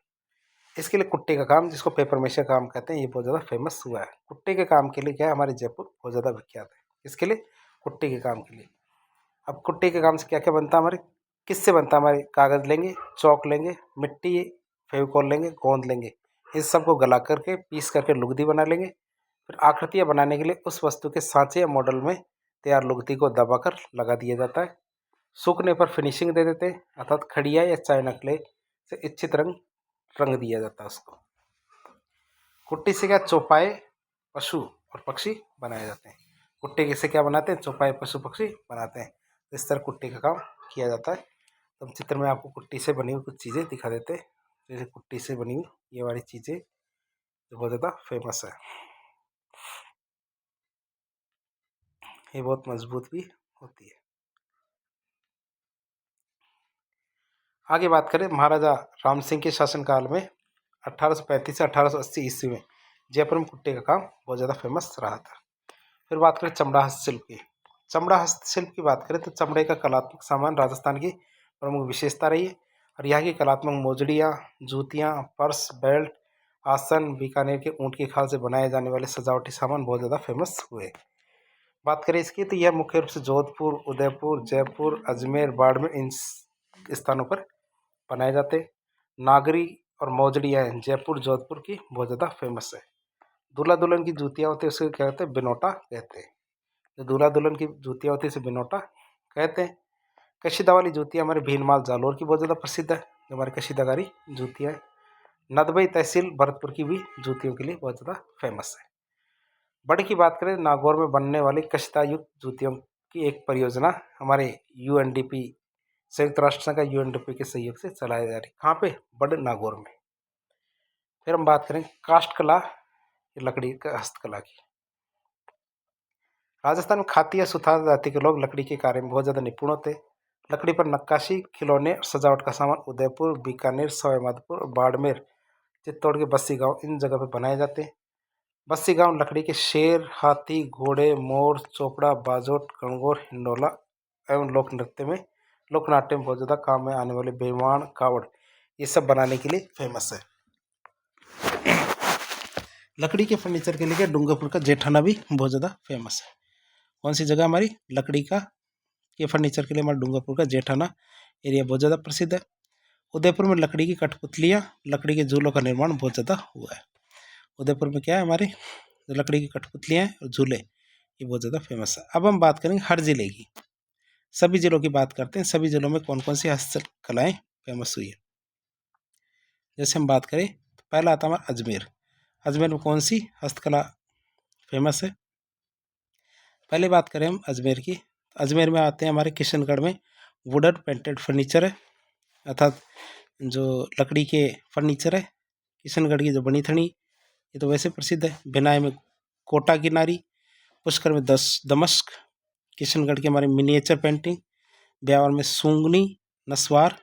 इसके लिए कुट्टे का काम, जिसको पेपर मेशे का काम कहते हैं, ये बहुत ज़्यादा फेमस हुआ है। कुट्टे के काम के लिए क्या है, हमारे जयपुर बहुत ज़्यादा विख्यात है। इसके लिए कुट्टे के काम के लिए। अब कुट्टे के काम से क्या क्या बनता है, हमारे किससे बनता है, हमारे कागज़ लेंगे, चौक लेंगे, मिट्टी, फेविकॉल लेंगे, गोंद लेंगे, इस सब को गला करके पीस करके लुगदी बना लेंगे। फिर आकृतियाँ बनाने के लिए उस वस्तु के सांचे या मॉडल में तैयार लुगदी को दबाकर लगा दिया जाता है। सूखने पर फिनिशिंग दे देते हैं, अर्थात खड़िया या चाइना क्ले से इच्छित रंग दिया जाता है उसको। कुट्टी से क्या चौपाए, पशु और पक्षी बनाए जाते हैं। कुट्टे से क्या बनाते हैं, चौपाए, पशु पक्षी बनाते हैं। इस तरह कुट्टी का काम किया जाता है। तो हम चित्र में आपको कुट्टी से बनी हुई कुछ चीज़ें दिखा देते हैं। जैसे कुट्टी से बनी हुई ये वाली चीज़ें जो बहुत ज़्यादा फेमस है, ये बहुत मजबूत भी होती है। आगे बात करें महाराजा राम सिंह के शासनकाल में 1835 से 1880 ईस्वी में जयपुर में कुट्टे का काम बहुत ज़्यादा फेमस रहा था। फिर बात करें चमड़ा हस्तशिल्प की। चमड़ा हस्तशिल्प की बात करें तो चमड़े का कलात्मक सामान राजस्थान की प्रमुख विशेषता रही है, और यहाँ की कलात्मक मोजड़ियाँ, जूतियाँ, पर्स, बेल्ट, आसन, बीकानेर के ऊँट की खाल से बनाए जाने वाले सजावटी सामान बहुत ज़्यादा फेमस हुए। बात करें इसकी तो यह मुख्य रूप से जोधपुर, उदयपुर, जयपुर, अजमेर, बाड़मेर इन स्थानों पर बनाए जाते। नागरी और मोजड़ियाँ जयपुर, जोधपुर की बहुत ज़्यादा फेमस है। दूल्हा दुल्हन की जूतियाँ होती है उसको क्या कहते हैं, बिनोटा कहते हैं। जो दूल्हा दुल्हन की जूतियाँ होती है इसे बिनोटा कहते हैं। कशीदा वाली जूतियाँ हमारे भीनमाल जालोर की बहुत ज़्यादा प्रसिद्ध है, जो हमारी कशीदाकारी जूतियाँ हैं। नदबई तहसील भरतपुर की भी जूतियों के लिए बहुत ज़्यादा फेमस है। बड़ की बात करें नागौर में बनने वाली कशीदा युक्त जूतियों की एक परियोजना हमारे यूएनडीपी, संयुक्त राष्ट्र संघ का यूएनडीपी के सहयोग से चलाई जा रही। कहाँ पे, बड़ नागौर में। फिर हम बात करें काष्ठ कला, लकड़ी का हस्तकला की। राजस्थान में खाती या सुथार जाति के लोग लकड़ी के कार्य में बहुत ज़्यादा निपुण होते हैं। लकड़ी पर नक्काशी, खिलौने और सजावट का सामान उदयपुर, बीकानेर, सवाई माधोपुर और बाड़मेर, चित्तौड़ के बस्सी गांव इन जगह पर बनाए जाते हैं। बस्सी गांव लकड़ी के शेर, हाथी, घोड़े, मोर, चोपड़ा, बाजोट, गणगौर, हिंडोला एवं लोकनाट्य में बहुत ज़्यादा काम में आने वाले बेवाण, कावड़ ये सब बनाने के लिए फेमस है। लकड़ी के फर्नीचर के लिए डूंगरपुर का जेठाना भी बहुत ज़्यादा फेमस है। कौन सी जगह हमारी लकड़ी का के फर्नीचर के लिए हमारा डूंगरपुर का जेठाना एरिया बहुत ज़्यादा प्रसिद्ध है। उदयपुर में लकड़ी की कठपुतलियाँ, लकड़ी के झूलों का निर्माण बहुत ज़्यादा हुआ है। उदयपुर में क्या है, हमारे जो लकड़ी की कठपुतलियाँ हैं और झूले, ये बहुत ज़्यादा फेमस है। अब हम बात करेंगे हर ज़िले की, सभी जिलों की बात करते हैं, सभी जिलों में कौन कौन सी हस्तकलाएँ फेमस हुई है। जैसे हम बात करें तो पहला आता है हमारा अजमेर। अजमेर में कौन सी हस्तकला फेमस है? पहले बात करें हम अजमेर की, अजमेर में आते हैं हमारे किशनगढ़ में वुडन पेंटेड फर्नीचर है, अर्थात जो लकड़ी के फर्नीचर है। किशनगढ़ की जो बनी थड़ी, ये तो वैसे प्रसिद्ध है। बिनाई में कोटा की नारी, पुष्कर में दमस्क, किशनगढ़ की हमारी मिनिएचर पेंटिंग, ब्यावर में सूंगनी नस्वार,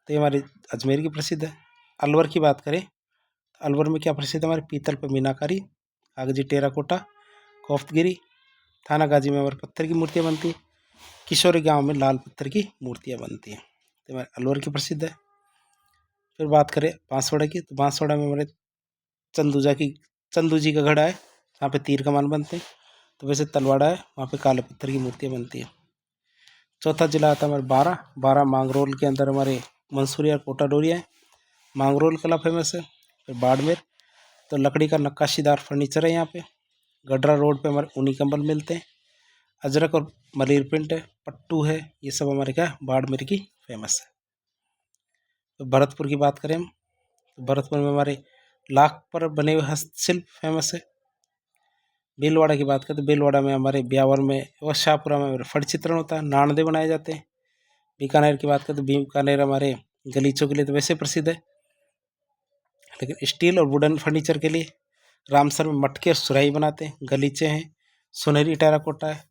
तो ये हमारे अजमेर की प्रसिद्ध है। अलवर की बात करें, अलवर में क्या प्रसिद्ध है, हमारे पीतल पर मीनाकारी, कागजी टेराकोटा, कोफ्तगिरी। थाना गाजी में हमारे पत्थर की मूर्तियाँ बनती हैं। किशोरी गांव में लाल पत्थर की मूर्तियाँ बनती हैं, तो हमारे अलवर की प्रसिद्ध है। फिर बात करें बांसवाड़ा की, तो बांसवाड़ा में हमारे चंदू जी का गढ़ा है, वहाँ पे तीर कमान बनते हैं। तो वैसे तलवाड़ा है, वहाँ पे काले पत्थर की मूर्तियाँ बनती हैं। चौथा जिला आता है हमारे बारह मांगरोल के अंदर हमारे मंसूरिया और कोटा डोरिया है, मांगरोल कला फेमस है। फिर बाड़मेर, तो लकड़ी का नक्काशीदार फर्नीचर है यहाँ पे। गडरा रोड पे हमारे ऊनी कंबल मिलते हैं। अजरक और मलिर प्रिंट है, पट्टू है, ये सब हमारे क्या बाड़मेर की फेमस है। तो भरतपुर की बात करें हम, तो भरतपुर में हमारे लाख पर बने हुए हस्तशिल्प फेमस है। भीलवाड़ा की बात करें तो भीलवाड़ा में हमारे ब्यावर में व शाहपुरा में फट चित्रण होता है, नाणदे बनाए जाते हैं। बीकानेर की बात करें तो बीकानेर हमारे गलीचों के लिए तो वैसे प्रसिद्ध है, लेकिन स्टील और वुडन फर्नीचर के लिए रामसर में मटके और सुराही बनाते हैं। गलीचे हैं, सुनहरी टेराकोटा है,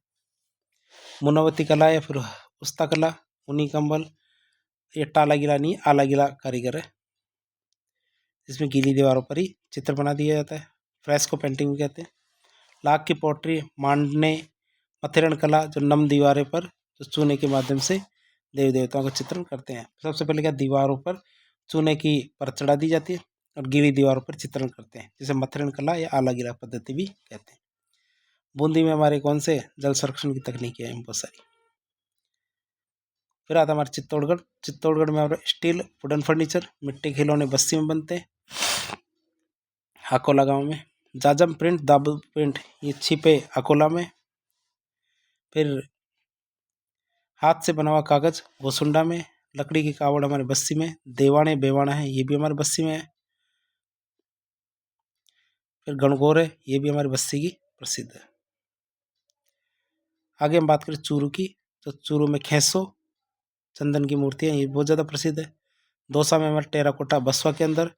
मुनावती कला या फिर उस्ता कला, ऊनी कंबल, ये टाला गिला नहीं आला गिला कारीगर है, जिसमें गीली दीवारों पर ही चित्र बना दिया जाता है। फ्रेस्को पेंटिंग भी कहते हैं। लाख की पोट्री, मांडने, मथिरण कला, जो नम दीवारें पर जो चूने के माध्यम से देवी देवताओं का चित्रण करते हैं। सबसे पहले क्या, दीवारों पर चूने की परत चढ़ा दी जाती है और गीली दीवारों पर चित्रण करते हैं, जिसे मथिरण कला या आला गिला पद्धति भी कहते हैं। बूंदी में हमारे कौन से जल संरक्षण की तकनीकें हैं, बहुत सारी। फिर आता हमारे चित्तौड़गढ़ में हमारे स्टील वुडन फर्नीचर, मिट्टी के खिलौने बस्ती में बनते हैं। अकोला गांव में जाजम प्रिंट, दाबू प्रिंट, ये छिपे अकोला में। फिर हाथ से बना हुआ कागज गोसुंडा में। लकड़ी की कावड़ हमारे बस्सी में। देवाने बेवाना है, ये भी हमारे बस्सी में है। फिर गणगौर है, ये भी हमारे बस्सी की प्रसिद्ध है। आगे हम बात करें चूरू की, तो चूरू में खेसो चंदन की मूर्तियाँ, ये बहुत ज़्यादा प्रसिद्ध है। दौसा में हमारे टेराकोटा बसवा के अंदर,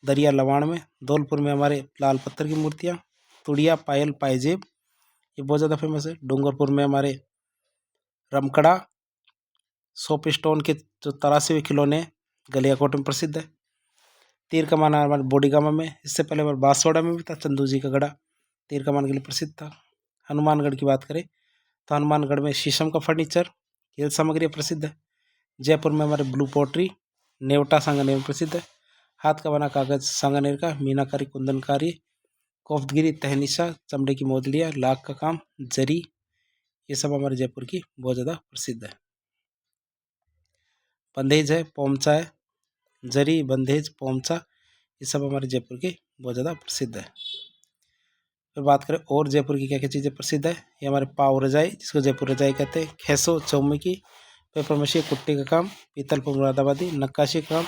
दरिया लवाण में, धौलपुर में हमारे लाल पत्थर की मूर्तियाँ, तुड़िया पायल पायजेब, ये बहुत ज़्यादा फेमस है। डूंगरपुर में हमारे रमकड़ा सोप स्टोन के जो तरासे हुए खिलौने गलियाकोट में प्रसिद्ध है। तीर कमान हमारे बोडीगामा में, इससे पहले हमारे बांसवाड़ा में भी था, चंदू जी का गढ़ा तीर कमान के लिए प्रसिद्ध था। हनुमानगढ़ की बात करें तो हनुमानगढ़ में शीशम का फर्नीचर, खेल सामग्री प्रसिद्ध है। जयपुर में हमारे ब्लू पोट्री, नेवटा सांगानेर प्रसिद्ध है। हाथ का बना कागज सांगानेर का, मीनाकारी कुंदनकारी, कोफ्तगिरी तहनीसा, चमड़े की मोदलियाँ, लाख का काम, जरी, ये सब हमारे जयपुर की बहुत ज़्यादा प्रसिद्ध है। बंधेज है, पोमचा है, जरी बंधेज पोमचा, ये सब हमारे जयपुर के बहुत ज़्यादा प्रसिद्ध है। फिर बात करें और जयपुर की क्या क्या चीज़ें प्रसिद्ध है, ये हमारे पाव रजाई, जिसको जयपुर रजाई कहते हैं, खेसो चौमुखी, पेपर मशी कुट्टी का काम, पीतल पर मुरादाबादी, नक्काशी काम,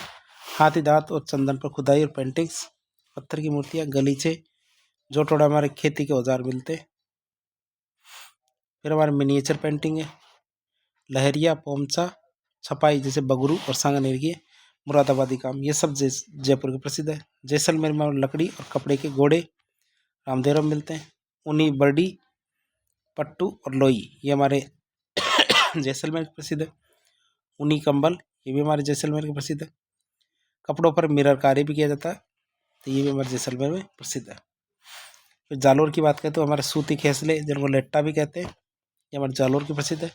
हाथी दांत और चंदन पर खुदाई और पेंटिंग्स, पत्थर की मूर्तियाँ, गलीचे, जो टोड़ा हमारे खेती के औजार मिलते हैं। फिर हमारे मिनिएचर पेंटिंग है, लहरिया पोमचा, छपाई जैसे बगरू और सांगानेर की, मुरादाबादी काम, ये सब जयपुर के प्रसिद्ध है। जैसलमेर में लकड़ी और कपड़े के घोड़े रामदेवरम मिलते हैं। ऊनी बर्डी, पट्टू और लोई, ये हमारे जैसलमेर के प्रसिद्ध है। ऊनी कंबल, ये भी हमारे जैसलमेर के प्रसिद्ध है। कपड़ों पर मिरर कार्य भी किया जाता है, तो ये भी हमारे जैसलमेर में प्रसिद्ध है। फिर जालोर की बात करें तो हमारे सूती खेसले, जिनको लेट्टा भी कहते हैं, ये हमारे जालोर की प्रसिद्ध है।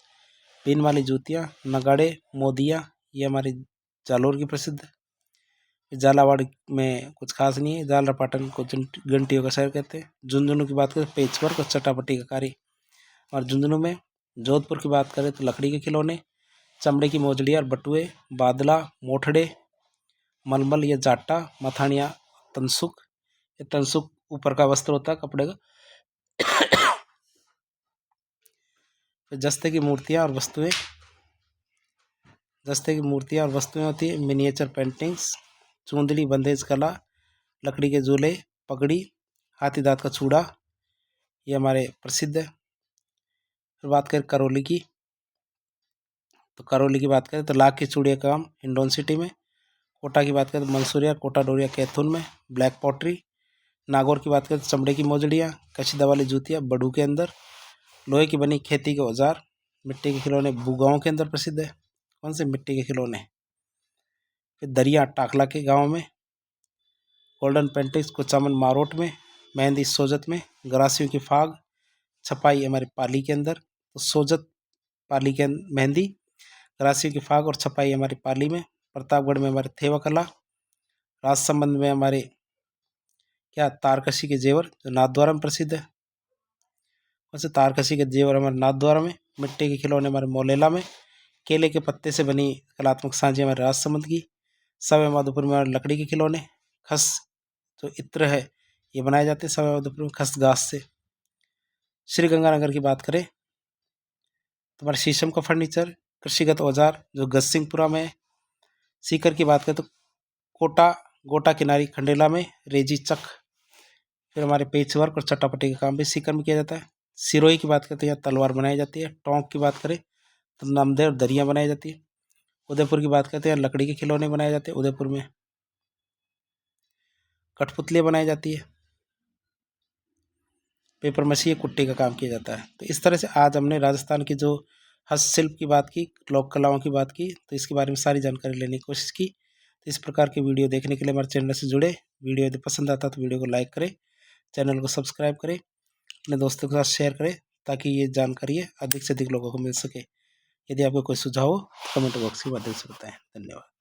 बीन वाली जूतियाँ, नगाड़े, मोदियाँ, ये हमारी जालोर की प्रसिद्ध है। झालावाड़ में कुछ खास नहीं है, जाल रपाटन को घंटियों का शहर कहते हैं। झुंझुनू की बात करें पेचवर्क और चटापट्टी का कार्य और झुंझुनू में। जोधपुर की बात करें तो लकड़ी के खिलौने, चमड़े की मोजड़ियाँ और बटुए, बादला, मोठड़े, मलमल या जाटा, मथानिया, तनसुक। ये तनसुक ऊपर का वस्त्र होता है कपड़े का। फिर जस्ते की मूर्तियाँ और वस्तुएं, जस्ते की मूर्तियाँ और वस्तुएं होती है। मिनिएचर पेंटिंग्स, चूंदड़ी, बंदेज कला, लकड़ी के झूले, पगड़ी, हाथी दांत का चूड़ा, ये हमारे प्रसिद्ध है। फिर बात करें करौली की, तो करौली की बात करें तो लाख की चूड़िया का काम हिंडौन सिटी में। कोटा की बात करें तो मंसूरिया, कोटा डोरिया, कैथून में। Black pottery. नागौर की बात करें तो चमड़े की मोजड़ियाँ, कशीदा वाली जूतियाँ बड़ू के अंदर। लोहे की बनी खेती के औजार, मिट्टी के खिलौने बुगाओं के अंदर प्रसिद्ध है। कौन से? मिट्टी के खिलौने। फिर दरिया टाकला के गांव में। गोल्डन पेंटिंग्स कुचामन मारोट में। मेहंदी सोजत में। गरासियों की फाग, छपाई हमारे पाली के अंदर। तो सोजत पाली के मेहंदी, गरासियों की फाग और छपाई हमारी पाली में। प्रतापगढ़ में हमारे थेवा कला। राजसमंद में हमारे क्या तारकशी के जेवर जो नाथद्वारा में प्रसिद्ध है। वैसे तारकशी के जेवर हमारे नाथद्वारा में। मिट्टी के खिलौने हमारे मोलेला में। केले के पत्ते से बनी कलात्मक सांझे हमारे राजसमंद की। सवाई माधोपुर में हमारे लकड़ी के खिलौने। खस जो इत्र है ये बनाए जाते हैं सवाई माधोपुर में खस घास से। श्री गंगानगर की बात करें तो हमारे शीशम का फर्नीचर, कृषिगत औजार जो गजसिंहपुरा में है। सीकर की बात करें तो कोटा गोटा किनारी खंडेला में रेजी चक। फिर हमारे पेच वर्क और चट्टापट्टी का काम भी सीकर में किया जाता है। सिरोही की बात करें तो यहाँ तलवार बनाई जाती है। टोंक की बात करें तो नामदेव दरियाँ बनाई जाती है। उदयपुर की बात करते हैं लकड़ी के खिलौने बनाए जाते हैं। उदयपुर में कठपुतलियाँ बनाई जाती है। पेपर मशीन कुट्टी का काम किया जाता है। तो इस तरह से आज हमने राजस्थान की जो हस्तशिल्प की बात की, लोक कलाओं की बात की, तो इसके बारे में सारी जानकारी लेने की कोशिश की। तो इस प्रकार की वीडियो देखने के लिए हमारे चैनल से जुड़े। वीडियो यदि पसंद आता तो वीडियो को लाइक करें, चैनल को सब्सक्राइब करें, अपने दोस्तों के साथ शेयर करें ताकि ये जानकारी अधिक से अधिक लोगों को मिल सके। यदि आपको कोई सुझाव हो तो कमेंट बॉक्स के माध्यम से बताएं। धन्यवाद।